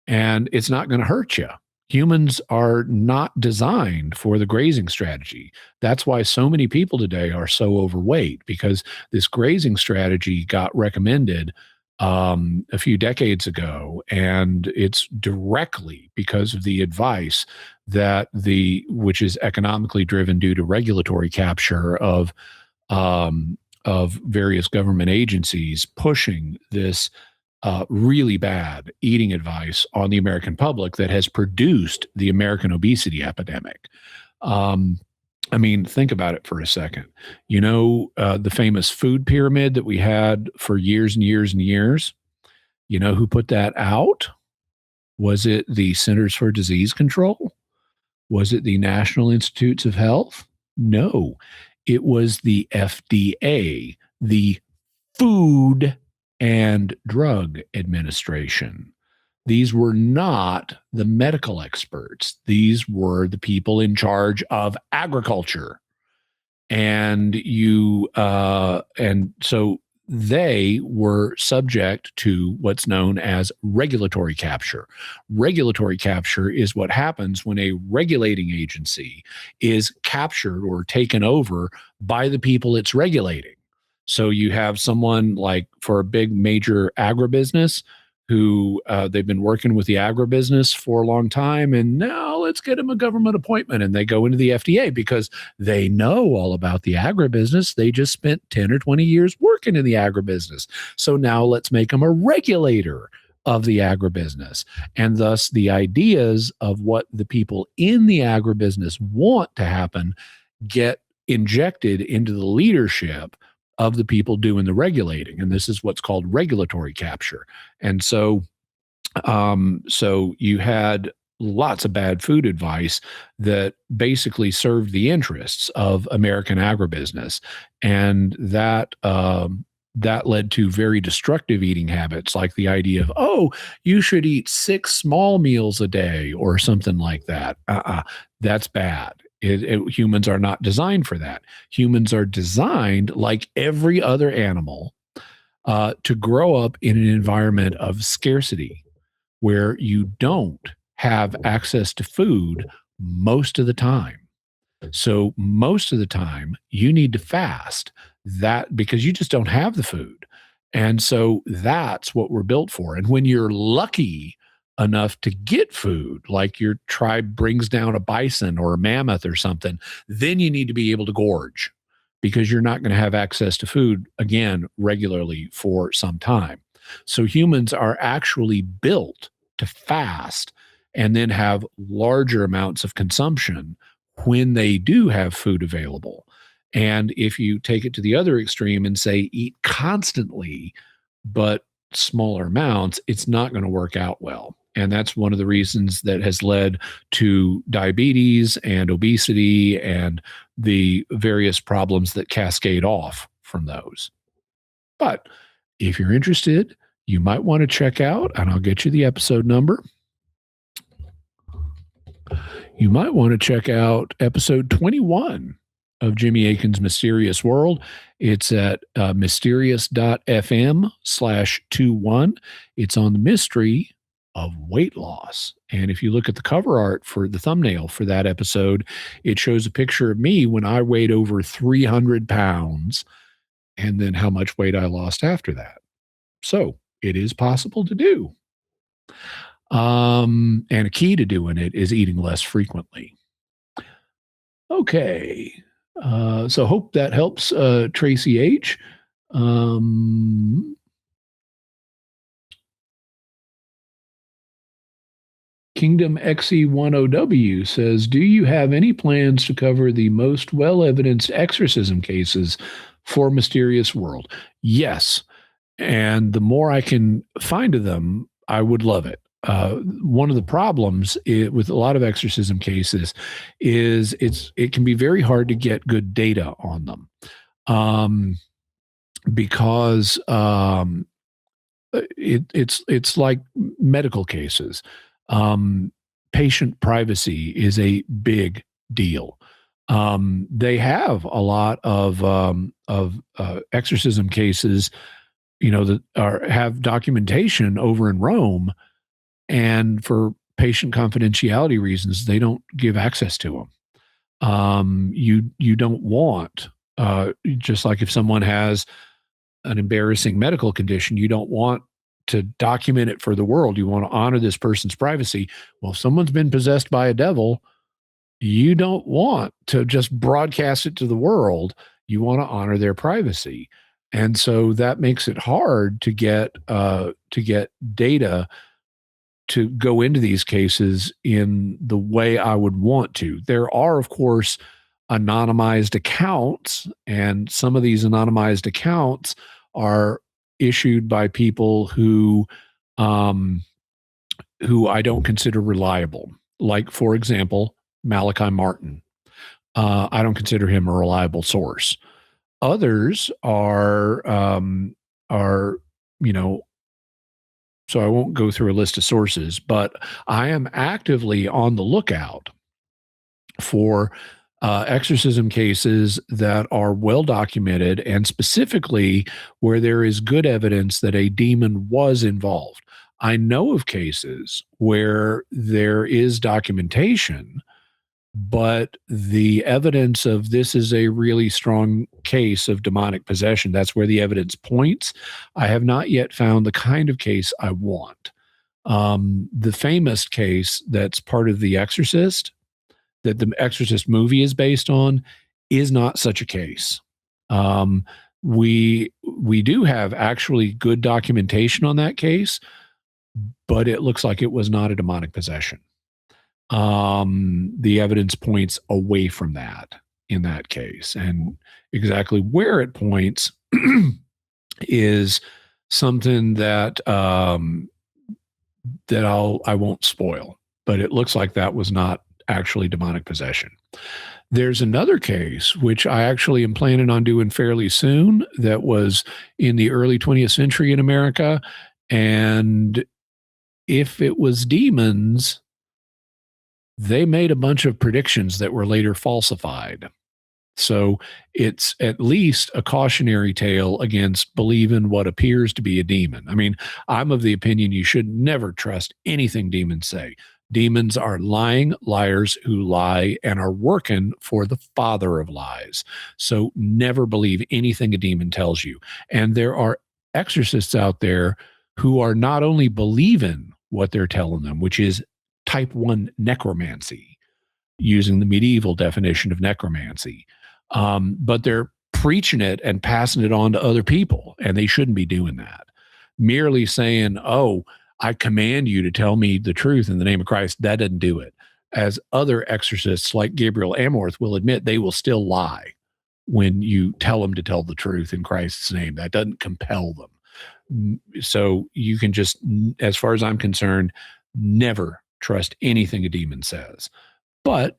and it's not going to hurt you. Humans are not designed for the grazing strategy. That's why so many people today are so overweight, because this grazing strategy got recommended a few decades ago, and it's directly because of the advice that which is economically driven due to regulatory capture of various government agencies pushing this really bad eating advice on the American public that has produced the American obesity epidemic. I mean, think about it for a second. The famous food pyramid that we had for years and years and years, you know who put that out? Was it the Centers for Disease Control? Was it the National Institutes of Health? No, it was the FDA, the Food and Drug Administration. These were not the medical experts. These were the people in charge of agriculture. And so they were subject to what's known as regulatory capture. Regulatory capture is what happens when a regulating agency is captured or taken over by the people it's regulating. So you have someone like for a big major agribusiness who they've been working with the agribusiness for a long time, and now let's get them a government appointment, and they go into the FDA because they know all about the agribusiness. They just spent 10 or 20 years working in the agribusiness. So now let's make them a regulator of the agribusiness. And thus the ideas of what the people in the agribusiness want to happen get injected into the leadership of the people doing the regulating. And this is what's called regulatory capture. And so you had lots of bad food advice that basically served the interests of American agribusiness. And that led to very destructive eating habits, like the idea of, oh, you should eat 6 small meals a day or something like that. That's bad. Humans are not designed for that. Humans are designed, like every other animal, to grow up in an environment of scarcity where you don't have access to food most of the time. So most of the time you need to fast that because you just don't have the food. And so that's what we're built for. And when you're lucky enough to get food, like your tribe brings down a bison or a mammoth or something, then you need to be able to gorge because you're not going to have access to food again regularly for some time. So humans are actually built to fast and then have larger amounts of consumption when they do have food available. And if you take it to the other extreme and say eat constantly, but smaller amounts, it's not going to work out well. And that's one of the reasons that has led to diabetes and obesity and the various problems that cascade off from those. But if you're interested, you might want to check out, and I'll get you the episode number. You might want to check out episode 21 of Jimmy Akin's Mysterious World. It's at mysterious.fm/21. It's on the mystery of weight loss. And if you look at the cover art for the thumbnail for that episode, it shows a picture of me when I weighed over 300 pounds and then how much weight I lost after that. So it is possible to do. And a key to doing it is eating less frequently. Okay. So hope that helps, Tracy H. Kingdom XE10W says, do you have any plans to cover the most well-evidenced exorcism cases for Mysterious World? Yes. And the more I can find of them, I would love it. One of the problems with a lot of exorcism cases is it can be very hard to get good data on them because it's like medical cases. Patient privacy is a big deal. They have a lot of exorcism cases, that have documentation over in Rome, and for patient confidentiality reasons, they don't give access to them. You don't want, just like if someone has an embarrassing medical condition, you don't want to document it for the world. You want to honor this person's privacy. Well, if someone's been possessed by a devil, you don't want to just broadcast it to the world. You want to honor their privacy. And so that makes it hard to get data to go into these cases in the way I would want to. There are, of course, anonymized accounts, and some of these anonymized accounts are issued by people who I don't consider reliable. Like, for example, Malachi Martin. I don't consider him a reliable source. Others are, so I won't go through a list of sources, but I am actively on the lookout for exorcism cases that are well documented, and specifically where there is good evidence that a demon was involved. I know of cases where there is documentation, but the evidence of this is a really strong case of demonic possession. That's where the evidence points. I have not yet found the kind of case I want. The famous case that's part of The Exorcist, that the Exorcist movie is based on, is not such a case. We do have actually good documentation on that case, but it looks like it was not a demonic possession. The evidence points away from that in that case, and exactly where it points is something that I won't spoil, but it looks like that was not actually demonic possession. There's another case, which I actually am planning on doing fairly soon, that was in the early 20th century in America. And if it was demons, they made a bunch of predictions that were later falsified. So it's at least a cautionary tale against believing what appears to be a demon. I mean, I'm of the opinion you should never trust anything demons say. Demons are lying liars who lie and are working for the father of lies. So never believe anything a demon tells you. And there are exorcists out there who are not only believing what they're telling them, which is type 1 necromancy, using the medieval definition of necromancy, but they're preaching it and passing it on to other people, and they shouldn't be doing that. Merely saying, oh, I command you to tell me the truth in the name of Christ, that doesn't do it. As other exorcists like Gabriel Amorth will admit, they will still lie when you tell them to tell the truth in Christ's name. That doesn't compel them. So you can just, as far as I'm concerned, never trust anything a demon says. But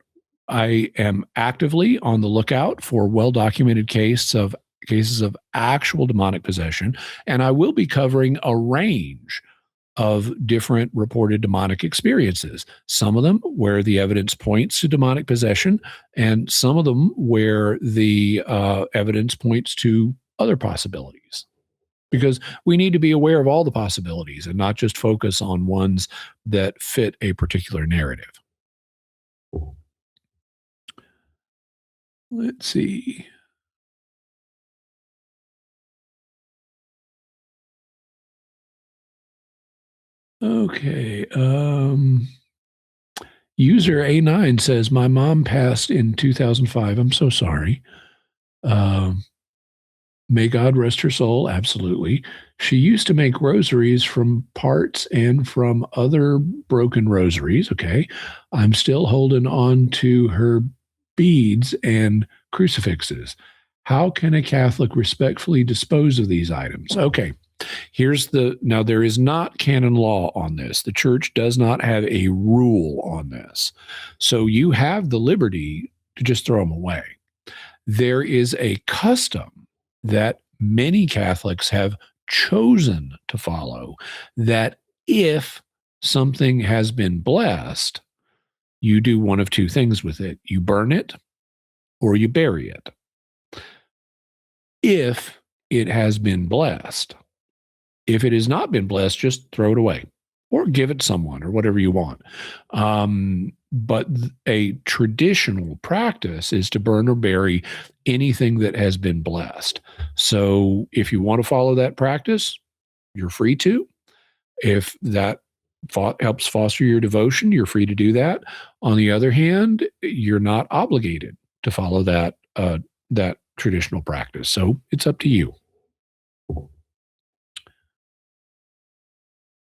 I am actively on the lookout for well-documented cases of actual demonic possession, and I will be covering a range of different reported demonic experiences. Some of them where the evidence points to demonic possession, and some of them where the evidence points to other possibilities. Because we need to be aware of all the possibilities and not just focus on ones that fit a particular narrative. Let's see. Okay. User A9 says, my mom passed in 2005. I'm so sorry. May God rest her soul. Absolutely. She used to make rosaries from parts and from other broken rosaries. Okay. I'm still holding on to her beads and crucifixes. How can a Catholic respectfully dispose of these items? Okay. Now there is not canon law on this. The church does not have a rule on this. So you have the liberty to just throw them away. There is a custom that many Catholics have chosen to follow, that if something has been blessed, you do one of two things with it. You burn it or you bury it. If it has been blessed, if it has not been blessed, just throw it away or give it to someone or whatever you want. But a traditional practice is to burn or bury anything that has been blessed. So if you want to follow that practice, you're free to. If that helps foster your devotion, you're free to do that. On the other hand, you're not obligated to follow that traditional practice. So it's up to you.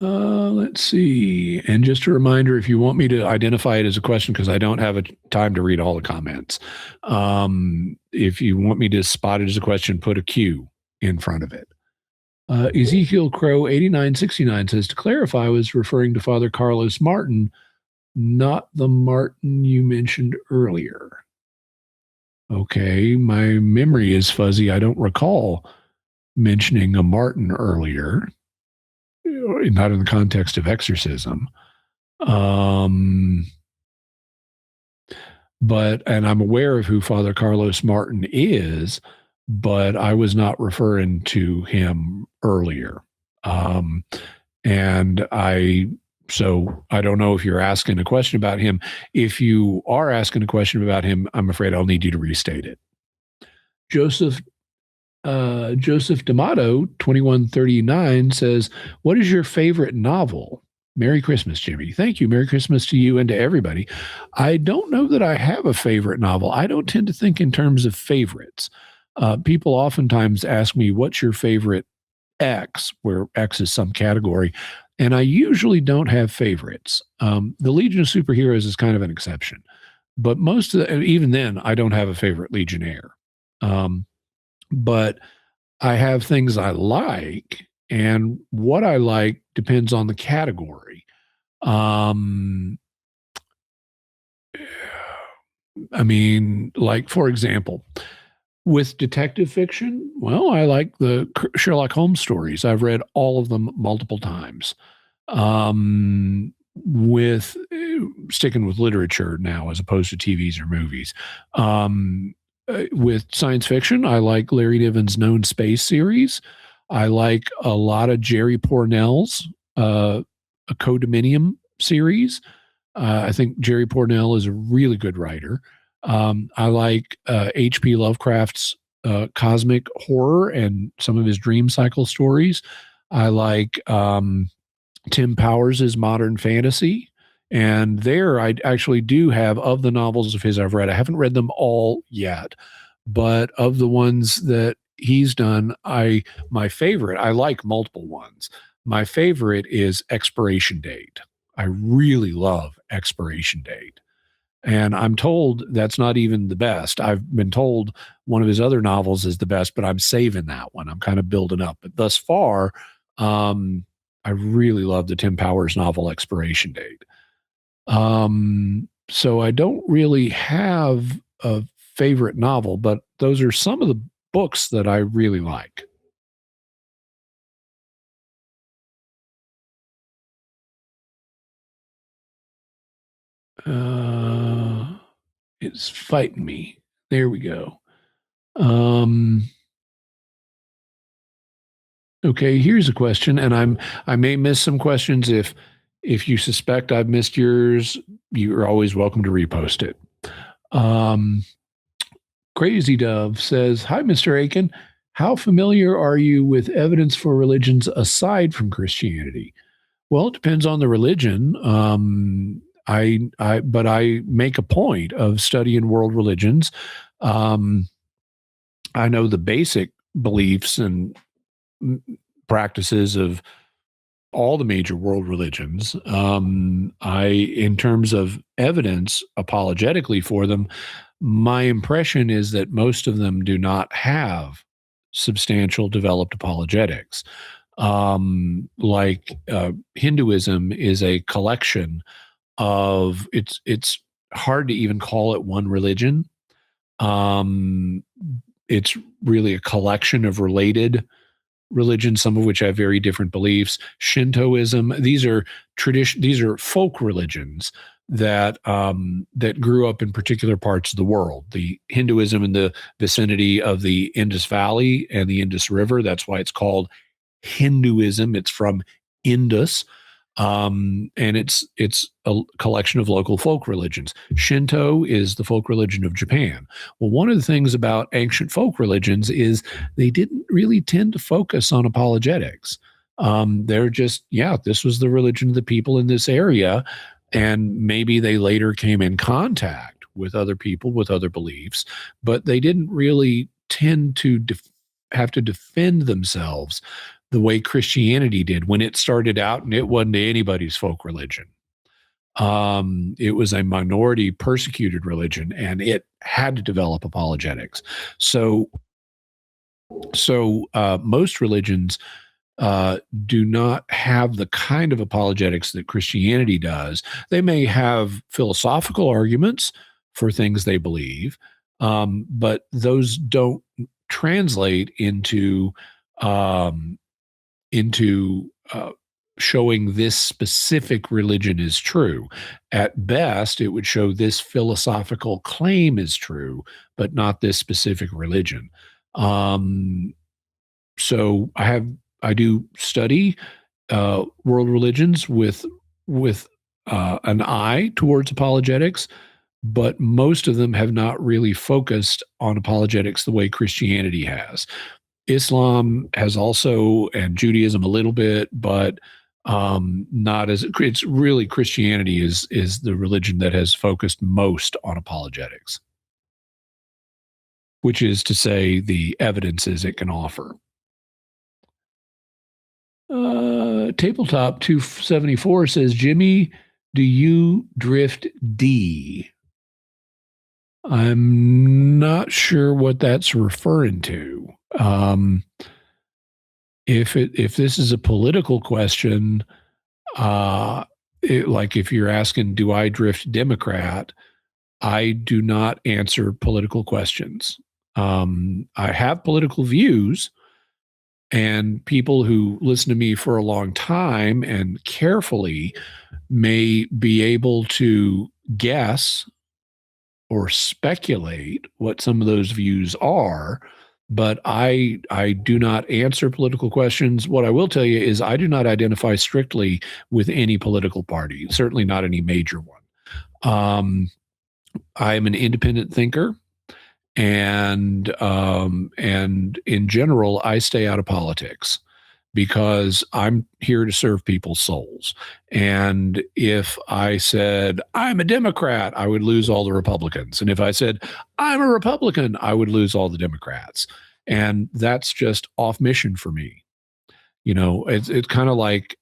Let's see. And just a reminder, if you want me to identify it as a question, because I don't have a time to read all the comments. If you want me to spot it as a question, put a Q in front of it. Ezekiel Crow 8969 says, to clarify, I was referring to Father Carlos Martin, not the Martin you mentioned earlier. Okay, my memory is fuzzy. I don't recall mentioning a Martin earlier, not in the context of exorcism. And I'm aware of who Father Carlos Martin is, but I was not referring to him earlier. So I don't know if you're asking a question about him. If you are asking a question about him, I'm afraid I'll need you to restate it. Joseph D'Amato, 2139, says, what is your favorite novel? Merry Christmas, Jimmy. Thank you. Merry Christmas to you and to everybody. I don't know that I have a favorite novel. I don't tend to think in terms of favorites. People oftentimes ask me, what's your favorite X, where X is some category, and I usually don't have favorites. The Legion of Superheroes is kind of an exception, but even then, I don't have a favorite Legionnaire. But I have things I like, and what I like depends on the category. I mean, like, for example, with detective fiction, well, I like the Sherlock Holmes stories. I've read all of them multiple times. With sticking with literature now as opposed to TVs or movies. With science fiction, I like Larry Niven's Known Space series. I like a lot of Jerry Pournelle's a Codominium series. I think Jerry Pournelle is a really good writer. I like H.P. Lovecraft's cosmic horror and some of his dream cycle stories. I like Tim Powers' modern fantasy. And there I actually do have, of the novels of his I've read, I haven't read them all yet, but of the ones that he's done, my favorite, I like multiple ones. My favorite is Expiration Date. I really love Expiration Date. And I'm told that's not even the best. I've been told one of his other novels is the best, but I'm saving that one. I'm kind of building up. But thus far, I really love the Tim Powers novel Expiration Date. So I don't really have a favorite novel, but those are some of the books that I really like. It's fighting me. There we go. Okay, here's a question, and I may miss some questions. If you suspect I've missed yours, you're always welcome to repost it. Crazy Dove says, hi, Mr. Akin. How familiar are you with evidence for religions aside from Christianity? Well, it depends on the religion. But I make a point of studying world religions. I know the basic beliefs and practices of all the major world religions. In terms of evidence apologetically for them, my impression is that most of them do not have substantial developed apologetics. Hinduism is a collection of it's hard to even call it one religion. It's really a collection of related religions, some of which have very different beliefs. Shintoism, these are folk religions that that grew up in particular parts of the world. The Hinduism in the vicinity of the Indus Valley and the Indus River, that's why it's called Hinduism. It's from Indus. And it's a collection of local folk religions. Shinto is the folk religion of Japan. Well, one of the things about ancient folk religions is they didn't really tend to focus on apologetics. They're just, this was the religion of the people in this area, and maybe they later came in contact with other people with other beliefs, but they didn't really tend to have to defend themselves the way Christianity did when it started out, and it wasn't anybody's folk religion. It was a minority persecuted religion, and it had to develop apologetics. So most religions do not have the kind of apologetics that Christianity does. They may have philosophical arguments for things they believe, but those don't translate into showing this specific religion is true. At best, it would show this philosophical claim is true, but not this specific religion. So I do study world religions with an eye towards apologetics, but most of them have not really focused on apologetics the way Christianity has. Islam has also, and Judaism a little bit, but not as it's really Christianity is the religion that has focused most on apologetics, which is to say the evidences it can offer. Tabletop 274 says, Jimmy, do you drift D? I'm not sure what that's referring to. If this is a political question, like if you're asking, do I drift Democrat? I do not answer political questions. I have political views, and people who listen to me for a long time and carefully may be able to guess or speculate what some of those views are, but I do not answer political questions. What I will tell you is I do not identify strictly with any political party, certainly not any major one. I am an independent thinker, and in general, I stay out of politics because I'm here to serve people's souls. And if I said, I'm a Democrat, I would lose all the Republicans. And if I said, I'm a Republican, I would lose all the Democrats. And that's just off mission for me. You know, it's kind of like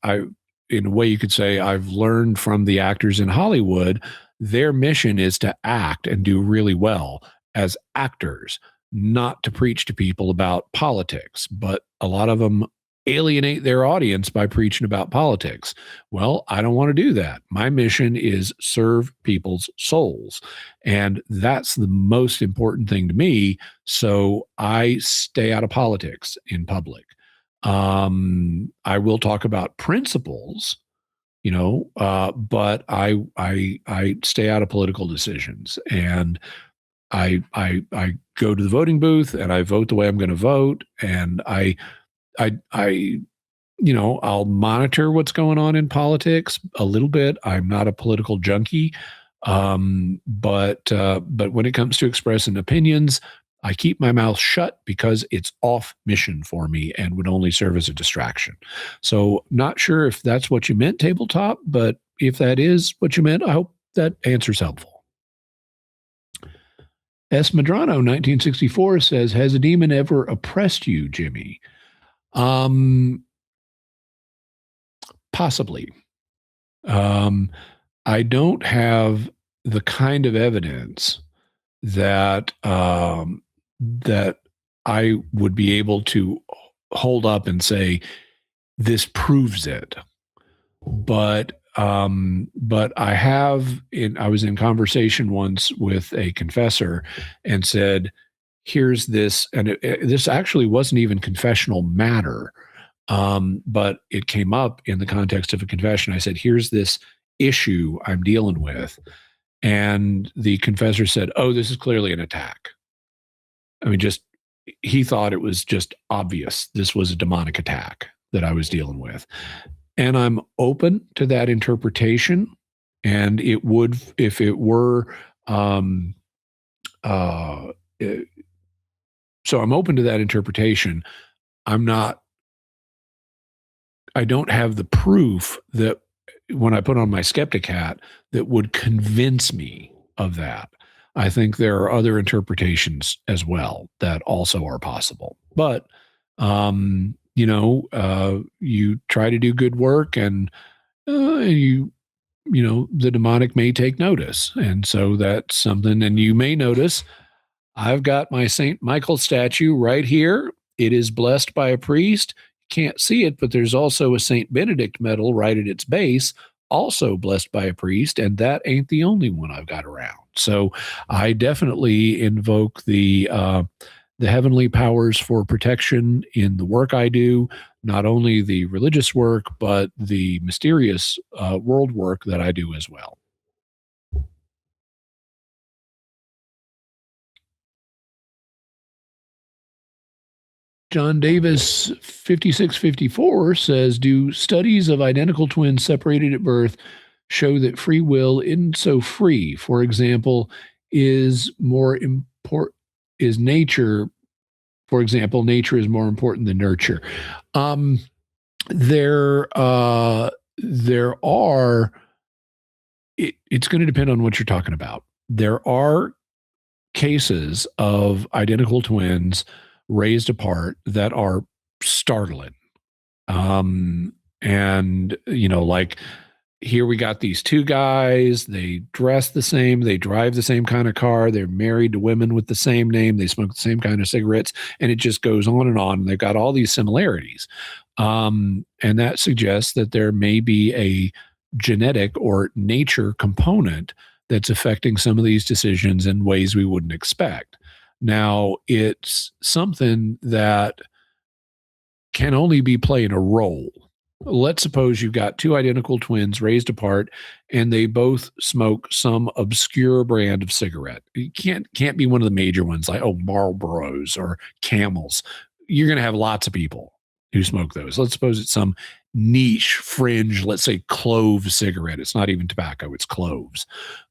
in a way you could say, I've learned from the actors in Hollywood, their mission is to act and do really well as actors, not to preach to people about politics. But a lot of them alienate their audience by preaching about politics. Well, I don't want to do that. My mission is serve people's souls. And that's the most important thing to me. So I stay out of politics in public. I will talk about principles, but I stay out of political decisions. And I go to the voting booth and I vote the way I'm going to vote. And I'll monitor what's going on in politics a little bit. I'm not a political junkie. But when it comes to expressing opinions, I keep my mouth shut because it's off mission for me and would only serve as a distraction. So not sure if that's what you meant, Tabletop, but if that is what you meant, I hope that answer's helpful. S. Madrano, 1964, says, has a demon ever oppressed you, Jimmy? Possibly. I don't have the kind of evidence that that I would be able to hold up and say, this proves it. But I was in conversation once with a confessor and said, here's this, and this actually wasn't even confessional matter, but it came up in the context of a confession. I said, here's this issue I'm dealing with. And the confessor said, oh, this is clearly an attack. I mean, he thought it was just obvious this was a demonic attack that I was dealing with. And I'm open to that interpretation. And it would, if it were, so I'm open to that interpretation. I don't have the proof that when I put on my skeptic hat that would convince me of that. I think there are other interpretations as well that also are possible. But, you try to do good work, and the demonic may take notice. And so that's something. And you may notice I've got my St. Michael statue right here. It is blessed by a priest. Can't see it, but there's also a St. Benedict medal right at its base, also blessed by a priest, and that ain't the only one I've got around. So I definitely invoke the heavenly powers for protection in the work I do, not only the religious work, but the mysterious world work that I do as well. John Davis 5654 says, do studies of identical twins separated at birth show that free will isn't so free? For example, is nature, for example, nature is more important than nurture? There are, it's going to depend on what you're talking about. There are cases of identical twins raised apart that are startling. And, like here we got these two guys, they dress the same, they drive the same kind of car, they're married to women with the same name, they smoke the same kind of cigarettes, and it just goes on and on. They've got all these similarities. And that suggests that there may be a genetic or nature component that's affecting some of these decisions in ways we wouldn't expect. Now, it's something that can only be playing a role. Let's suppose you've got two identical twins raised apart and they both smoke some obscure brand of cigarette. It can't be one of the major ones like, Marlboros or Camels. You're going to have lots of people who smoke those. Let's suppose it's some niche fringe, let's say clove cigarette. It's not even tobacco, it's cloves.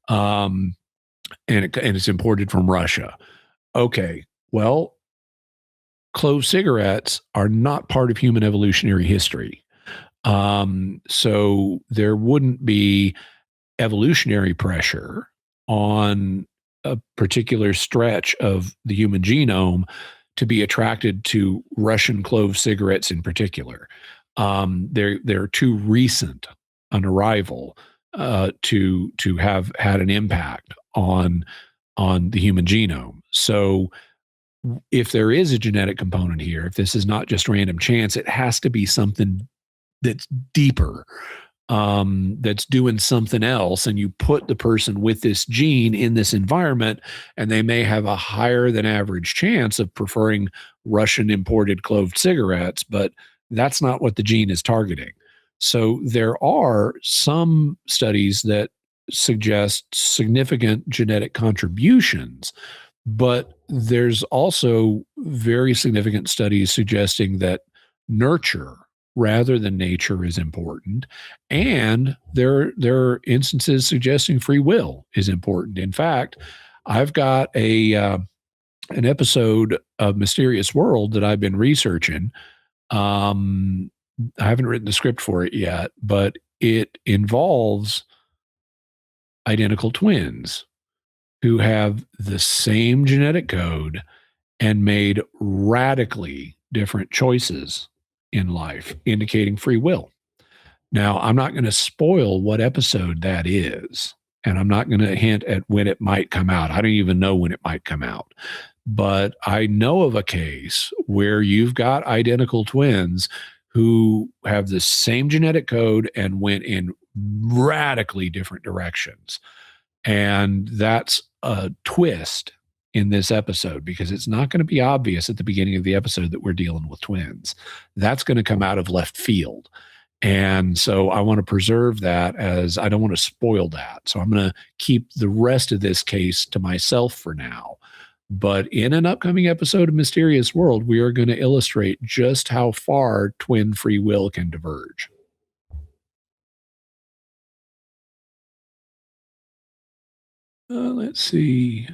And it's imported from Russia. Okay, well, clove cigarettes are not part of human evolutionary history. So there wouldn't be evolutionary pressure on a particular stretch of the human genome to be attracted to Russian clove cigarettes in particular. They're too recent an arrival to have had an impact on the human genome. So if there is a genetic component here, if this is not just random chance, it has to be something that's deeper, that's doing something else. And you put the person with this gene in this environment, and they may have a higher than average chance of preferring Russian imported clove cigarettes, but that's not what the gene is targeting. So there are some studies that suggest significant genetic contributions, but there's also very significant studies suggesting that nurture rather than nature is important. And there are instances suggesting free will is important. In fact, I've got an episode of Mysterious World that I've been researching. I haven't written the script for it yet, but it involves identical twins who have the same genetic code and made radically different choices in life, indicating free will. Now, I'm not going to spoil what episode that is, and I'm not going to hint at when it might come out. I don't even know when it might come out. But I know of a case where you've got identical twins who have the same genetic code and went in radically different directions. And that's a twist in this episode, because it's not going to be obvious at the beginning of the episode that we're dealing with twins. That's going to come out of left field. And so I want to preserve that, as I don't want to spoil that. So I'm going to keep the rest of this case to myself for now. But in an upcoming episode of Mysterious World, we are going to illustrate just how far twin free will can diverge. Let's see.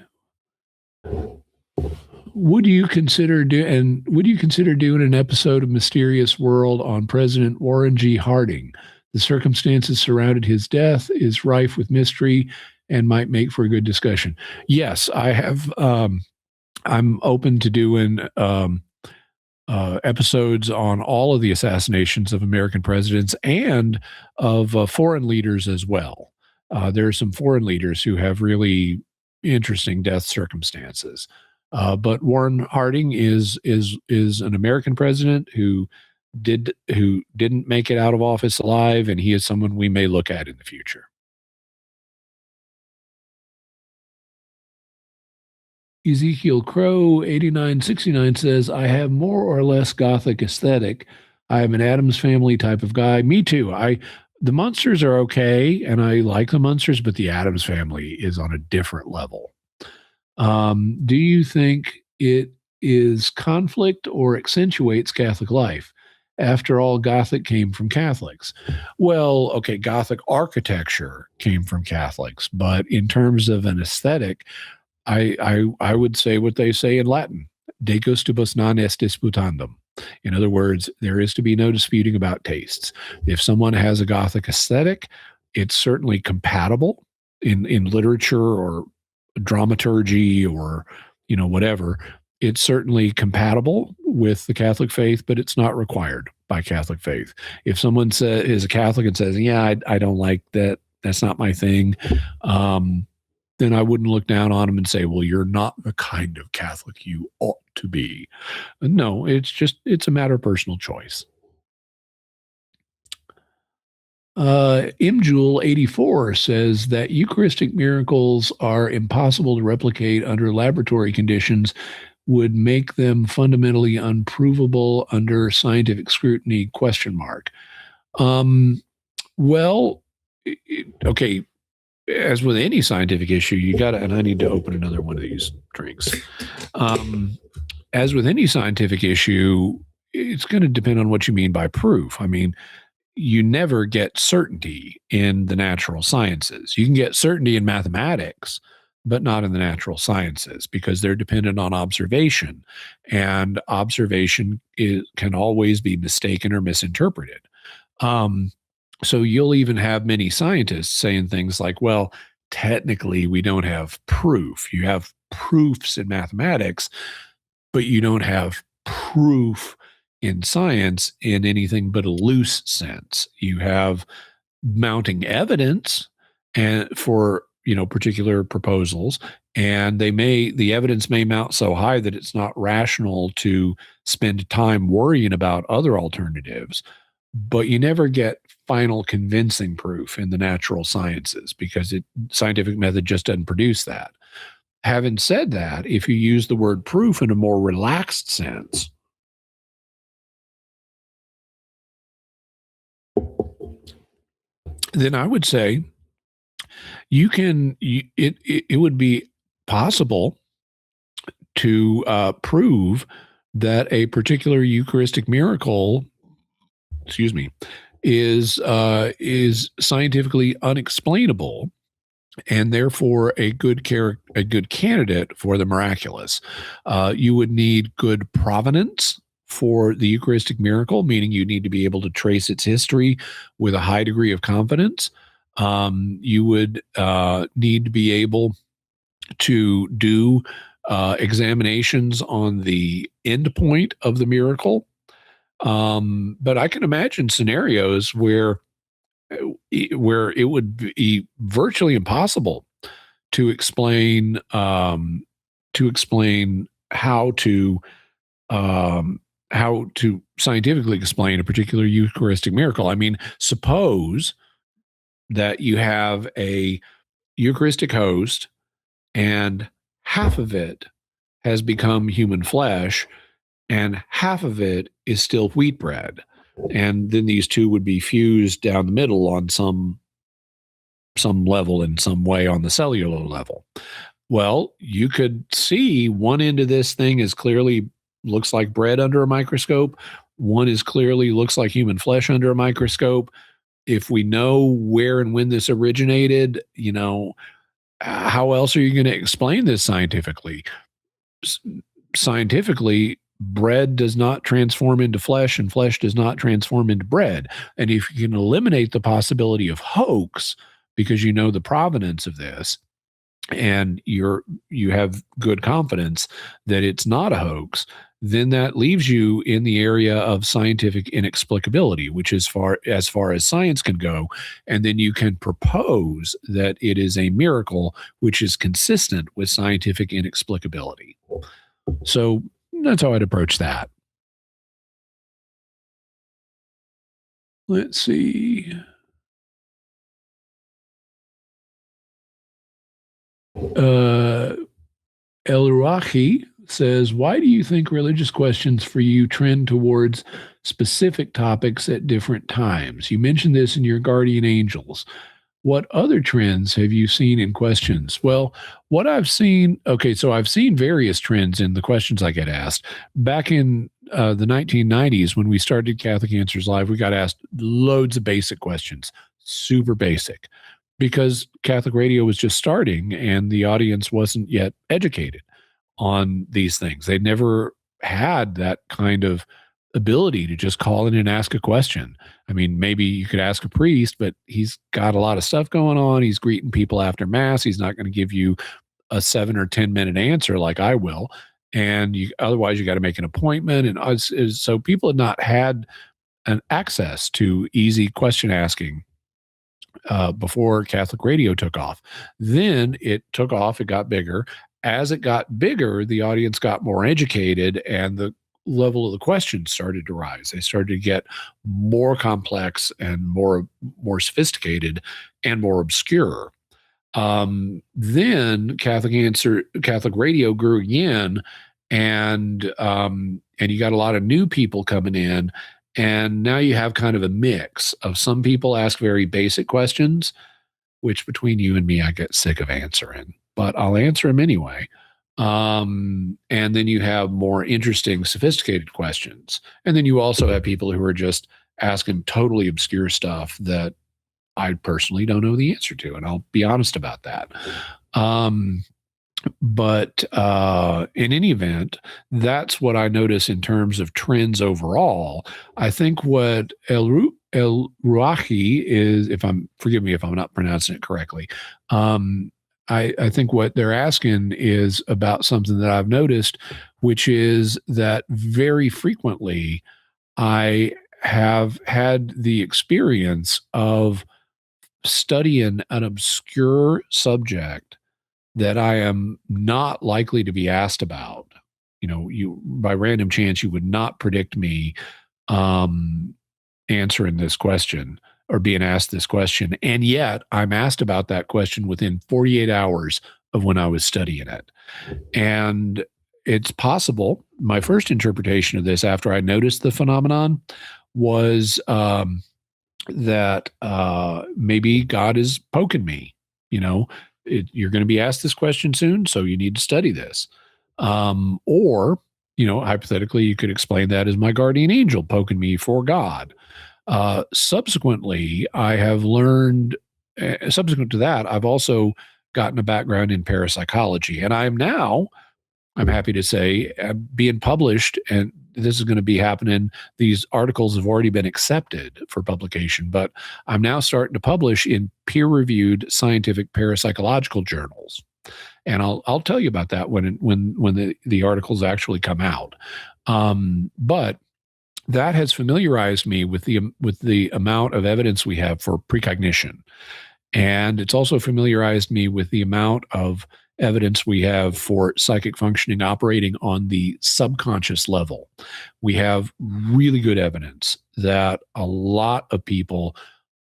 Would you consider doing an episode of Mysterious World on President Warren G. Harding? The circumstances surrounding his death is rife with mystery and might make for a good discussion. Yes, I have. I'm open to doing episodes on all of the assassinations of American presidents and of foreign leaders as well. There are some foreign leaders who have really interesting death circumstances. But Warren Harding is an American president who didn't make it out of office alive, and he is someone we may look at in the future. Ezekiel Crow 8969 says, I have more or less gothic aesthetic. I am an Addams Family type of guy. Me too. The monsters are okay, and I like the monsters, but the Addams Family is on a different level. Do you think it is conflict or accentuates Catholic life? After all, Gothic came from Catholics. Well, okay, Gothic architecture came from Catholics, but in terms of an aesthetic, I would say what they say in Latin: de gustibus non est disputandum. In other words, there is to be no disputing about tastes. If someone has a Gothic aesthetic, it's certainly compatible in literature or dramaturgy or whatever. It's certainly compatible with the Catholic faith, but it's not required by Catholic faith. If someone is a Catholic and says, "Yeah, I don't like that. That's not my thing," then I wouldn't look down on them and say, "Well, you're not the kind of Catholic you ought to be." No, it's a matter of personal choice. MJewel84 says that Eucharistic miracles are impossible to replicate under laboratory conditions, would make them fundamentally unprovable under scientific scrutiny, ? Well, okay, as with any scientific issue, and I need to open another one of these drinks. As with any scientific issue, it's going to depend on what you mean by proof. I mean, you never get certainty in the natural sciences. You can get certainty in mathematics, but not in the natural sciences, because they're dependent on observation, and observation can always be mistaken or misinterpreted. So you'll even have many scientists saying things like, well, technically we don't have proof. You have proofs in mathematics, but you don't have proof in science in anything but a loose sense. You have mounting evidence and for particular proposals, and the evidence may mount so high that it's not rational to spend time worrying about other alternatives. But you never get final convincing proof in the natural sciences, because scientific method just doesn't produce that. Having said that, if you use the word proof in a more relaxed sense, then I would say it would be possible to prove that a particular Eucharistic miracle, is scientifically unexplainable, and therefore a good candidate for the miraculous. You would need good provenance for the Eucharistic miracle, meaning you need to be able to trace its history with a high degree of confidence. You would need to be able to do examinations on the end point of the miracle. But I can imagine scenarios where it would be virtually impossible to explain how to scientifically explain a particular Eucharistic miracle. I mean, suppose that you have a Eucharistic host and half of it has become human flesh, and half of it is still wheat bread. And then these two would be fused down the middle on some level, in some way, on the cellular level. Well, you could see one end of this thing is clearly looks like bread under a microscope. One is clearly looks like human flesh under a microscope. If we know where and when this originated, how else are you going to explain this scientifically? Scientifically, bread does not transform into flesh, and flesh does not transform into bread. And if you can eliminate the possibility of hoax because you know the provenance of this, and you have good confidence that it's not a hoax, then that leaves you in the area of scientific inexplicability, which is as far as science can go. And then you can propose that it is a miracle, which is consistent with scientific inexplicability. So that's how I'd approach that. Let's see. El Ruachi says, why do you think religious questions for you trend towards specific topics at different times? You mentioned this in your guardian angels. What other trends have you seen in questions? Well, what I've seen, so I've seen various trends in the questions I get asked. Back in the 1990s, when we started Catholic Answers Live, we got asked loads of basic questions, super basic, because Catholic radio was just starting and the audience wasn't yet educated on these things. They never had that kind of ability to just call in and ask a question. I mean, maybe you could ask a priest, but he's got a lot of stuff going on. He's greeting people after mass. He's not going to give you a 7 or 10 minute answer like I will. And otherwise you got to make an appointment. And so people had not had an access to easy question asking before Catholic radio took off. Then it took off, it got bigger. As it got bigger, the audience got more educated and the level of the questions started to rise. They started to get more complex and more sophisticated and more obscure. Then Catholic radio grew again, and you got a lot of new people coming in. And now you have kind of a mix of some people ask very basic questions, which between you and me, I get sick of answering, but I'll answer them anyway. And then you have more interesting, sophisticated questions. And then you also have people who are just asking totally obscure stuff that I personally don't know the answer to. And I'll be honest about that. But in any event, that's what I notice in terms of trends overall. I think what El Ruachi is, forgive me if I'm not pronouncing it correctly. I think what they're asking is about something that I've noticed, which is that very frequently I have had the experience of studying an obscure subject that I am not likely to be asked about. You by random chance, you would not predict me answering this question or being asked this question. And yet I'm asked about that question within 48 hours of when I was studying it. And it's possible, my first interpretation of this after I noticed the phenomenon was that maybe God is poking me, you're going to be asked this question soon, so you need to study this. Or, hypothetically, you could explain that as my guardian angel poking me for God. Subsequently, I have learned, subsequent to that, I've also gotten a background in parapsychology. And I'm happy to say, being published, and this is going to be happening. These articles have already been accepted for publication, but I'm now starting to publish in peer-reviewed scientific parapsychological journals. And I'll tell you about that when the articles actually come out. But that has familiarized me with the amount of evidence we have for precognition. And it's also familiarized me with the amount of evidence we have for psychic functioning operating on the subconscious level. We have really good evidence that a lot of people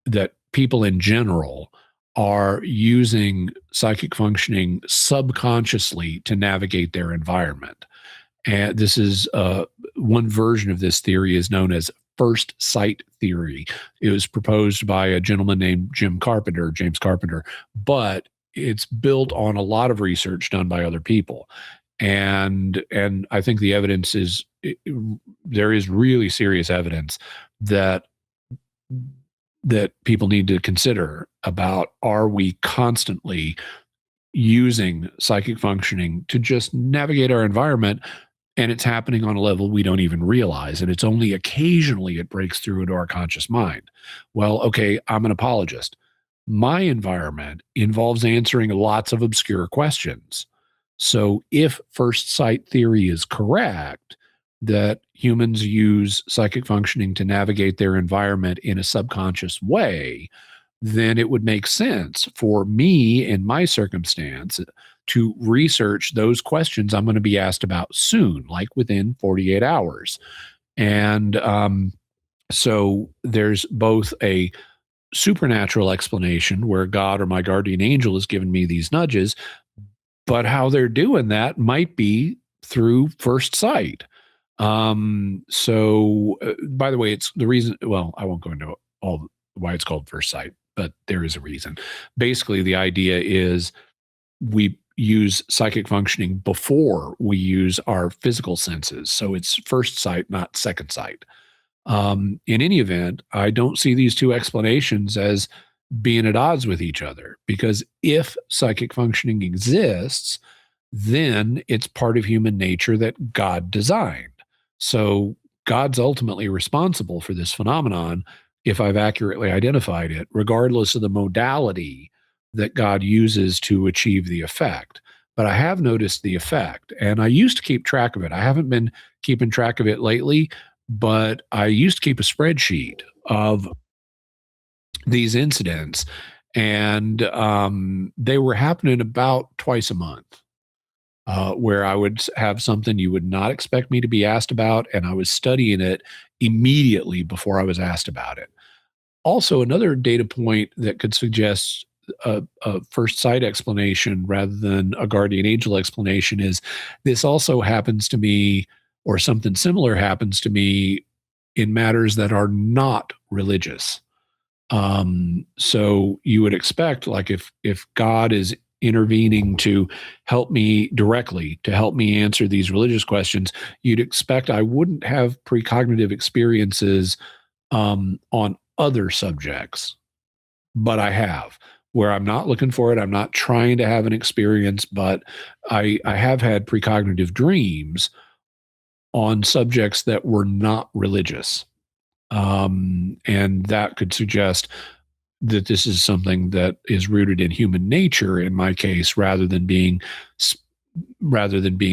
in general are using psychic functioning subconsciously to navigate their environment. And this is one version of this theory is known as first sight theory. It was proposed by a gentleman named James Carpenter, but it's built on a lot of research done by other people. And I think the evidence is there is really serious evidence that people need to consider about, are we constantly using psychic functioning to just navigate our environment, and it's happening on a level we don't even realize, and it's only occasionally it breaks through into our conscious mind. Well, okay, I'm an apologist. My environment involves answering lots of obscure questions. So if first sight theory is correct, that humans use psychic functioning to navigate their environment in a subconscious way, then it would make sense for me in my circumstance to research those questions I'm going to be asked about soon, like within 48 hours. And so there's both a supernatural explanation where God or my guardian angel has given me these nudges, but how they're doing that might be through first sight. So by the way, it's the reason, well, I won't go into all why it's called first sight, but there is a reason. Basically, the idea is we use psychic functioning before we use our physical senses. So it's first sight, not second sight. In any event, I don't see these two explanations as being at odds with each other, because if psychic functioning exists, then it's part of human nature that God designed. So God's ultimately responsible for this phenomenon if I've accurately identified it, regardless of the modality that God uses to achieve the effect. But I have noticed the effect, and I used to keep track of it. I haven't been keeping track of it lately, but I used to keep a spreadsheet of these incidents, and they were happening about twice a month, where I would have something you would not expect me to be asked about, and I was studying it immediately before I was asked about it. Also, another data point that could suggest a first sight explanation rather than a guardian angel explanation is this also happens to me, or something similar happens to me in matters that are not religious. So you would expect, like, if God is intervening to help me directly, to help me answer these religious questions, you'd expect I wouldn't have precognitive experiences on other subjects, but I have, where I'm not looking for it. I'm not trying to have an experience, but I have had precognitive dreams on subjects that were not religious. And that could suggest that this is something that is rooted in human nature in my case, rather than being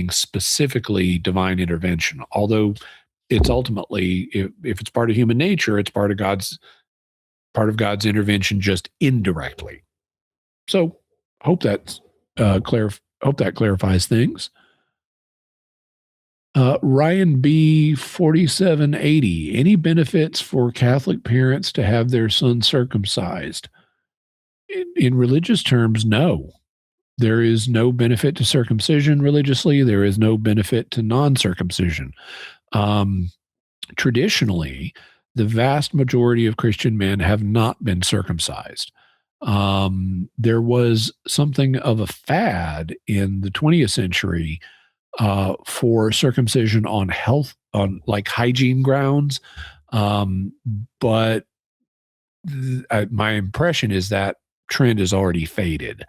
specifically divine intervention. Although it's ultimately, if it's part of human nature, it's part of God's intervention, just indirectly. So hope that clarifies things. Ryan B 4780. Any benefits for Catholic parents to have their son circumcised? In religious terms, no. There is no benefit to circumcision religiously. There is no benefit to non-circumcision. Traditionally, the vast majority of Christian men have not been circumcised. There was something of a fad in the 20th century for circumcision on health, on like hygiene grounds. But my impression is that trend has already faded.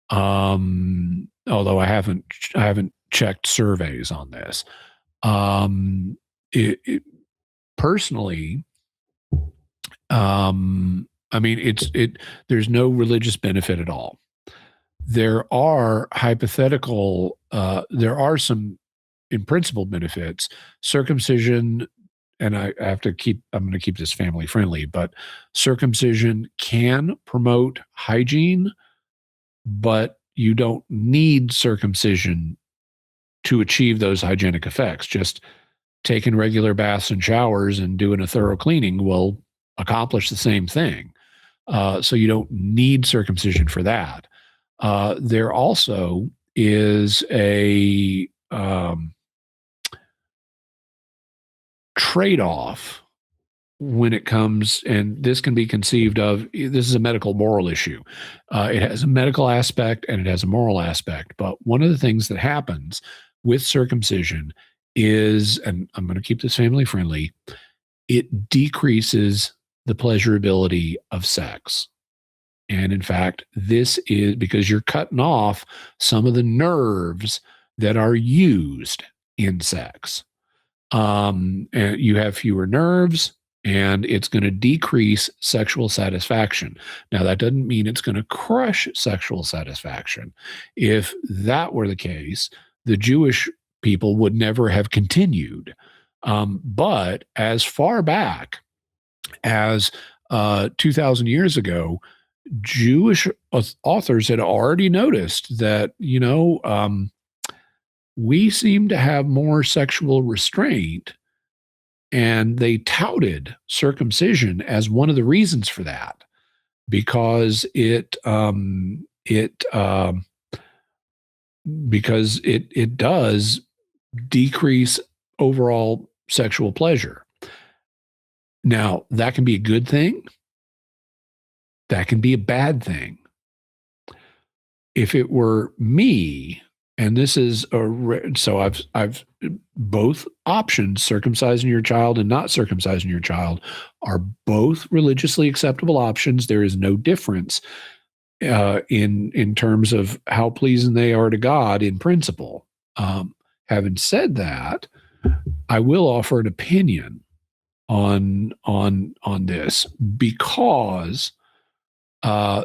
Although I haven't checked surveys on this. Personally, I mean, there's no religious benefit at all. There are there are some in principle benefits. Circumcision, and I'm going to keep this family friendly, but circumcision can promote hygiene, but you don't need circumcision to achieve those hygienic effects. Just taking regular baths and showers and doing a thorough cleaning will accomplish the same thing. So you don't need circumcision for that. There also is a trade-off when it comes, and this can be conceived of, this is a medical moral issue. It has a medical aspect and it has a moral aspect. But one of the things that happens with circumcision is, and I'm going to keep this family friendly, it decreases the pleasurability of sex. And in fact, this is because you're cutting off some of the nerves that are used in sex. And you have fewer nerves, and it's going to decrease sexual satisfaction. Now, that doesn't mean it's going to crush sexual satisfaction. If that were the case, the Jewish people would never have continued. But as far back as 2,000 years ago, Jewish authors had already noticed that, we seem to have more sexual restraint, and they touted circumcision as one of the reasons for that, because it does decrease overall sexual pleasure. Now, that can be a good thing. That can be a bad thing. If it were me, and this is so I've both options, circumcising your child and not circumcising your child, are both religiously acceptable options. There is no difference in terms of how pleasing they are to God in principle. Having said that, I will offer an opinion on this, because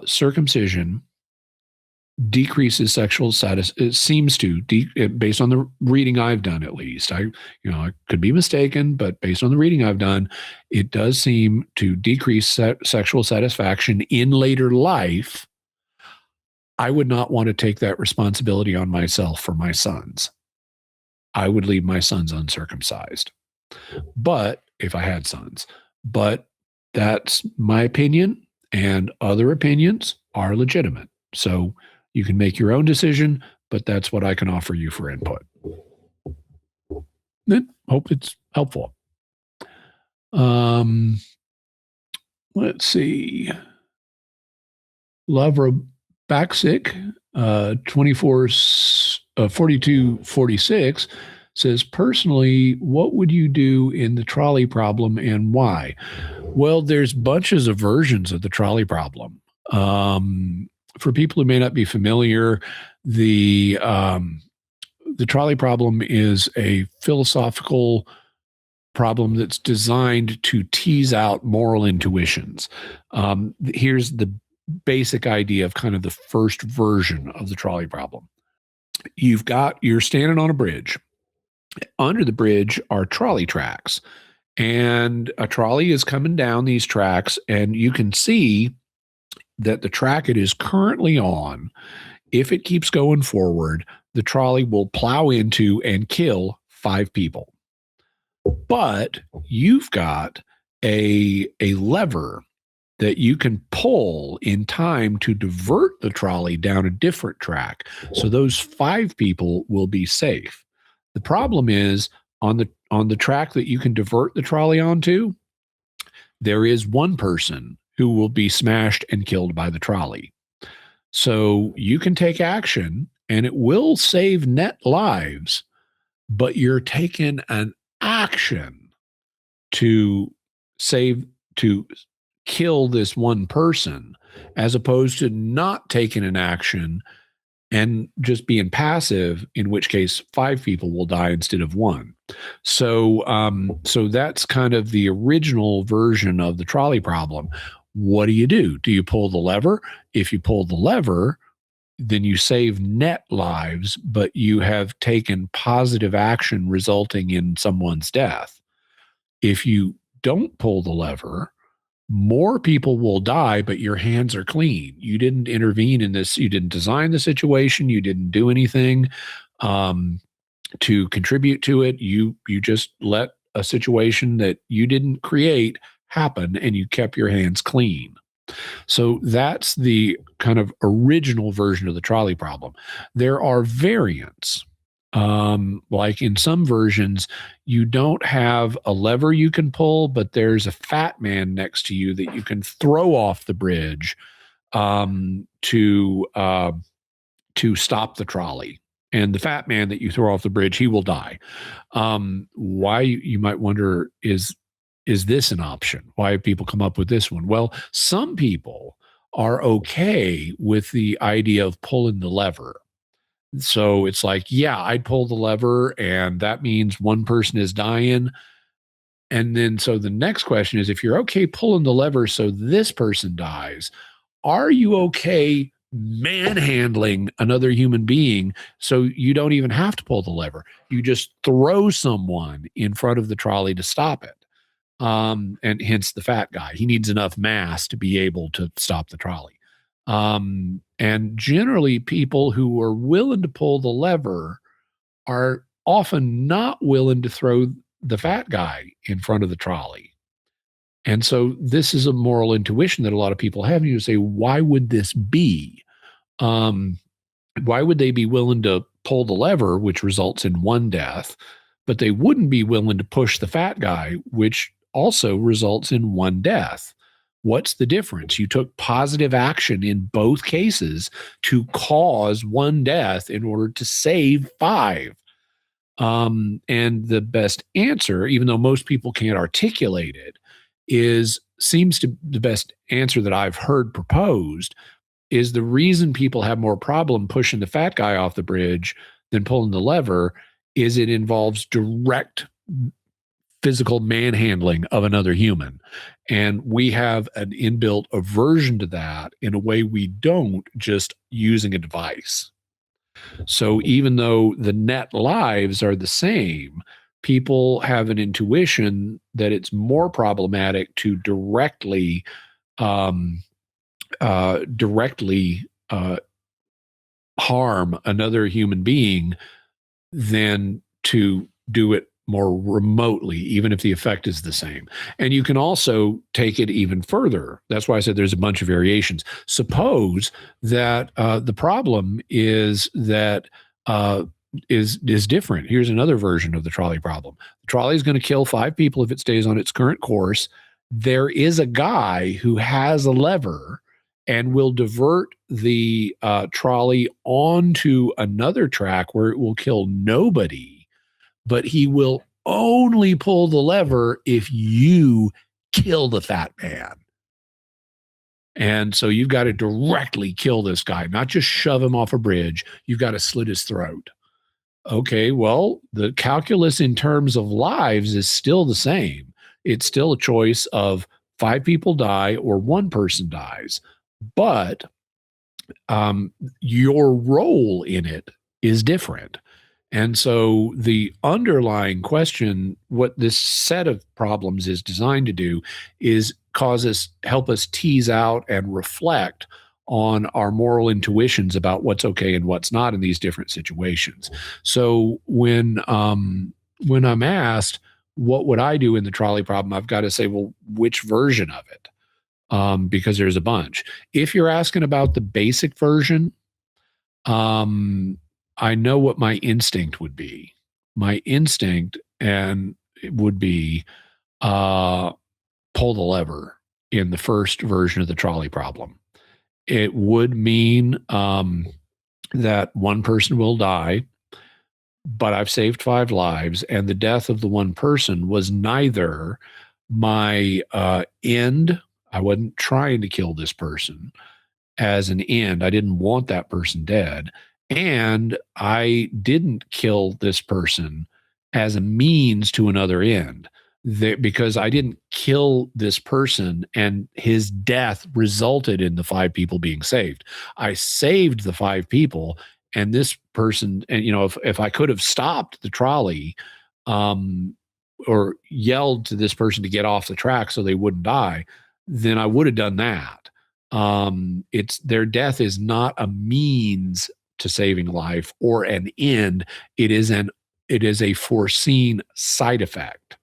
circumcision decreases sexual status. It seems to, based on the reading I've done, at least. I could be mistaken, but based on the reading I've done, it does seem to decrease sexual satisfaction in later life. I would not want to take that responsibility on myself for my sons. I would leave my sons uncircumcised. But if I had sons, but that's my opinion, and other opinions are legitimate. So you can make your own decision, but that's what I can offer you for input. Then hope it's helpful. Let's see. Lavra Baksic, 4246 says, personally, what would you do in the trolley problem and why? Well, there's bunches of versions of the trolley problem. For people who may not be familiar, the trolley problem is a philosophical problem that's designed to tease out moral intuitions. Here's the basic idea of kind of the first version of the trolley problem. You're standing on a bridge. Under the bridge are trolley tracks, and a trolley is coming down these tracks, and you can see that the track it is currently on, if it keeps going forward, the trolley will plow into and kill 5 people. But you've got a lever that you can pull in time to divert the trolley down a different track. So those 5 people will be safe. The problem is on the track that you can divert the trolley onto, there is one person who will be smashed and killed by the trolley. So you can take action and it will save net lives, but you're taking an action to kill this one person, as opposed to not taking an action and just being passive, in which case 5 people will die instead of 1. So that's kind of the original version of the trolley problem. What do? Do you pull the lever? If you pull the lever, then you save net lives, but you have taken positive action resulting in someone's death. If you don't pull the lever, more people will die, but your hands are clean. You didn't intervene in this. You didn't design the situation. You didn't do anything to contribute to it. You just let a situation that you didn't create happen, and you kept your hands clean. So that's the kind of original version of the trolley problem. There are variants. Like in some versions, you don't have a lever you can pull, but there's a fat man next to you that you can throw off the bridge to stop the trolley. And the fat man that you throw off the bridge, he will die. Why, you might wonder, is this an option? Why have people come up with this one? Well, some people are okay with the idea of pulling the lever. So it's like, yeah, I'd pull the lever, and that means one person is dying. And then, so the next question is, if you're okay pulling the lever so this person dies, are you okay manhandling another human being so you don't even have to pull the lever? You just throw someone in front of the trolley to stop it. And hence the fat guy. He needs enough mass to be able to stop the trolley. And generally, people who are willing to pull the lever are often not willing to throw the fat guy in front of the trolley. And so this is a moral intuition that a lot of people have. And you say, why would this be? Why would they be willing to pull the lever, which results in one death, but they wouldn't be willing to push the fat guy, which also results in one death? What's the difference? You took positive action in both cases to cause one death in order to save five. And the best answer, even though most people can't articulate it, seems to the best answer that I've heard proposed is the reason people have more problem pushing the fat guy off the bridge than pulling the lever is it involves direct physical manhandling of another human. And we have an inbuilt aversion to that in a way we don't just using a device. So even though the net lives are the same, people have an intuition that it's more problematic to directly harm another human being than to do it more remotely, even if the effect is the same. And you can also take it even further. That's why I said there's a bunch of variations. Suppose that the problem is that is different. Here's another version of the trolley problem. The trolley is going to kill 5 people if it stays on its current course. There is a guy who has a lever and will divert the trolley onto another track where it will kill nobody, but he will only pull the lever if you kill the fat man. And so you've got to directly kill this guy, not just shove him off a bridge. You've got to slit his throat. Okay, well, the calculus in terms of lives is still the same. It's still a choice of 5 people die or 1 person dies. But your role in it is different. And so the underlying question, what this set of problems is designed to do, is help us tease out and reflect on our moral intuitions about what's okay and what's not in these different situations. So when I'm asked, what would I do in the trolley problem? I've got to say, well, which version of it? Because there's a bunch. If you're asking about the basic version, I know what my instinct would be. My instinct and it would be pull the lever in the first version of the trolley problem. It would mean that one person will die, but I've saved 5 lives, and the death of the one person was neither my end. I wasn't trying to kill this person as an end. I didn't want that person dead. And I didn't kill this person as a means to another end, because I didn't kill this person and his death resulted in the 5 people being saved. I saved the 5 people, and this person, and if I could have stopped the trolley, or yelled to this person to get off the track so they wouldn't die, then I would have done that. It's their death is not a means to saving life or an end. It is a foreseen side effect.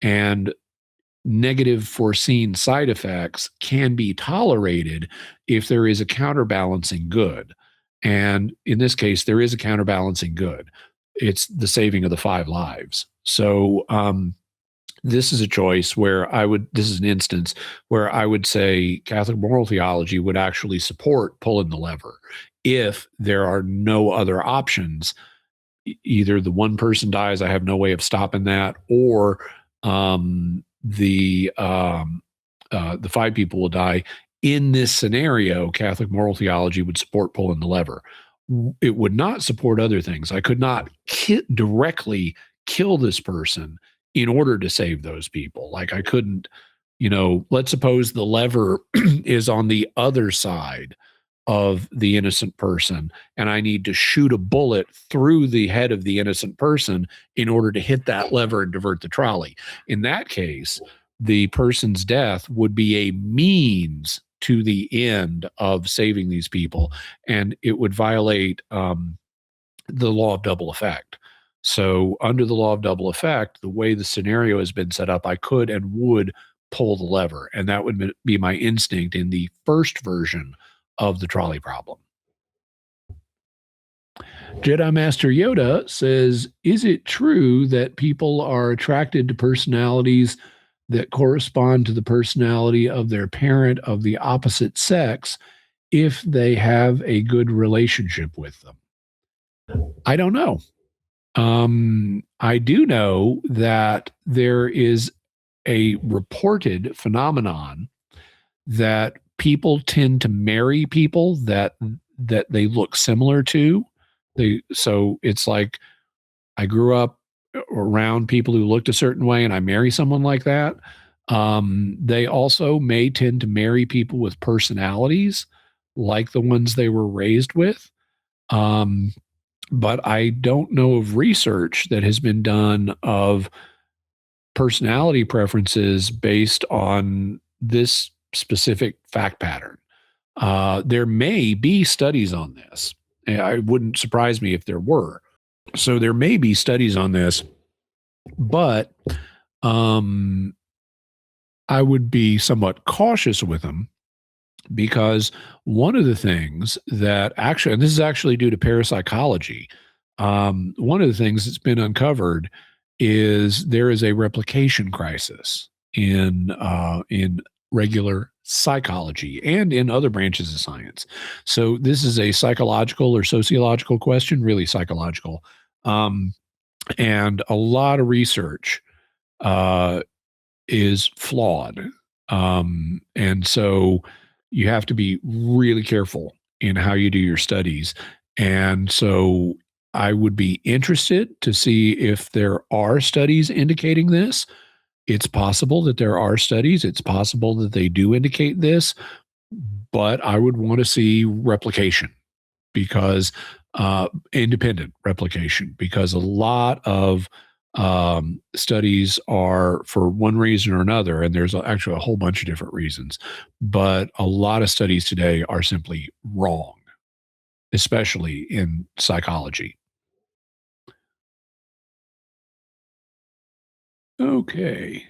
And negative foreseen side effects can be tolerated if there is a counterbalancing good. And in this case, there is a counterbalancing good. It's the saving of the 5 lives. So this is a choice where this is an instance where I would say Catholic moral theology would actually support pulling the lever if there are no other options. Either the one person dies, I have no way of stopping that, or the 5 people will die. In this scenario, Catholic moral theology would support pulling the lever. It would not support other things. I could not directly kill this person in order to save those people. Like I couldn't, let's suppose the lever is on the other side of the innocent person, and I need to shoot a bullet through the head of the innocent person in order to hit that lever and divert the trolley. In that case, the person's death would be a means to the end of saving these people, and it would violate the law of double effect. So under the law of double effect, the way the scenario has been set up, I could and would pull the lever, and that would be my instinct in the first version of the trolley problem. Jedi Master Yoda says, is it true that people are attracted to personalities that correspond to the personality of their parent of the opposite sex if they have a good relationship with them? I don't know. I do know that there is a reported phenomenon that people tend to marry people that they look similar to. So it's like I grew up around people who looked a certain way and I marry someone like that. They also may tend to marry people with personalities like the ones they were raised with. But I don't know of research that has been done of personality preferences based on this specific fact pattern. There may be studies on this. It wouldn't surprise me if there were. So there may be studies on this, but I would be somewhat cautious with them because one of the things that actually, and this is actually due to parapsychology, one of the things that's been uncovered is there is a replication crisis in regular psychology and in other branches of science. So this is a psychological or sociological question, really psychological, and a lot of research is flawed, and so you have to be really careful in how you do your studies. And so I would be interested to see if there are studies indicating this. It's possible that there are studies. It's possible that they do indicate this, but I would want to see replication because independent replication, because a lot of studies are for one reason or another, and there's actually a whole bunch of different reasons, but a lot of studies today are simply wrong, especially in psychology. Okay.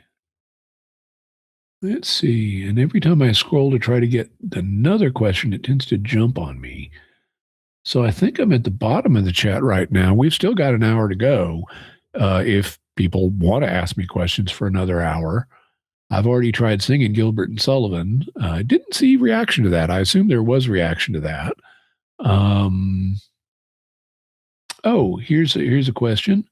Let's see. And every time I scroll to try to get another question, it tends to jump on me. So I think I'm at the bottom of the chat right now. We've still got an hour to go. If people want to ask me questions for another hour, I've already tried singing Gilbert and Sullivan. I didn't see reaction to that. I assume there was reaction to that. Oh, here's a question.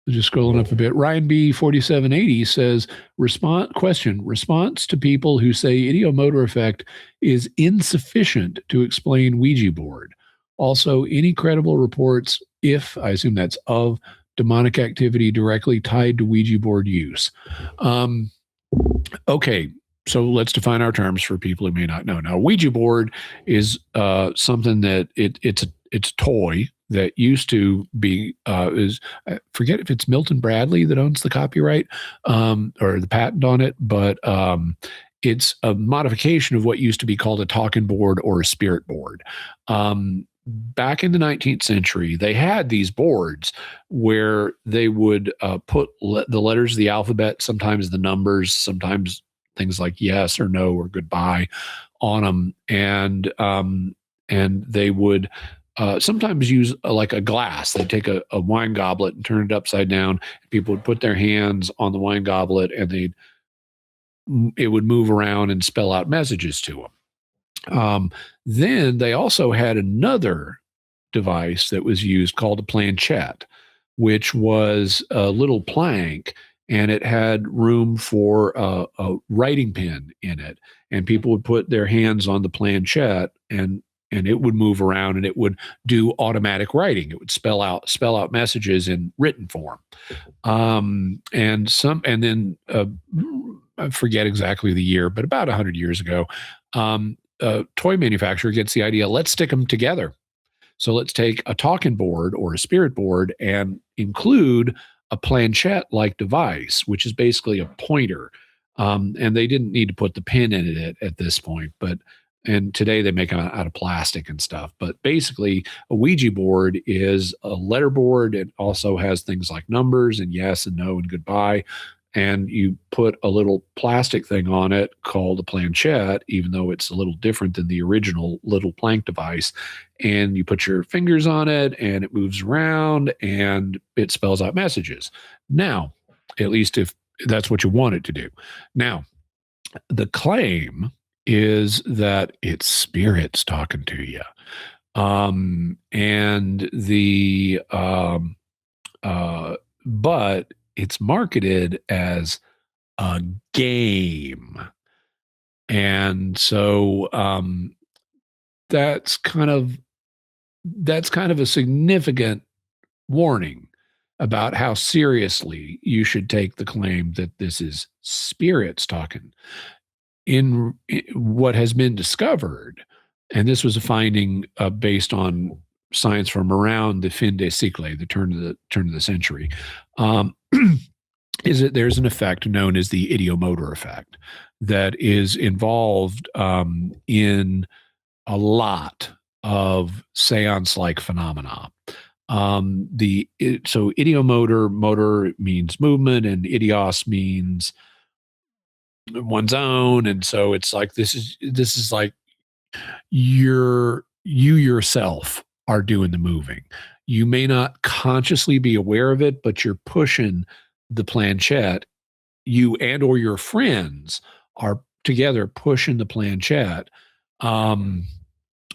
Just scrolling up a bit. Ryan B 4780 says, response to people who say idiomotor effect is insufficient to explain Ouija board. Also, any credible reports, if I assume that's of demonic activity directly tied to Ouija board use. Okay, so let's define our terms for people who may not know. Now, Ouija board is something that it's a toy that used to be I forget if it's Milton Bradley that owns the copyright or the patent on it, but it's a modification of what used to be called a talking board or a spirit board. back in the 19th century, they had these boards where they would put the letters of the alphabet, sometimes the numbers, sometimes things like yes or no or goodbye on them, and they would sometimes use like a glass. They'd take a wine goblet and turn it upside down. People would put their hands on the wine goblet, and it would move around and spell out messages to them. Then they also had another device that was used called a planchette, which was a little plank, and it had room for a writing pen in it. And people would put their hands on the planchette, and it would move around, and it would do automatic writing. It would spell out messages in written form. And then I forget exactly the year, but about 100 years ago, a toy manufacturer gets the idea, let's stick them together. So let's take a talking board or a spirit board and include a planchette-like device, which is basically a pointer. And they didn't need to put the pin in it at this point, and today they make them out of plastic and stuff. But basically, a Ouija board is a letter board. It also has things like numbers and yes and no and goodbye. And you put a little plastic thing on it called a planchette, even though it's a little different than the original little plank device. And you put your fingers on it, and it moves around, and it spells out messages. Now, at least if that's what you want it to do. Now, the claim is that it's spirits talking to you. But it's marketed as a game. And so that's kind of a significant warning about how seriously you should take the claim that this is spirits talking. In what has been discovered, and this was a finding based on science from around the fin de siècle, the turn of the century, is that there's an effect known as the ideomotor effect that is involved in a lot of seance-like phenomena. So ideomotor, motor means movement, and idios means one's own, and so it's like this is like you yourself are doing the moving. You may not consciously be aware of it, but you're pushing the planchette. You and or your friends are together pushing the planchette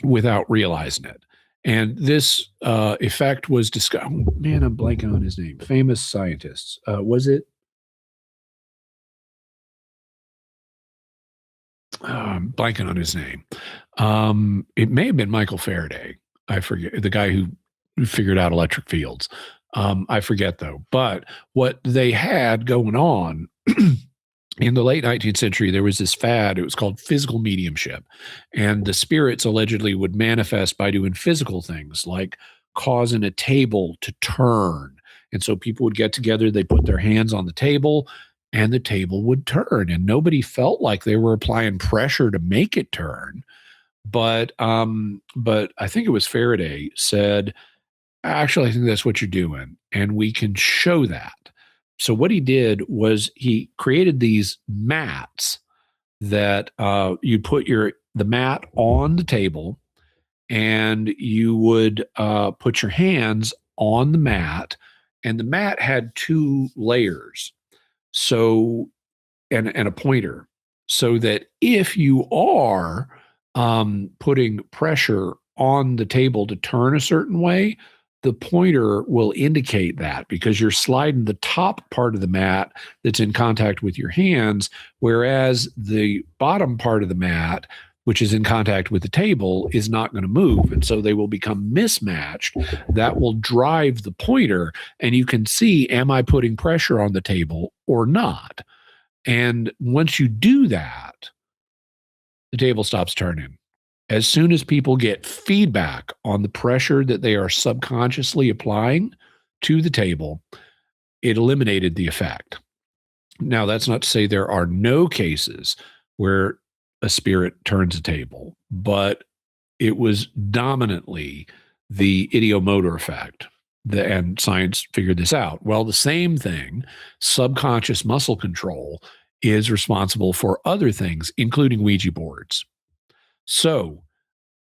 without realizing it. And this effect was discovered. Man, I'm blanking on his name. Famous scientists. Was it? Blanking on his name. It may have been Michael Faraday. I forget, the guy who figured out electric fields. I forget though. But what they had going on in the late 19th century, there was this fad. It was called physical mediumship. And the spirits allegedly would manifest by doing physical things like causing a table to turn. And so people would get together, they put their hands on the table, and the table would turn. And nobody felt like they were applying pressure to make it turn. But I think it was Faraday said, actually, I think that's what you're doing. And we can show that. So what he did was he created these mats that you put the mat on the table, and you would put your hands on the mat, and the mat had two layers, so and a pointer, so that if you are putting pressure on the table to turn a certain way, the pointer will indicate that because you're sliding the top part of the mat that's in contact with your hands, whereas the bottom part of the mat, which is in contact with the table, is not going to move. And so they will become mismatched. That will drive the pointer, and you can see, am I putting pressure on the table or not? And once you do that, the table stops turning. As soon as people get feedback on the pressure that they are subconsciously applying to the table, it eliminated the effect. Now, that's not to say there are no cases where a spirit turns a table, but it was dominantly the ideomotor effect. And science figured this out. Well, the same thing, subconscious muscle control, is responsible for other things, including Ouija boards. So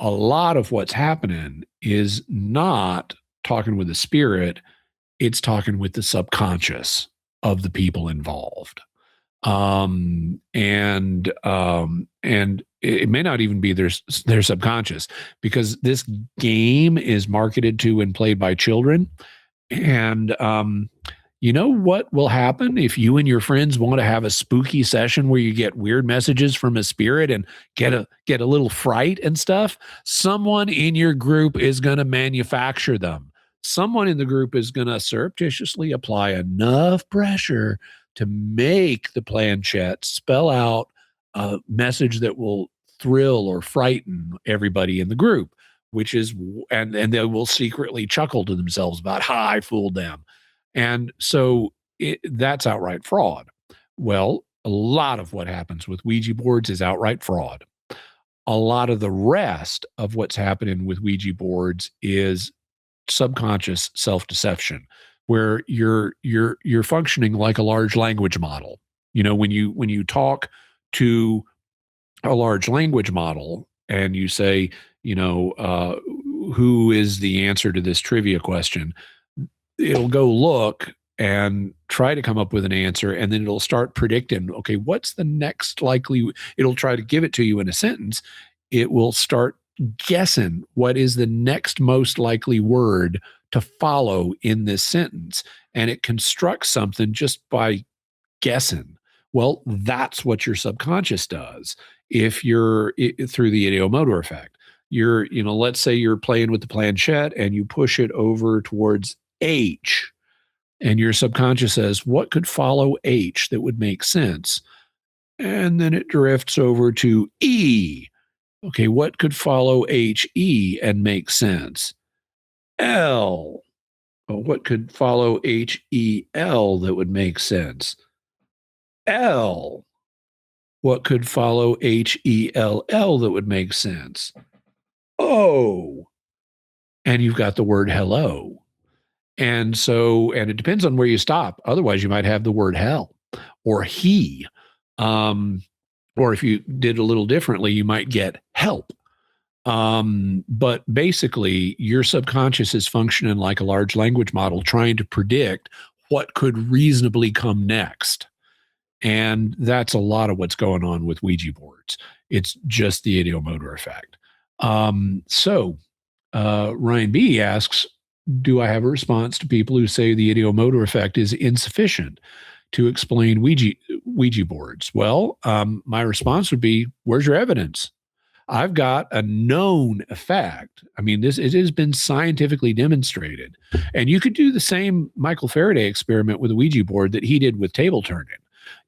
a lot of what's happening is not talking with the spirit, it's talking with the subconscious of the people involved. And it may not even be their subconscious, because this game is marketed to and played by children. And you know what will happen if you and your friends want to have a spooky session where you get weird messages from a spirit and get a little fright and stuff? Someone in your group is going to manufacture them. Someone in the group is going to surreptitiously apply enough pressure to make the planchette spell out a message that will thrill or frighten everybody in the group, which is, and they will secretly chuckle to themselves about, "Ha, I fooled them." And so that's outright fraud. Well, a lot of what happens with Ouija boards is outright fraud. A lot of the rest of what's happening with Ouija boards is subconscious self-deception, where you're functioning like a large language model. You know, when you talk to a large language model and you say, who is the answer to this trivia question, it'll go look and try to come up with an answer, and then it'll start predicting, okay, what's the next likely, it'll try to give it to you in a sentence. It will start guessing what is the next most likely word to follow in this sentence, and it constructs something just by guessing. Well, that's what your subconscious does if you're through the ideomotor effect. Let's say you're playing with the planchette and you push it over towards H, and your subconscious says, what could follow H that would make sense? And then it drifts over to E. Okay, what could follow HE and make sense? L. Well, what could follow HEL that would make sense? L. What could follow HELL that would make sense? O. And you've got the word hello. And it depends on where you stop. Otherwise, you might have the word hell or he. Or if you did a little differently, you might get help. But basically, your subconscious is functioning like a large language model, trying to predict what could reasonably come next. And that's a lot of what's going on with Ouija boards. It's just the ideomotor effect. Ryan B asks, do I have a response to people who say the ideomotor effect is insufficient to explain Ouija boards? Well, my response would be, where's your evidence? I've got a known effect. I mean, it has been scientifically demonstrated. And you could do the same Michael Faraday experiment with a Ouija board that he did with table turning.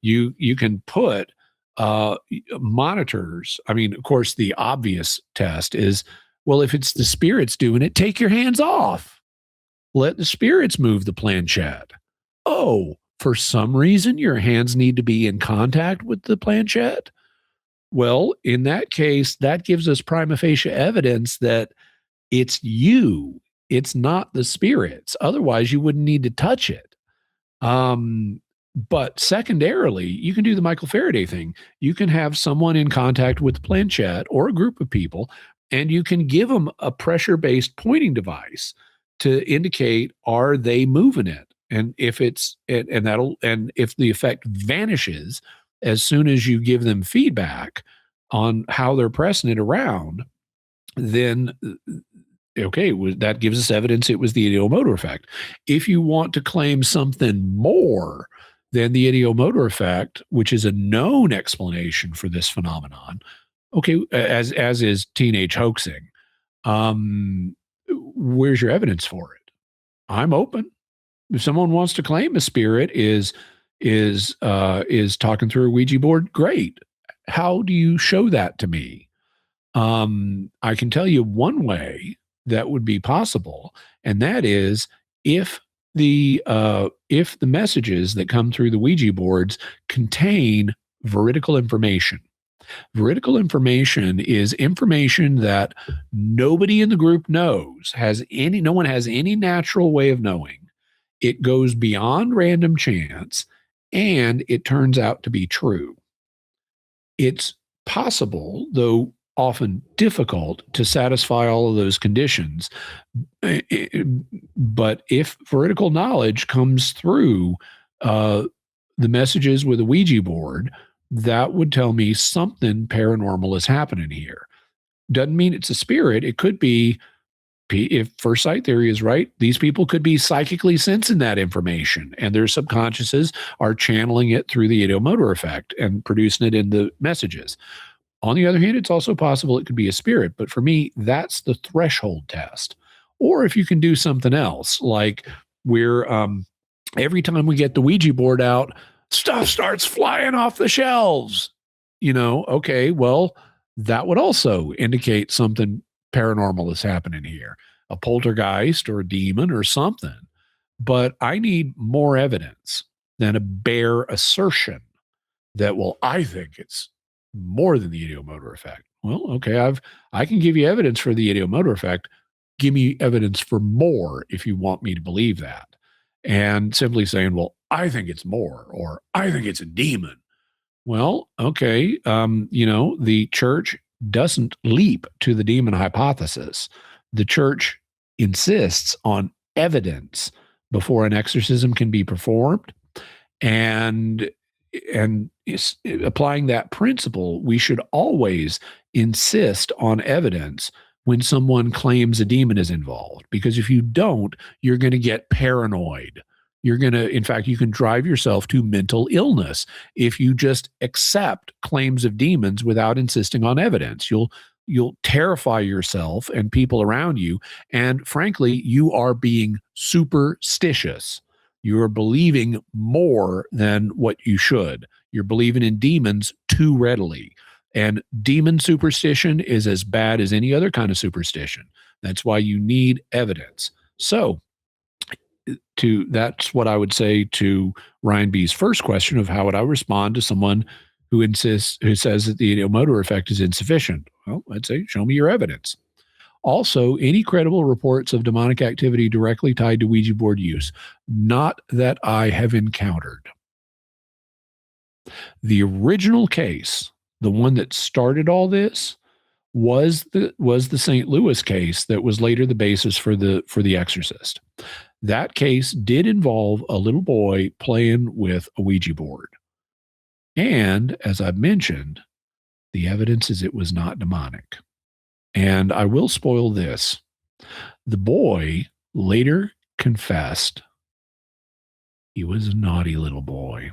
You can put monitors. I mean, of course, the obvious test is, well, if it's the spirits doing it, take your hands off. Let the spirits move the planchette. Oh, for some reason, your hands need to be in contact with the planchette. Well, in that case, that gives us prima facie evidence that it's you. It's not the spirits. Otherwise, you wouldn't need to touch it. But secondarily, you can do the Michael Faraday thing. You can have someone in contact with the planchette or a group of people, and you can give them a pressure-based pointing device to indicate, are they moving it? And if it's, and if the effect vanishes as soon as you give them feedback on how they're pressing it around, then okay, that gives us evidence it was the ideomotor effect. If you want to claim something more than the ideomotor effect, which is a known explanation for this phenomenon, okay, as is teenage hoaxing, where's your evidence for it? I'm open. If someone wants to claim a spirit is talking through a Ouija board, great. How do you show that to me? I can tell you one way that would be possible, and that is if the messages that come through the Ouija boards contain veridical information. Veridical information is information that nobody in the group knows, no one has any natural way of knowing. It goes beyond random chance and it turns out to be true. It's possible, though often difficult, to satisfy all of those conditions. But if veridical knowledge comes through the messages with a Ouija board, that would tell me something paranormal is happening here. Doesn't mean it's a spirit. It could be, if first sight theory is right, these people could be psychically sensing that information and their subconsciouses are channeling it through the ideomotor effect and producing it in the messages. On the other hand, it's also possible it could be a spirit. But for me, that's the threshold test. Or if you can do something else, like every time we get the Ouija board out, stuff starts flying off the shelves. Okay, well, that would also indicate something paranormal is happening here, a poltergeist or a demon or something. But I need more evidence than a bare assertion that, well, I think it's more than the ideomotor effect. Well, okay, I can give you evidence for the ideomotor effect. Give me evidence for more if you want me to believe that. And simply saying, well, I think it's more, or I think it's a demon. Well, okay, the church doesn't leap to the demon hypothesis. The church insists on evidence before an exorcism can be performed. And applying that principle, we should always insist on evidence when someone claims a demon is involved. Because if you don't, you're going to get paranoid. In fact, you can drive yourself to mental illness if you just accept claims of demons without insisting on evidence. You'll terrify yourself and people around you. And frankly, you are being superstitious. You are believing more than what you should. You're believing in demons too readily. And demon superstition is as bad as any other kind of superstition. That's why you need evidence. So that's what I would say to Ryan B's first question of how would I respond to someone who says that the ideomotor effect is insufficient. Well, I'd say, show me your evidence. Also, any credible reports of demonic activity directly tied to Ouija board use? Not that I have encountered. The original case, the one that started all this, was the St. Louis case that was later the basis for the Exorcist. That case did involve a little boy playing with a Ouija board. And as I've mentioned, the evidence is it was not demonic. And I will spoil this. The boy later confessed he was a naughty little boy.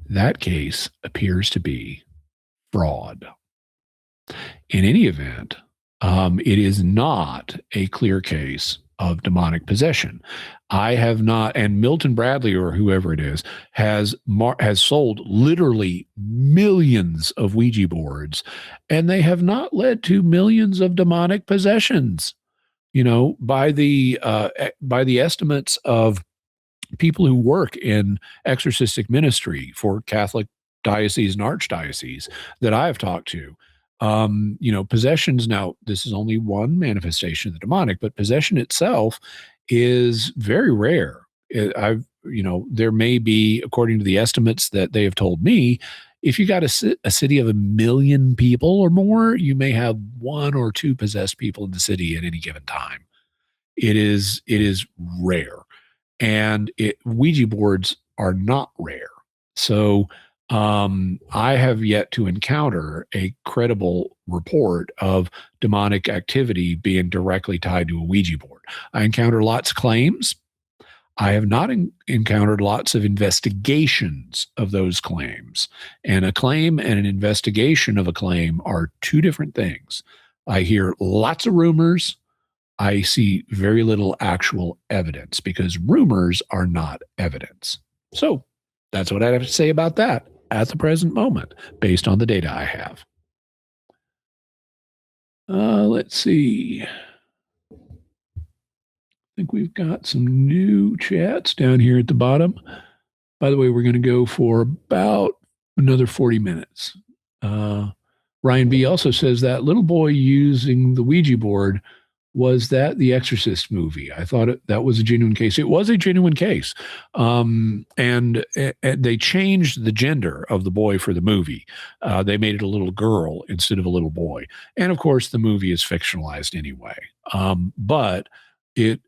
That case appears to be fraud. In any event, it is not a clear case of demonic possession. I have not, and Milton Bradley or whoever it is has sold literally millions of Ouija boards, and they have not led to millions of demonic possessions. By the estimates of people who work in exorcistic ministry for Catholic dioceses and archdioceses that I have talked to, possessions. Now, this is only one manifestation of the demonic, but possession itself is very rare. There may be, according to the estimates that they have told me, if you got a city of 1 million people or more, you may have 1 or 2 possessed people in the city at any given time. It is rare. And Ouija boards are not rare. So I have yet to encounter a credible report of demonic activity being directly tied to a Ouija board. I encounter lots of claims. I have not encountered lots of investigations of those claims. And a claim and an investigation of a claim are 2 different things. I hear lots of rumors. I see very little actual evidence because rumors are not evidence. So that's what I have to say about that at the present moment, based on the data I have. Let's see. I think we've got some new chats down here at the bottom. By the way, we're going to go for about another 40 minutes. Ryan B. also says that little boy using the Ouija board, was that the Exorcist movie? I thought that was a genuine case. It was a genuine case. And they changed the gender of the boy for the movie. They made it a little girl instead of a little boy. And of course, the movie is fictionalized anyway. But it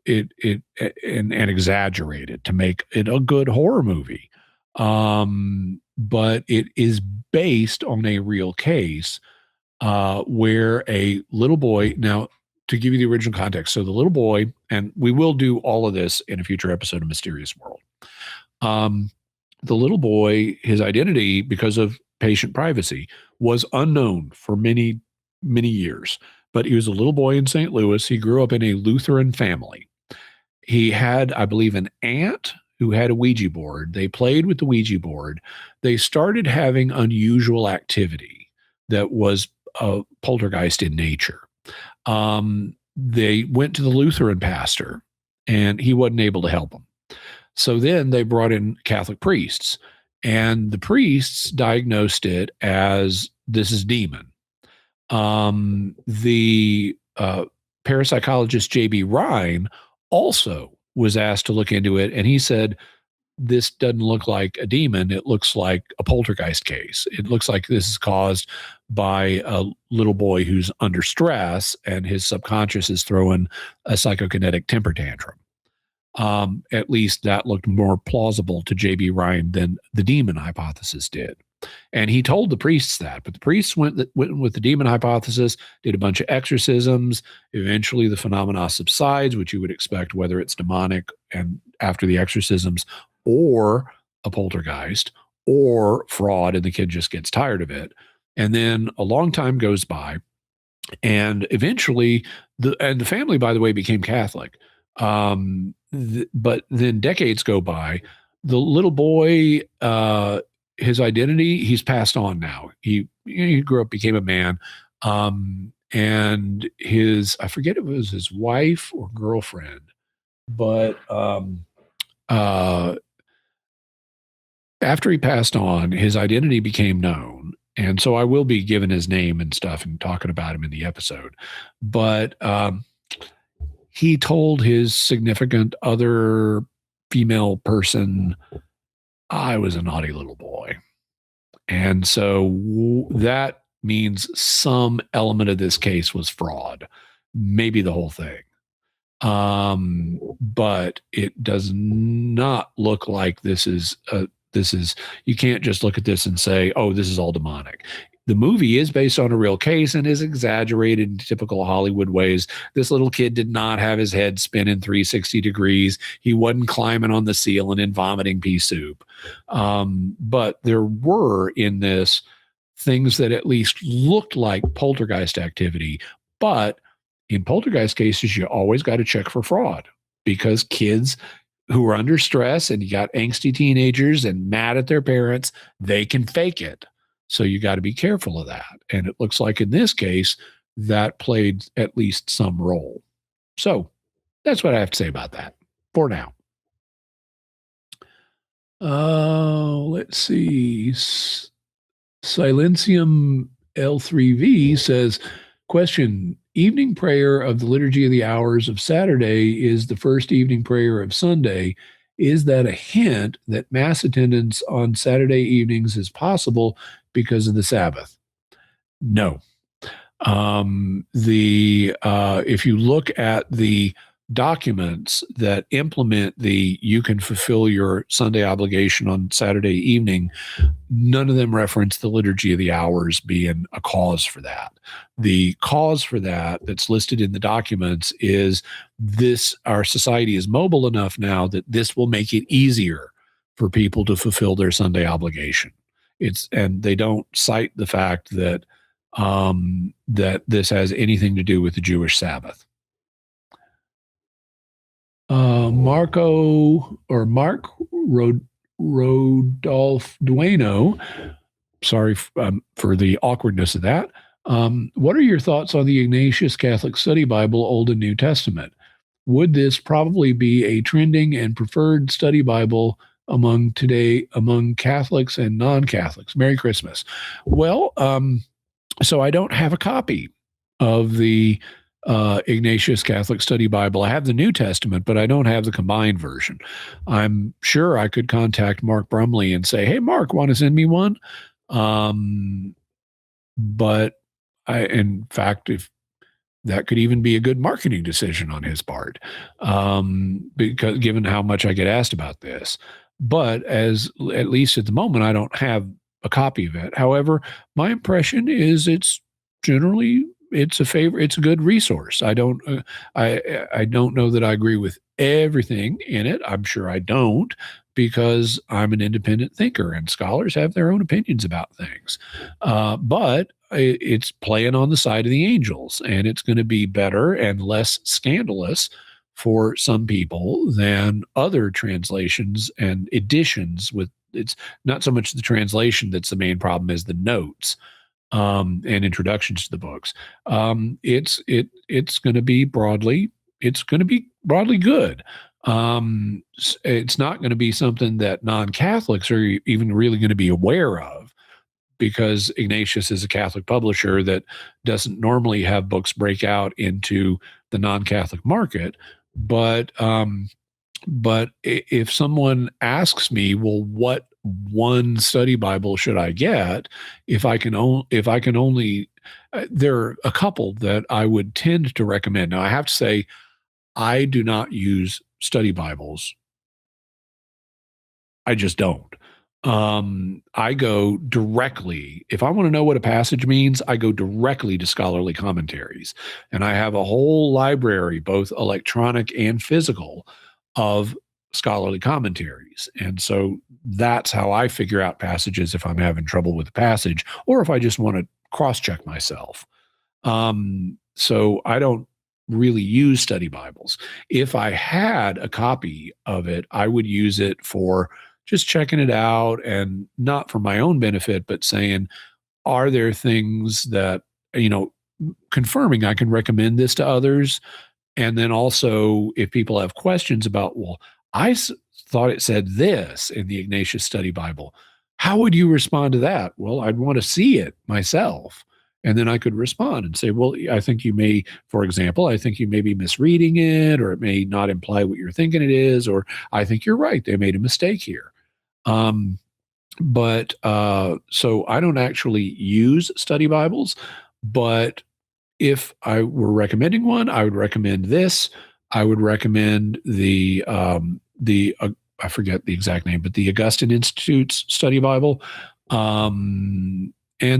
and exaggerated to make it a good horror movie. But it is based on a real case where a little boy, now to give you the original context, so the little boy, and we will do all of this in a future episode of Mysterious World. The little boy, his identity, because of patient privacy, was unknown for many, many years. But he was a little boy in St. Louis. He grew up in a Lutheran family. He had, I believe, an aunt who had a Ouija board. They played with the Ouija board. They started having unusual activity that was poltergeist in nature. They went to the Lutheran pastor and he wasn't able to help them. So then they brought in Catholic priests, and the priests diagnosed it as this is demon. The parapsychologist J.B. Rhine also was asked to look into it, and he said, this doesn't look like a demon. It looks like a poltergeist case. It looks like this is caused by a little boy who's under stress and his subconscious is throwing a psychokinetic temper tantrum. At least that looked more plausible to J.B. Ryan than the demon hypothesis did. And he told the priests that, but the priests went with the demon hypothesis, did a bunch of exorcisms. Eventually the phenomena subsides, which you would expect, whether it's demonic and after the exorcisms, or a poltergeist, or fraud, and the kid just gets tired of it. And then a long time goes by, and eventually the family, by the way, became Catholic. But then decades go by. The little boy, his identity, he's passed on now. He grew up, became a man, and his, I forget if it was his wife or girlfriend, but after he passed on, his identity became known. And so I will be giving his name and stuff and talking about him in the episode. But he told his significant other female person, I was a naughty little boy. And so that means some element of this case was fraud, maybe the whole thing. But it does not look like this is, you can't just look at this and say, oh, this is all demonic. The movie is based on a real case and is exaggerated in typical Hollywood ways. This little kid did not have his head spinning 360 degrees. He wasn't climbing on the ceiling and vomiting pea soup. But there were in this things that at least looked like poltergeist activity. But in poltergeist cases, you always got to check for fraud, because kids who are under stress, and you got angsty teenagers and mad at their parents, they can fake it. So you got to be careful of that. And it looks like in this case, that played at least some role. So that's what I have to say about that for now. Let's see. Silentium L3V says, question, evening prayer of the Liturgy of the Hours of Saturday is the first evening prayer of Sunday. Is that a hint that mass attendance on Saturday evenings is possible because of the Sabbath? No. If you look at the documents that implement you can fulfill your Sunday obligation on Saturday evening, none of them reference the Liturgy of the Hours being a cause for that. The cause for that that's listed in the documents is our society is mobile enough now that this will make it easier for people to fulfill their Sunday obligation. And they don't cite the fact that that this has anything to do with the Jewish Sabbath. Mark Rodolph Dueno, sorry for the awkwardness of that. What are your thoughts on the Ignatius Catholic Study Bible, Old and New Testament? Would this probably be a trending and preferred study Bible among Catholics and non-Catholics. Merry Christmas. Well, so I don't have a copy of the Ignatius Catholic Study Bible. I have the New Testament, but I don't have the combined version. I'm sure I could contact Mark Brumley and say, "Hey, Mark, want to send me one?" But in fact, if that could even be a good marketing decision on his part, because given how much I get asked about this. But at least at the moment, I don't have a copy of it. However, my impression is it's a favor. It's a good resource. I don't know that I agree with everything in it. I'm sure I don't, because I'm an independent thinker and scholars have their own opinions about things. But it's playing on the side of the angels, and it's going to be better and less scandalous for some people than other translations and editions. With it's not so much the translation that's the main problem as the notes and introductions to the books. It's going to be broadly good. It's not going to be something that non-Catholics are even really going to be aware of, because Ignatius is a Catholic publisher that doesn't normally have books break out into the non-Catholic market. But if someone asks me, well, what one study Bible should I get? If I can only, there are a couple that I would tend to recommend. Now, I have to say, I do not use study Bibles. I just don't. I go directly, if I want to know what a passage means, I go directly to scholarly commentaries. And I have a whole library, both electronic and physical, of scholarly commentaries. And so that's how I figure out passages if I'm having trouble with a passage, or if I just want to cross check myself. So I don't really use study Bibles. If I had a copy of it, I would use it for just checking it out, and not for my own benefit, but saying, are there things that, confirming I can recommend this to others? And then also, if people have questions about, well, thought it said this in the Ignatius Study Bible, how would you respond to that? Well, I'd want to see it myself. And then I could respond and say, well, I think you may, for example, I think you may be misreading it, or it may not imply what you're thinking it is, or I think you're right, they made a mistake here. So I don't actually use study Bibles, but if I were recommending one, I would recommend this. I would recommend I forget the exact name, but the Augustine Institute's study Bible. And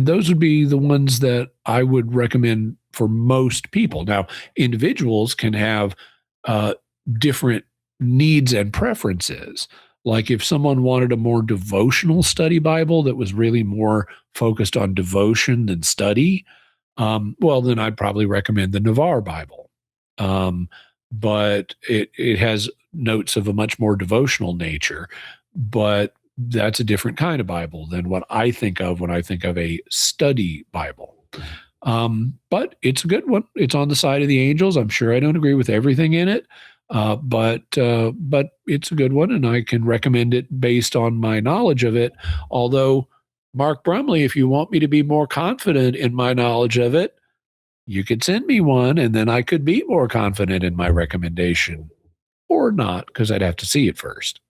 those would be the ones that I would recommend for most people. Now, individuals can have different needs and preferences. Like if someone wanted a more devotional study Bible that was really more focused on devotion than study, well, then I'd probably recommend the Navarre Bible. But it has notes of a much more devotional nature, but that's a different kind of Bible than what I think of when I think of a study Bible. But it's a good one. It's on the side of the angels. I'm sure I don't agree with everything in it, but it's a good one, and I can recommend it based on my knowledge of it. Although, Mark Brumley, if you want me to be more confident in my knowledge of it, you could send me one, and then I could be more confident in my recommendation, or not, because I'd have to see it first.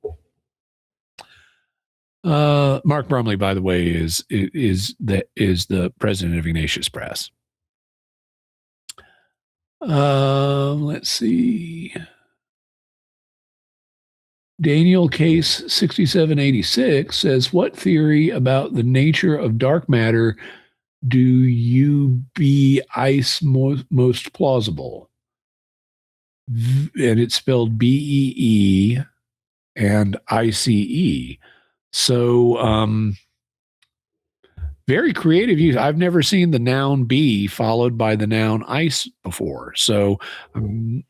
Mark Brumley, by the way, is the president of Ignatius Press. Let's see. Daniel Case 6786 says, what theory about the nature of dark matter do you be ice most plausible? And it's spelled BEE and ICE. So, very creative use. I've never seen the noun be followed by the noun ice before. So I'm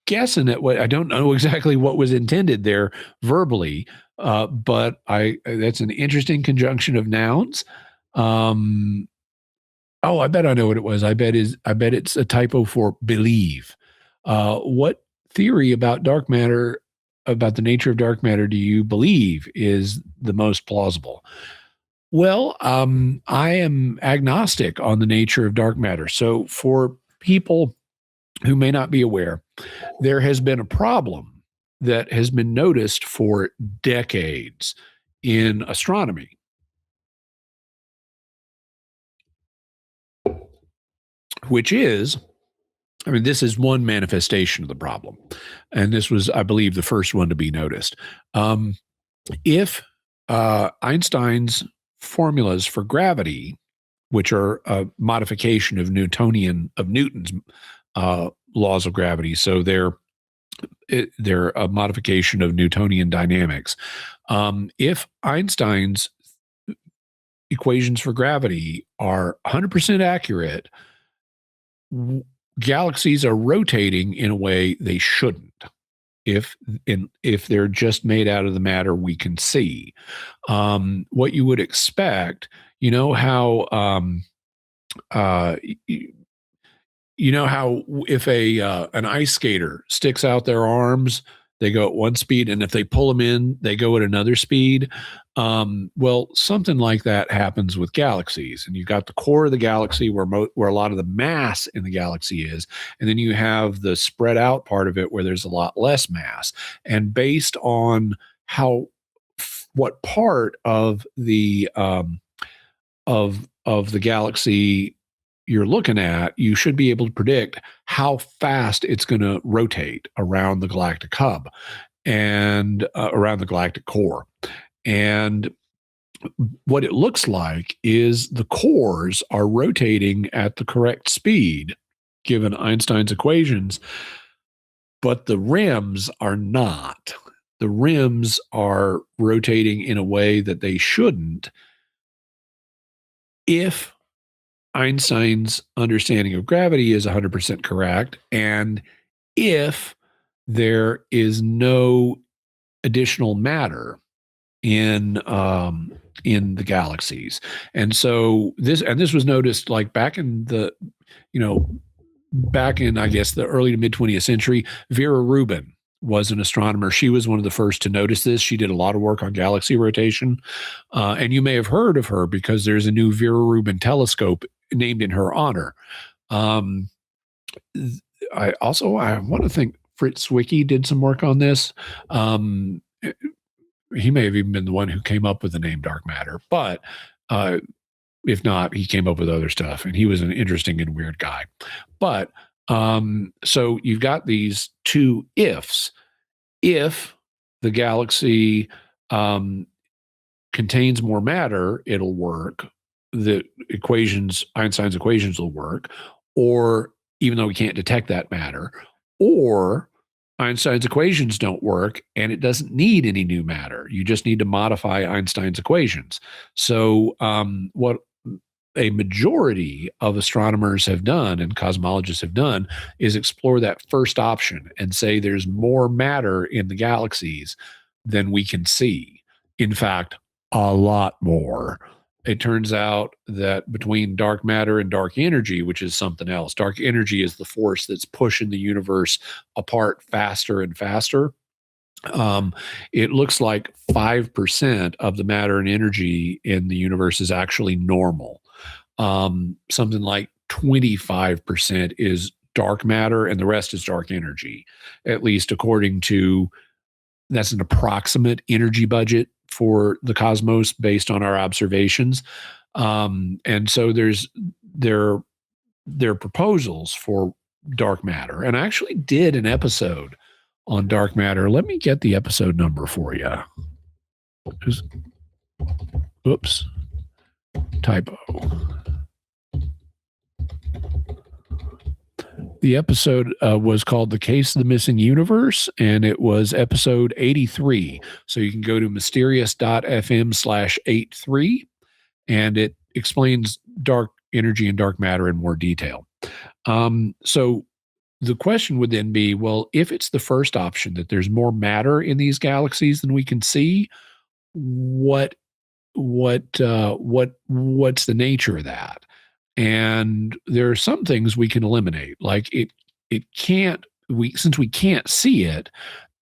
guessing at what, I don't know exactly what was intended there verbally, but that's an interesting conjunction of nouns. I bet I know what it was. I bet it's a typo for believe. What theory about dark matter about the nature of dark matter do you believe is the most plausible? Well, I am agnostic on the nature of dark matter. So for people who may not be aware, there has been a problem that has been noticed for decades in astronomy, which is, I mean, this is one manifestation of the problem. And this was, I believe, the first one to be noticed. If Einstein's formulas for gravity, which are a modification of Newton's laws of gravity, so they're a modification of Newtonian dynamics. If Einstein's equations for gravity are 100% accurate, galaxies are rotating in a way they shouldn't. If they're just made out of the matter we can see, what you would expect, you know how if an ice skater sticks out their arms, they go at one speed, and if they pull them in, they go at another speed. Well, something like that happens with galaxies, and you've got the core of the galaxy where a lot of the mass in the galaxy is, and then you have the spread out part of it where there's a lot less mass. And based on what part of the galaxy you're looking at, you should be able to predict how fast it's going to rotate around the galactic hub and around the galactic core. And what it looks like is the cores are rotating at the correct speed, given Einstein's equations, but the rims are not. The rims are rotating in a way that they shouldn't if Einstein's understanding of gravity is 100% correct, and if there is no additional matter in the galaxies. And so this was noticed like back in I guess the early to mid 20th century. Vera Rubin was an astronomer. She was one of the first to notice this. She did a lot of work on galaxy rotation. And you may have heard of her because there's a new Vera Rubin telescope named in her honor. I want to think Fritz Zwicky did some work on this. He may have even been the one who came up with the name dark matter, but if not, he came up with other stuff, and he was an interesting and weird guy. But so you've got these two ifs. If the galaxy contains more matter, it'll work. Einstein's equations will work, or even though we can't detect that matter, or Einstein's equations don't work and it doesn't need any new matter. You just need to modify Einstein's equations. So what a majority of astronomers have done and cosmologists have done is explore that first option and say there's more matter in the galaxies than we can see. In fact, a lot more. It turns out that between dark matter and dark energy, which is something else, dark energy is the force that's pushing the universe apart faster and faster. It looks like 5% of the matter and energy in the universe is actually normal. Something like 25% is dark matter and the rest is dark energy, at least according to, that's an approximate energy budget for the cosmos based on our observations. And so there are proposals for dark matter. And I actually did an episode on dark matter. Let me get the episode number for you. Oops. Typo. The episode was called The Case of the Missing Universe, and it was episode 83. So you can go to mysterious.fm/83, and it explains dark energy and dark matter in more detail. So the question would then be, well, if it's the first option, that there's more matter in these galaxies than we can see, what's the nature of that? And there are some things we can eliminate, like since we can't see it,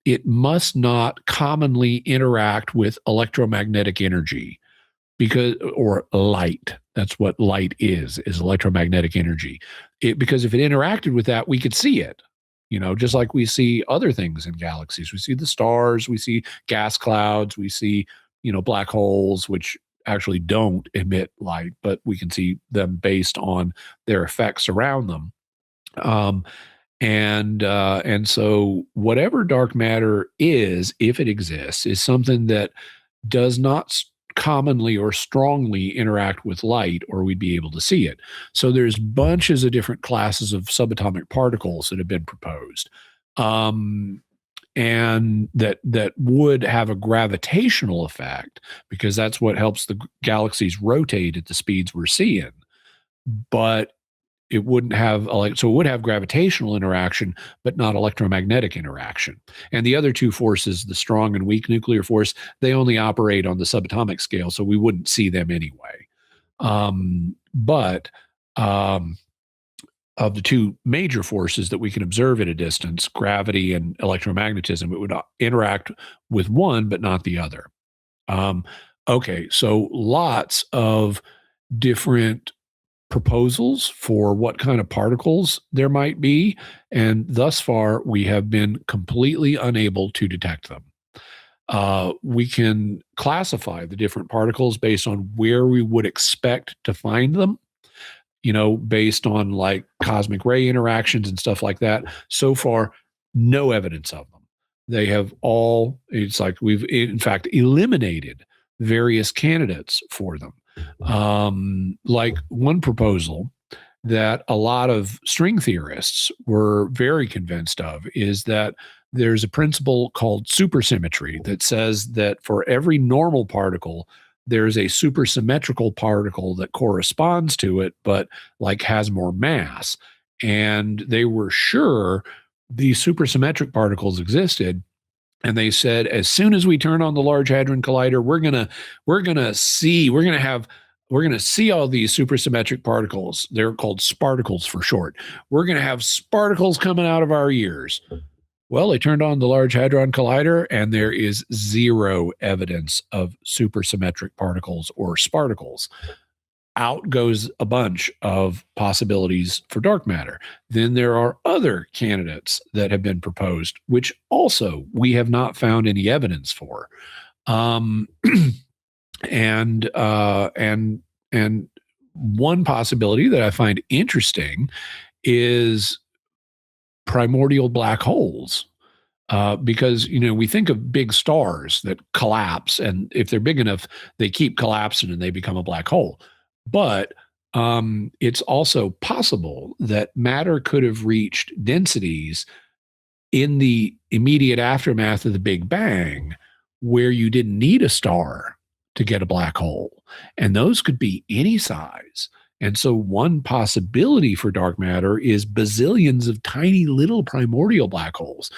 it must not commonly interact with electromagnetic energy or light. That's what light is electromagnetic energy. Because if it interacted with that, we could see it. Just like we see other things in galaxies. We see the stars, we see gas clouds, we see, black holes, which actually don't emit light, but we can see them based on their effects around them. And so whatever dark matter is, if it exists, is something that does not commonly or strongly interact with light, or we'd be able to see it. So there's bunches of different classes of subatomic particles that have been proposed, and that would have a gravitational effect, because that's what helps the galaxies rotate at the speeds we're seeing. But it wouldn't have so it would have gravitational interaction, but not electromagnetic interaction. And the other two forces, the strong and weak nuclear force, they only operate on the subatomic scale, so we wouldn't see them anyway. But of the two major forces that we can observe at a distance, gravity and electromagnetism, it would interact with one, but not the other. Okay, so lots of different proposals for what kind of particles there might be, and thus far we have been completely unable to detect them. We can classify the different particles based on where we would expect to find them, based on like cosmic ray interactions and stuff like that. So far, no evidence of them. They have it's like we've in fact eliminated various candidates for them. Like one proposal that a lot of string theorists were very convinced of is that there's a principle called supersymmetry that says that for every normal particle, there's a supersymmetrical particle that corresponds to it, but like has more mass. And they were sure these supersymmetric particles existed. And they said, as soon as we turn on the Large Hadron Collider, we're gonna see all these supersymmetric particles. They're called sparticles for short. We're gonna have sparticles coming out of our ears. Well, they turned on the Large Hadron Collider, and there is zero evidence of supersymmetric particles or sparticles. Out goes a bunch of possibilities for dark matter. Then there are other candidates that have been proposed, which also we have not found any evidence for. And one possibility that I find interesting is primordial black holes. Because we think of big stars that collapse, and if they're big enough, they keep collapsing and they become a black hole. But it's also possible that matter could have reached densities in the immediate aftermath of the Big Bang where you didn't need a star to get a black hole. And those could be any size. And so one possibility for dark matter is bazillions of tiny little primordial black holes.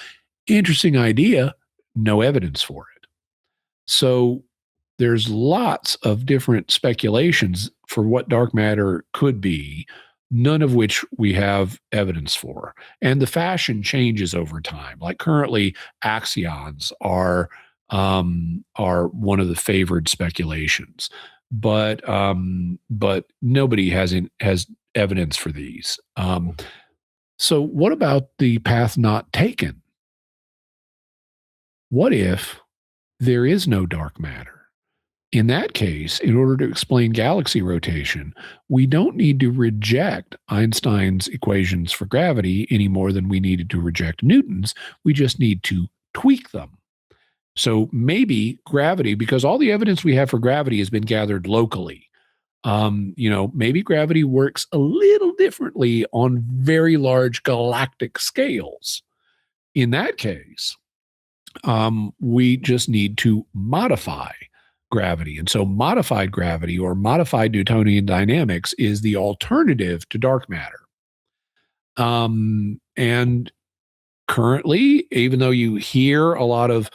Interesting idea, no evidence for it. So there's lots of different speculations for what dark matter could be, none of which we have evidence for. And the fashion changes over time. Like currently, axions are one of the favored speculations, but nobody has evidence for these. So what about the path not taken? What if there is no dark matter? In that case, in order to explain galaxy rotation, we don't need to reject Einstein's equations for gravity any more than we needed to reject Newton's. We just need to tweak them. So maybe gravity, because all the evidence we have for gravity has been gathered locally. Maybe gravity works a little differently on very large galactic scales. In that case, we just need to modify gravity. And so modified gravity or modified Newtonian dynamics is the alternative to dark matter. And currently, even though you hear a lot of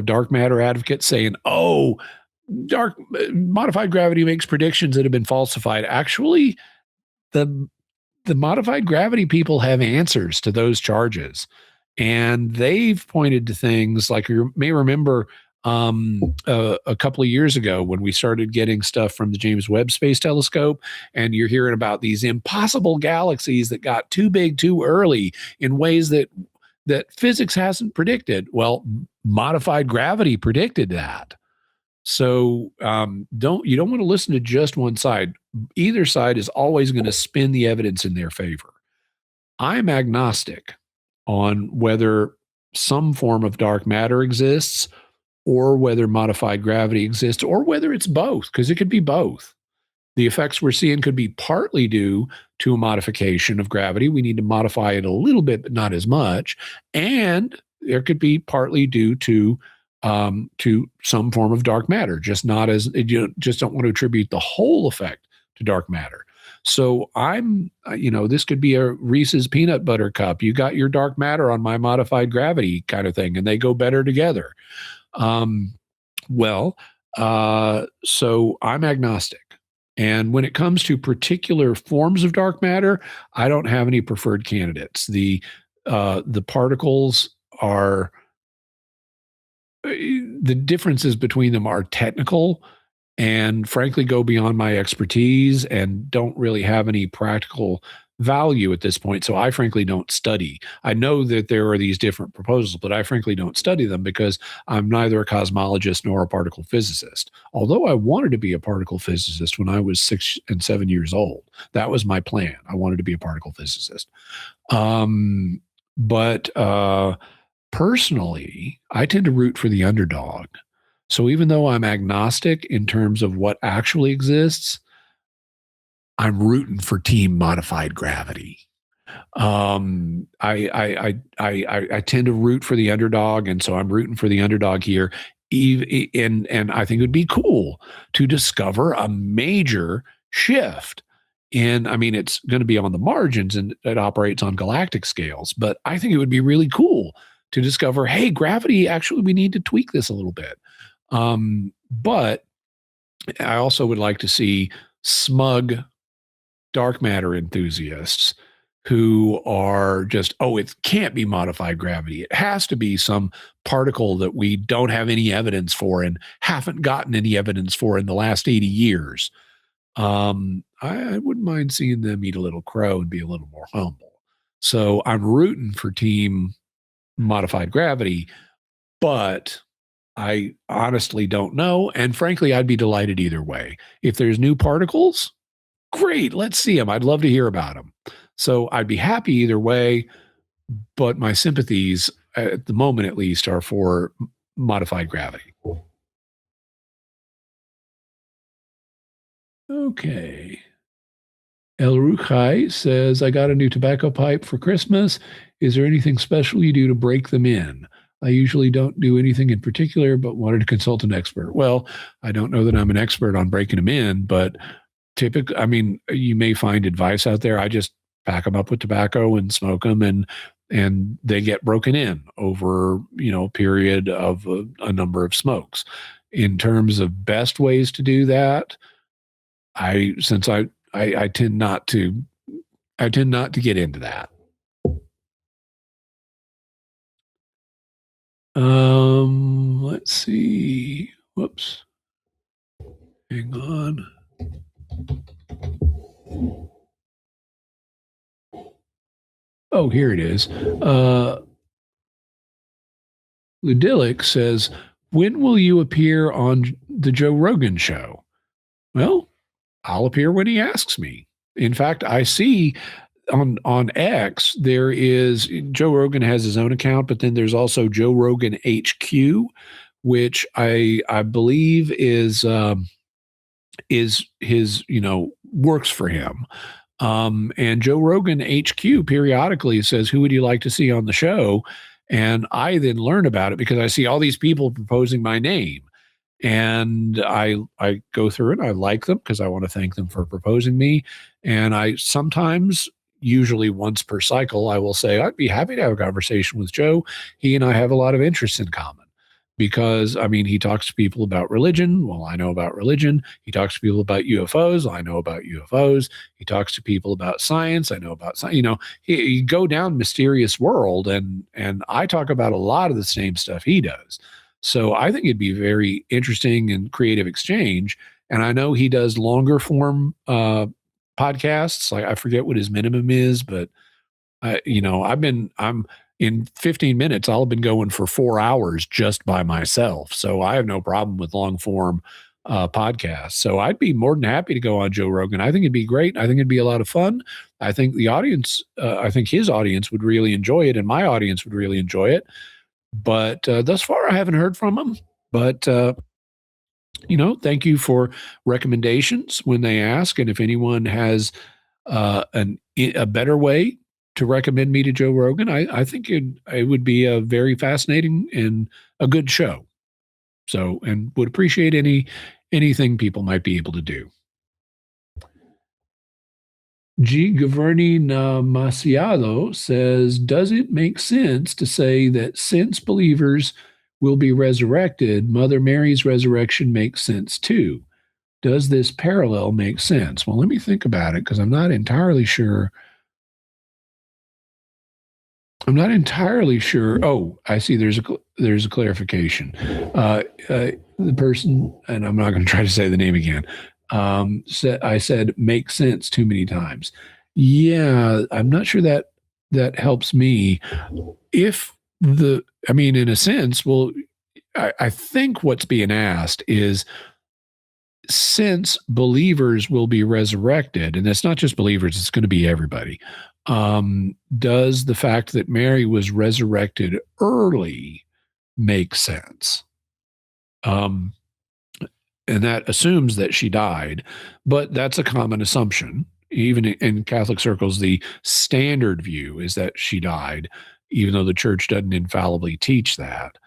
dark matter advocates saying, "Oh, modified gravity makes predictions that have been falsified," actually, the modified gravity people have answers to those charges. And they've pointed to things like you may remember a couple of years ago when we started getting stuff from the James Webb Space Telescope, and you're hearing about these impossible galaxies that got too big too early in ways that physics hasn't predicted. Well, modified gravity predicted that. So you don't want to listen to just one side. Either side is always going to spin the evidence in their favor. I'm agnostic on whether some form of dark matter exists or whether modified gravity exists or whether it's both, because it could be both. The effects we're seeing could be partly due to a modification of gravity. We need to modify it a little bit, but not as much. And there could be partly due to some form of dark matter, just not as you just don't want to attribute the whole effect to dark matter. So this could be a Reese's peanut butter cup. You got your dark matter on my modified gravity kind of thing, and they go better together. So I'm agnostic. And when it comes to particular forms of dark matter, I don't have any preferred candidates. The particles are the differences between them are technical and frankly go beyond my expertise and don't really have any practical value at this point. So I frankly don't study. I know that there are these different proposals, but I frankly don't study them because I'm neither a cosmologist nor a particle physicist. Although I wanted to be a particle physicist when I was 6 and 7 years old. That was my plan. I wanted to be a particle physicist. But personally, I tend to root for the underdog. So even though I'm agnostic in terms of what actually exists, I'm rooting for team modified gravity. I tend to root for the underdog, and so I'm rooting for the underdog here. And I think it would be cool to discover a major shift. And I mean, it's going to be on the margins and it operates on galactic scales, but I think it would be really cool to discover, hey, gravity, actually, we need to tweak this a little bit. But I also would like to see smug dark matter enthusiasts who are just, it can't be modified gravity. It has to be some particle that we don't have any evidence for and haven't gotten any evidence for in the last 80 years. I wouldn't mind seeing them eat a little crow and be a little more humble. So I'm rooting for team modified gravity, but I honestly don't know. And frankly, I'd be delighted either way. If there's new particles, great, let's see them. I'd love to hear about them. So I'd be happy either way, but my sympathies at the moment, at least, are for modified gravity. Okay. El Ruchai says, I got a new tobacco pipe for Christmas. Is there anything special you do to break them in? I usually don't do anything in particular, but wanted to consult an expert. Well, I don't know that I'm an expert on breaking them in, but typically, I mean, you may find advice out there. I just pack them up with tobacco and smoke them, and they get broken in over, a period of a number of smokes. In terms of best ways to do that, I tend not to get into that. Let's see. Whoops. Hang on. Oh, here it is. Ludilic says, when will you appear on the Joe Rogan show? Well, I'll appear when he asks me. In fact, I see on X, there is Joe Rogan has his own account, but then there's also Joe Rogan HQ, which I believe is his, works for him. And Joe Rogan HQ periodically says, who would you like to see on the show? And I then learn about it because I see all these people proposing my name. And I go through it. I like them because I want to thank them for proposing me. And I sometimes, usually once per cycle, I will say, I'd be happy to have a conversation with Joe. He and I have a lot of interests in common. because I mean, he talks to people about religion. Well, I know about religion. He talks to people about UFOs. Well, I know about UFOs. He talks to people about science. I know about science. You know, you go down mysterious world, and I talk about a lot of the same stuff he does. So I think it'd be very interesting and creative exchange. And I know he does longer form podcasts. Like I forget what his minimum is, but you know, I'm in 15 minutes, I'll have been going for 4 hours just by myself. So I have no problem with long form podcasts. So I'd be more than happy to go on Joe Rogan. I think it'd be great. I think it'd be a lot of fun. I think the audience, I think his audience would really enjoy it, and my audience would really enjoy it. But thus far, I haven't heard from him. But you know, thank you for recommendations when they ask, and if anyone has a better way to recommend me to Joe Rogan, I think it would be a very fascinating and a good show. So, and would appreciate anything people might be able to do. G. Gaverni Masiado says, does it make sense to say that since believers will be resurrected, Mother Mary's resurrection makes sense too? Does this parallel make sense? Well, let me think about it because I'm not entirely sure. Oh, I see. There's a clarification. The person, and I'm not going to try to say the name again. I said makes sense too many times. Yeah, I'm not sure that helps me. I mean, in a sense, well, I think what's being asked is, since believers will be resurrected, and it's not just believers, it's going to be everybody. Does the fact that Mary was resurrected early make sense? And that assumes that she died, but that's a common assumption. Even in Catholic circles, the standard view is that she died, even though the church doesn't infallibly teach that.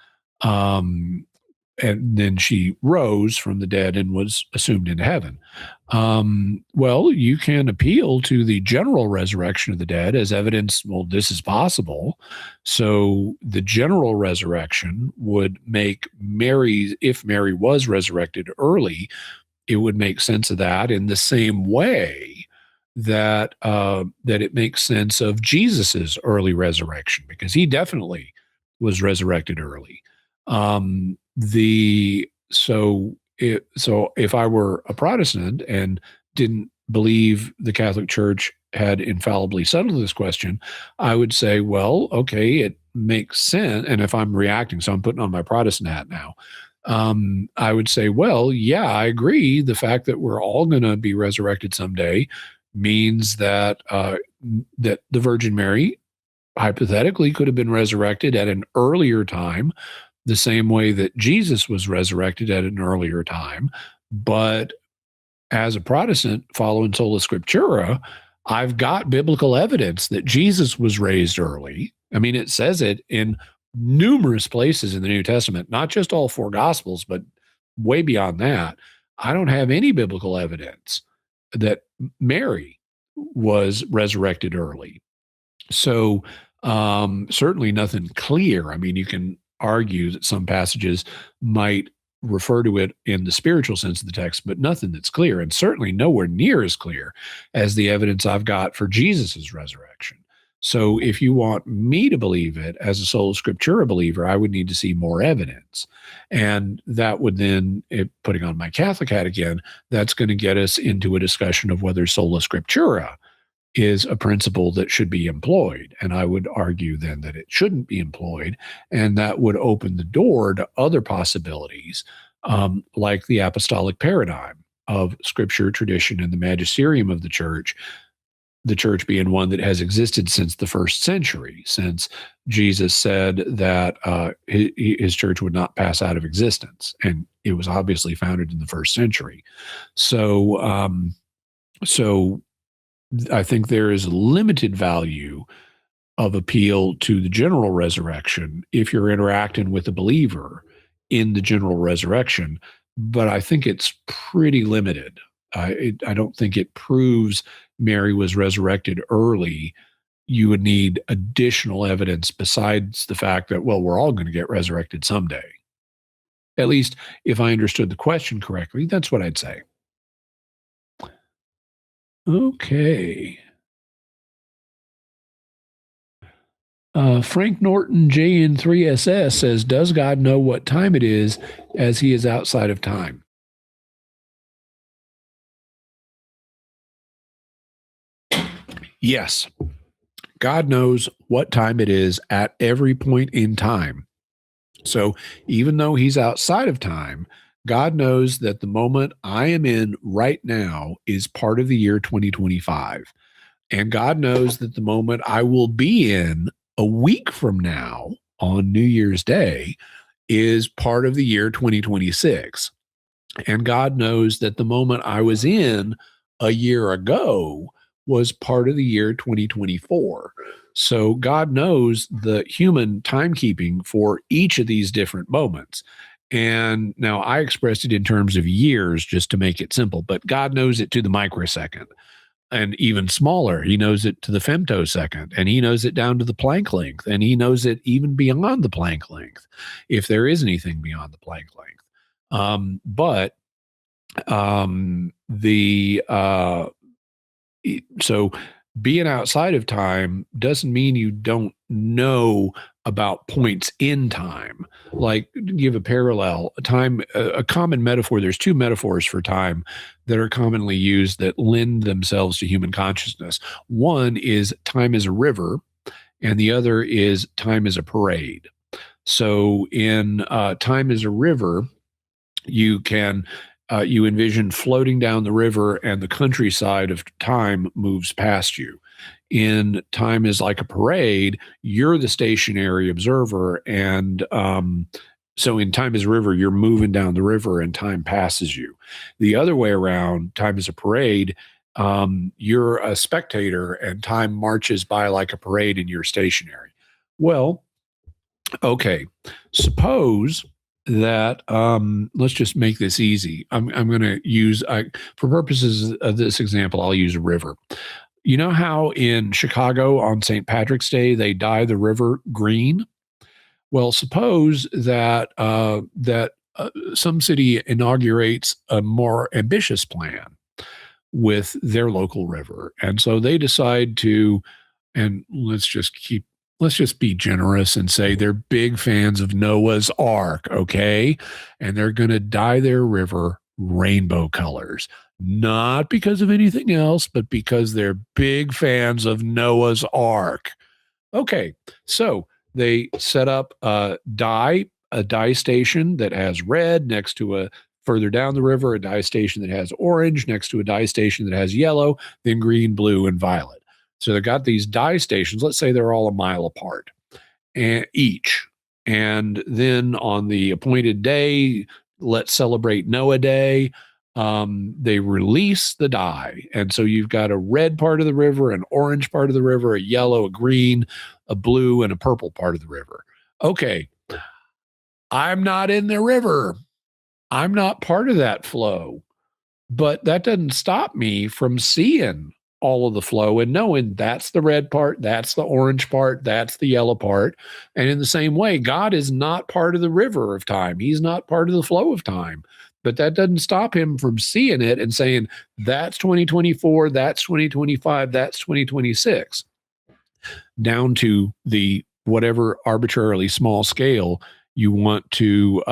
And then she rose from the dead and was assumed into heaven. Well, you can appeal to the general resurrection of the dead as evidence, well, this is possible. So the general resurrection would make Mary, if Mary was resurrected early, it would make sense of that in the same way that it makes sense of Jesus's early resurrection, because he definitely was resurrected early. So if I were a Protestant and didn't believe the Catholic Church had infallibly settled this question, I would say, well, okay, it makes sense. And if I'm reacting, so I'm putting on my Protestant hat now, I would say, well, yeah, I agree. The fact that we're all going to be resurrected someday means that that the Virgin Mary hypothetically could have been resurrected at an earlier time, the same way that Jesus was resurrected at an earlier time. But as a Protestant following sola scriptura, I've got biblical evidence that Jesus was raised early. I mean, it says it in numerous places in the New Testament, not just all four Gospels, but way beyond that. I don't have any biblical evidence that Mary was resurrected early. So certainly nothing clear. I mean, you can argue that some passages might refer to it in the spiritual sense of the text, but nothing that's clear, and certainly nowhere near as clear as the evidence I've got for Jesus's resurrection. So if you want me to believe it as a sola scriptura believer, I would need to see more evidence. And that would then, putting on my Catholic hat again, that's going to get us into a discussion of whether sola scriptura is a principle that should be employed. And I would argue then that it shouldn't be employed. And that would open the door to other possibilities, like the apostolic paradigm of scripture, tradition, and the magisterium of the church being one that has existed since the first century, since Jesus said that his church would not pass out of existence. And it was obviously founded in the first century. So I think there is limited value of appeal to the general resurrection if you're interacting with a believer in the general resurrection, but I think it's pretty limited. I don't think it proves Mary was resurrected early. You would need additional evidence besides the fact that, well, we're all going to get resurrected someday. At least if I understood the question correctly, that's what I'd say. Okay. Frank Norton JN3SS says, does God know what time it is as he is outside of time? Yes. God knows what time it is at every point in time. So even though he's outside of time, God knows that the moment I am in right now is part of the year 2025. And God knows that the moment I will be in a week from now on New Year's Day is part of the year 2026. And God knows that the moment I was in a year ago was part of the year 2024. So God knows the human timekeeping for each of these different moments. And now I expressed it in terms of years just to make it simple, but God knows it to the microsecond. And even smaller, he knows it to the femtosecond, and he knows it down to the Planck length, and he knows it even beyond the Planck length, if there is anything beyond the Planck length. But the so being outside of time doesn't mean you don't know about points in time. Like, give a parallel, a common metaphor. There's two metaphors for time that are commonly used that lend themselves to human consciousness. One is time is a river, and the other is time is a parade. So in time is a river, you can you envision floating down the river and the countryside of time moves past you. In time is like a parade, you're the stationary observer. And so in time is a river, you're moving down the river and time passes you. The other way around, time is a parade, you're a spectator and time marches by like a parade and you're stationary. Well, okay, suppose that let's just make this easy. I'm going to use, for purposes of this example, I'll use a river. You know how in Chicago on St. Patrick's Day they dye the river green? Well, suppose that some city inaugurates a more ambitious plan with their local river, and so they decide to, and let's just be generous and say they're big fans of Noah's Ark, okay? And they're going to dye their river rainbow colors, not because of anything else, but because they're big fans of Noah's Ark. Okay, so they set up a dye station that has red next to a further down the river, a dye station that has orange next to a dye station that has yellow, then green, blue, and violet. So they've got these dye stations. Let's say they're all a mile apart, and each. And then on the appointed day, let's celebrate Noah Day. They release the dye, and so you've got a red part of the river, an orange part of the river, a yellow, a green, a blue, and a purple part of the river. Okay, I'm not in the river. I'm not part of that flow. But that doesn't stop me from seeing all of the flow and knowing that's the red part, that's the orange part, that's the yellow part. And in the same way, God is not part of the river of time. He's not part of the flow of time. But that doesn't stop him from seeing it and saying, that's 2024, that's 2025, that's 2026, down to the whatever arbitrarily small scale you want to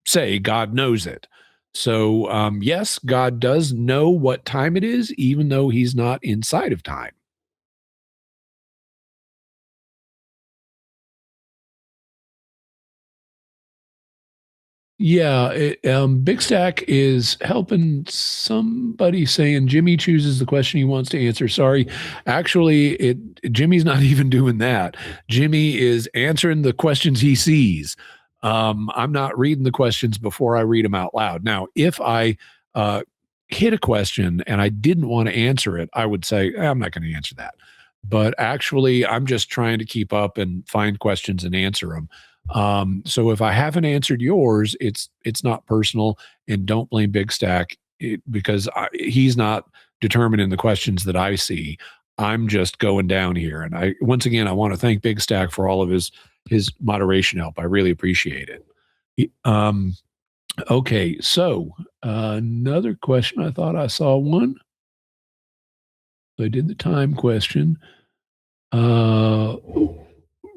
say God knows it. So yes, God does know what time it is, even though he's not inside of time. Yeah, Big Stack is helping somebody saying Jimmy chooses the question he wants to answer. Sorry, actually, Jimmy's not even doing that. Jimmy is answering the questions he sees. I'm not reading the questions before I read them out loud. Now, if I hit a question and I didn't want to answer it, I would say I'm not going to answer that. But actually, I'm just trying to keep up and find questions and answer them. So if I haven't answered yours, it's not personal, and don't blame Big Stack because he's not determining the questions that I see. I'm just going down here, and I once again I want to thank Big Stack for all of his moderation help. I really appreciate it. Okay, so another question. I thought I saw one. I did the time question.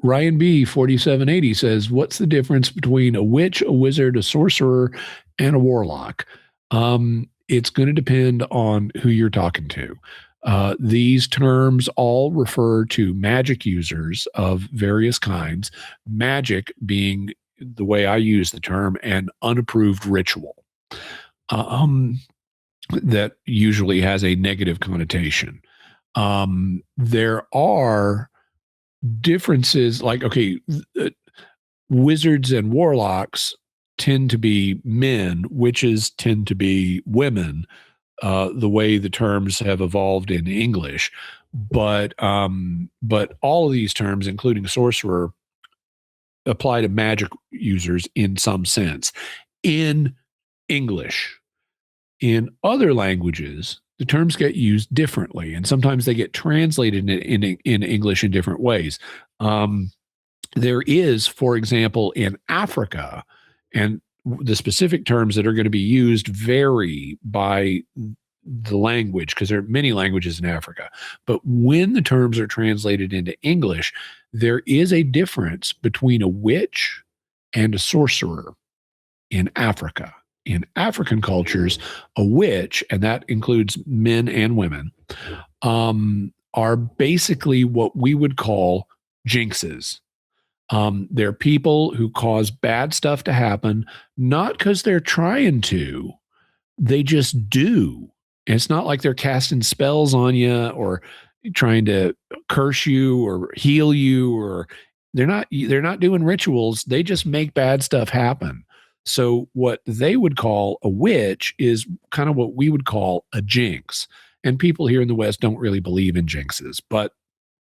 Ryan B 4780 says, "What's the difference between a witch, a wizard, a sorcerer, and a warlock?" It's going to depend on who you're talking to. These terms all refer to magic users of various kinds. Magic being the way I use the term, an unapproved ritual. That usually has a negative connotation. There are differences, like, okay, wizards and warlocks tend to be men, witches tend to be women, the way the terms have evolved in English. But all of these terms, including sorcerer, apply to magic users in some sense. In English, in other languages, the terms get used differently, and sometimes they get translated in English in different ways. There is, for example, in Africa, and the specific terms that are going to be used vary by the language, because there are many languages in Africa. But when the terms are translated into English, there is a difference between a witch and a sorcerer in Africa. In African cultures, a witch, and that includes men and women, are basically what we would call jinxes. They're people who cause bad stuff to happen, not because they're trying to, they just do. And it's not like they're casting spells on you or trying to curse you or heal you, or they're not doing rituals. They just make bad stuff happen. So what they would call a witch is kind of what we would call a jinx. And people here in the West don't really believe in jinxes, but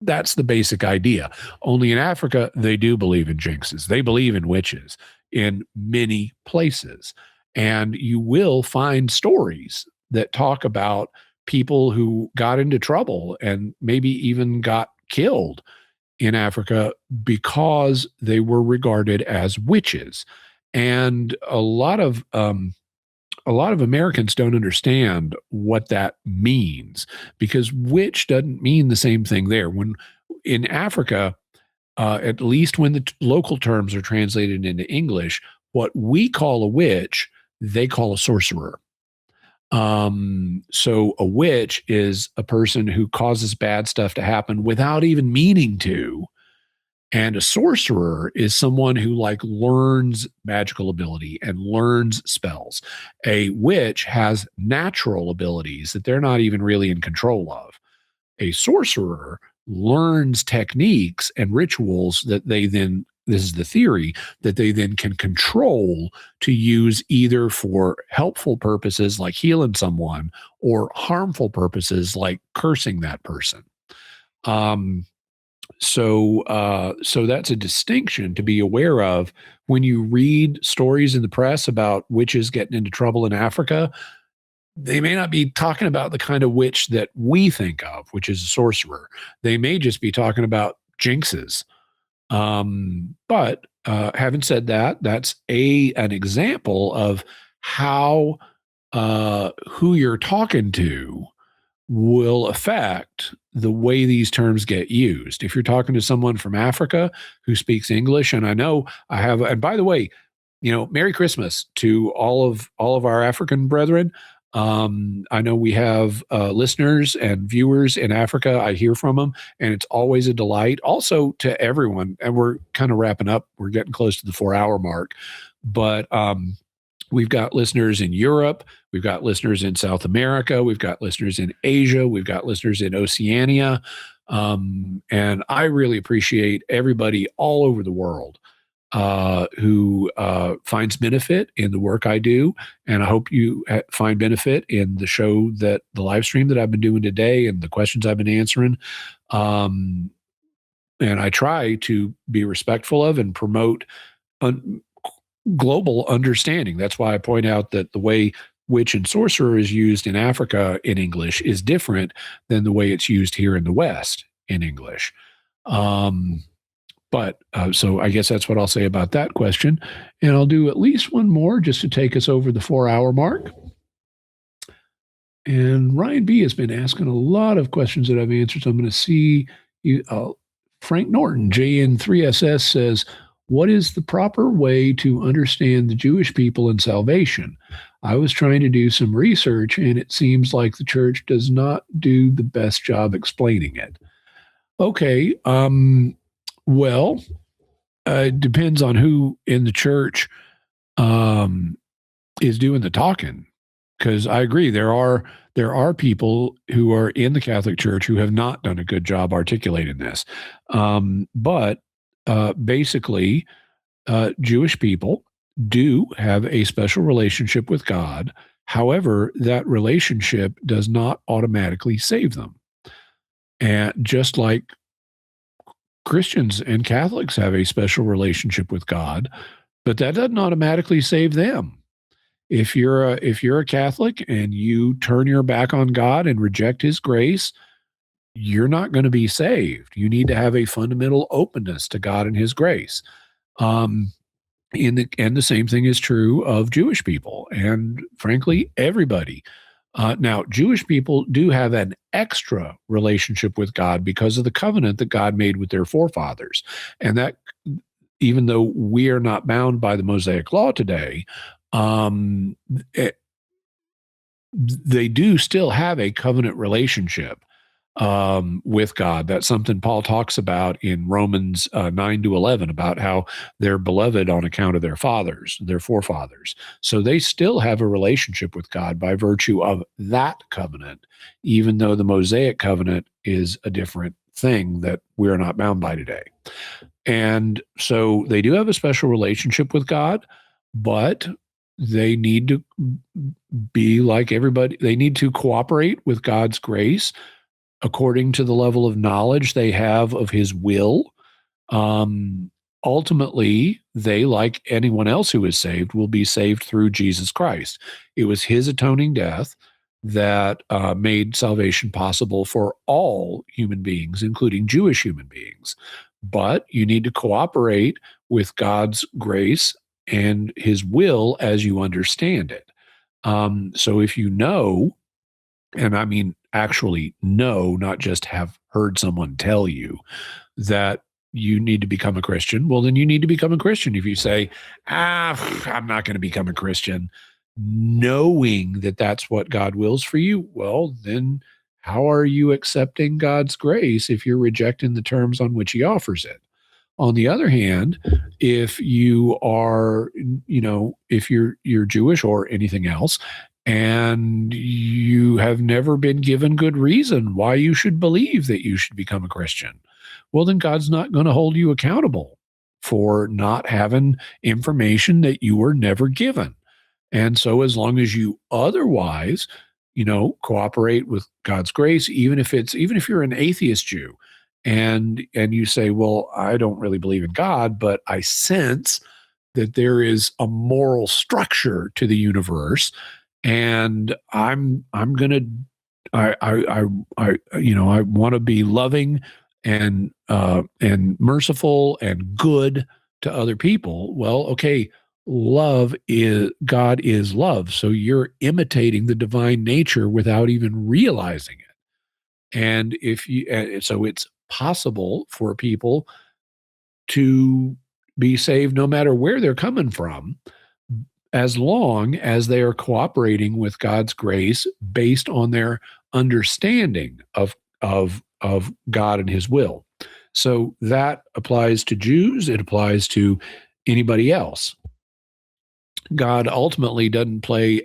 that's the basic idea. Only in Africa, they do believe in jinxes. They believe in witches in many places. And you will find stories that talk about people who got into trouble and maybe even got killed in Africa because they were regarded as witches. And a lot of Americans don't understand what that means, because witch doesn't mean the same thing there. When in Africa, at least when the local terms are translated into English, what we call a witch, they call a sorcerer. So a witch is a person who causes bad stuff to happen without even meaning to. And a sorcerer is someone who like learns magical ability and learns spells. A witch has natural abilities that they're not even really in control of. A sorcerer learns techniques and rituals that they then, this is the theory, that they then can control to use either for helpful purposes like healing someone or harmful purposes like cursing that person. So that's a distinction to be aware of when you read stories in the press about witches getting into trouble in Africa. They may not be talking about the kind of witch that we think of, which is a sorcerer. They may just be talking about jinxes. But having said that, that's an example of how who you're talking to will affect the way these terms get used. If you're talking to someone from Africa who speaks English, and I know I have, and by the way, Merry Christmas to all of our African brethren. I know we have listeners and viewers in Africa. I hear from them, and it's always a delight. Also to everyone, and we're kind of wrapping up. We're getting close to the 4-hour mark, but we've got listeners in Europe. We've got listeners in South America. We've got listeners in Asia. We've got listeners in Oceania. And I really appreciate everybody all over the world who finds benefit in the work I do. And I hope you find benefit in the show, the live stream that I've been doing today and the questions I've been answering. And I try to be respectful of and promote global understanding. That's why I point out that the way witch and sorcerer is used in Africa in English is different than the way it's used here in the West in English. But so I guess that's what I'll say about that question. And I'll do at least one more just to take us over the 4-hour mark. And Ryan B has been asking a lot of questions that I've answered. So I'm going to see you. Frank Norton, JN3SS says, what is the proper way to understand the Jewish people and salvation? I was trying to do some research, and it seems like the church does not do the best job explaining it. Okay. Well, it depends on who in the church is doing the talking. Because I agree, there are people who are in the Catholic Church who have not done a good job articulating this. But basically, Jewish people do have a special relationship with God. However, that relationship does not automatically save them. And just like Christians and Catholics have a special relationship with God, but that doesn't automatically save them. If you're a Catholic and you turn your back on God and reject his grace, you're not going to be saved. You need to have a fundamental openness to God and his grace. And the same thing is true of Jewish people and frankly, everybody. Now, Jewish people do have an extra relationship with God because of the covenant that God made with their forefathers. And that, even though we are not bound by the Mosaic law today, they do still have a covenant relationship with God. That's something Paul talks about in Romans 9-11 about how they're beloved on account of their fathers, their forefathers. So they still have a relationship with God by virtue of that covenant, even though the Mosaic covenant is a different thing that we're not bound by today. And so they do have a special relationship with God, but they need to be like everybody. They need to cooperate with God's grace according to the level of knowledge they have of his will. Ultimately, they, like anyone else who is saved, will be saved through Jesus Christ. It was his atoning death that made salvation possible for all human beings, including Jewish human beings. But you need to cooperate with God's grace and his will as you understand it. So if you know, and I mean actually know, not just have heard someone tell you that you need to become a Christian, well, then you need to become a Christian. If you say, I'm not going to become a Christian, knowing that that's what God wills for you, well, then how are you accepting God's grace if you're rejecting the terms on which he offers it? On the other hand, if you are, if you're Jewish or anything else, and you have never been given good reason why you should believe that you should become a Christian, well, then God's not going to hold you accountable for not having information that you were never given. And so as long as you otherwise, cooperate with God's grace, even if you're an atheist Jew and you say, well, I don't really believe in God, but I sense that there is a moral structure to the universe, and I want to be loving and merciful and good to other people. Well, okay, God is love. So you're imitating the divine nature without even realizing it. And so it's possible for people to be saved no matter where they're coming from, as long as they are cooperating with God's grace based on their understanding of God and his will. So that applies to Jews. It applies to anybody else. God ultimately doesn't play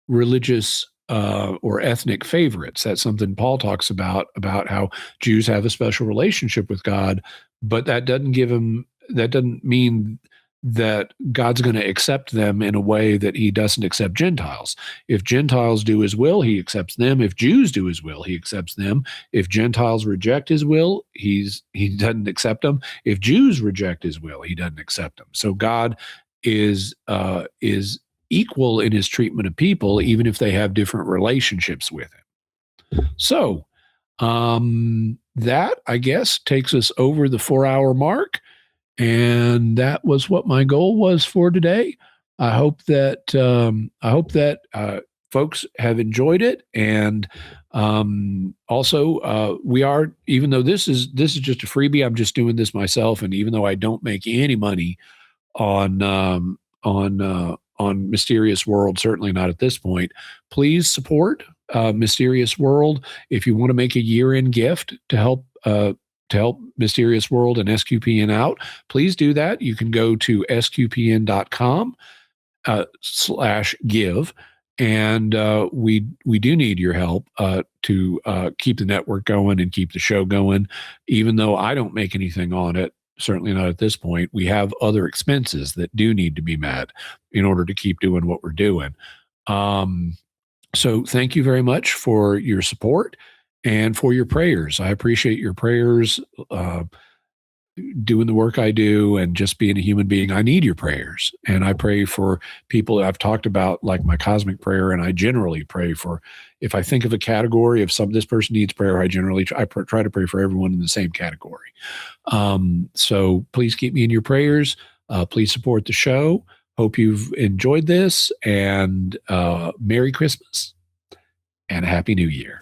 religious or ethnic favorites. That's something Paul talks about how Jews have a special relationship with God, but that doesn't mean that God's going to accept them in a way that he doesn't accept Gentiles. If Gentiles do his will, he accepts them. If Jews do his will, he accepts them. If Gentiles reject his will, he doesn't accept them. If Jews reject his will, he doesn't accept them. So God is equal in his treatment of people, even if they have different relationships with him. So that, I guess, takes us over the 4-hour mark. And that was what my goal was for today. I hope that folks have enjoyed it, and also we are, even though this is just a freebie, I'm just doing this myself, and even though I don't make any money on Mysterious World, certainly not at this point, please support Mysterious World. If you want to make a year-end gift to help Mysterious World and SQPN out, please do that. You can go to sqpn.com/give. And we do need your help to keep the network going and keep the show going. Even though I don't make anything on it, certainly not at this point, we have other expenses that do need to be met in order to keep doing what we're doing. So thank you very much for your support and for your prayers. I appreciate your prayers, doing the work I do and just being a human being. I need your prayers. And I pray for people that I've talked about, like my cosmic prayer. And I generally pray for, if I think of a category, if this person needs prayer, I try to pray for everyone in the same category. So please keep me in your prayers. Please support the show. Hope you've enjoyed this, and Merry Christmas and a Happy New Year.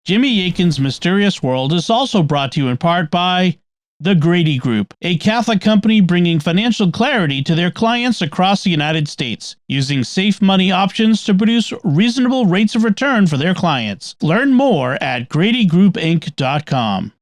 Jimmy Akin's Mysterious World is also brought to you in part by The Grady Group, a Catholic company bringing financial clarity to their clients across the United States, using safe money options to produce reasonable rates of return for their clients. Learn more at GradyGroupInc.com.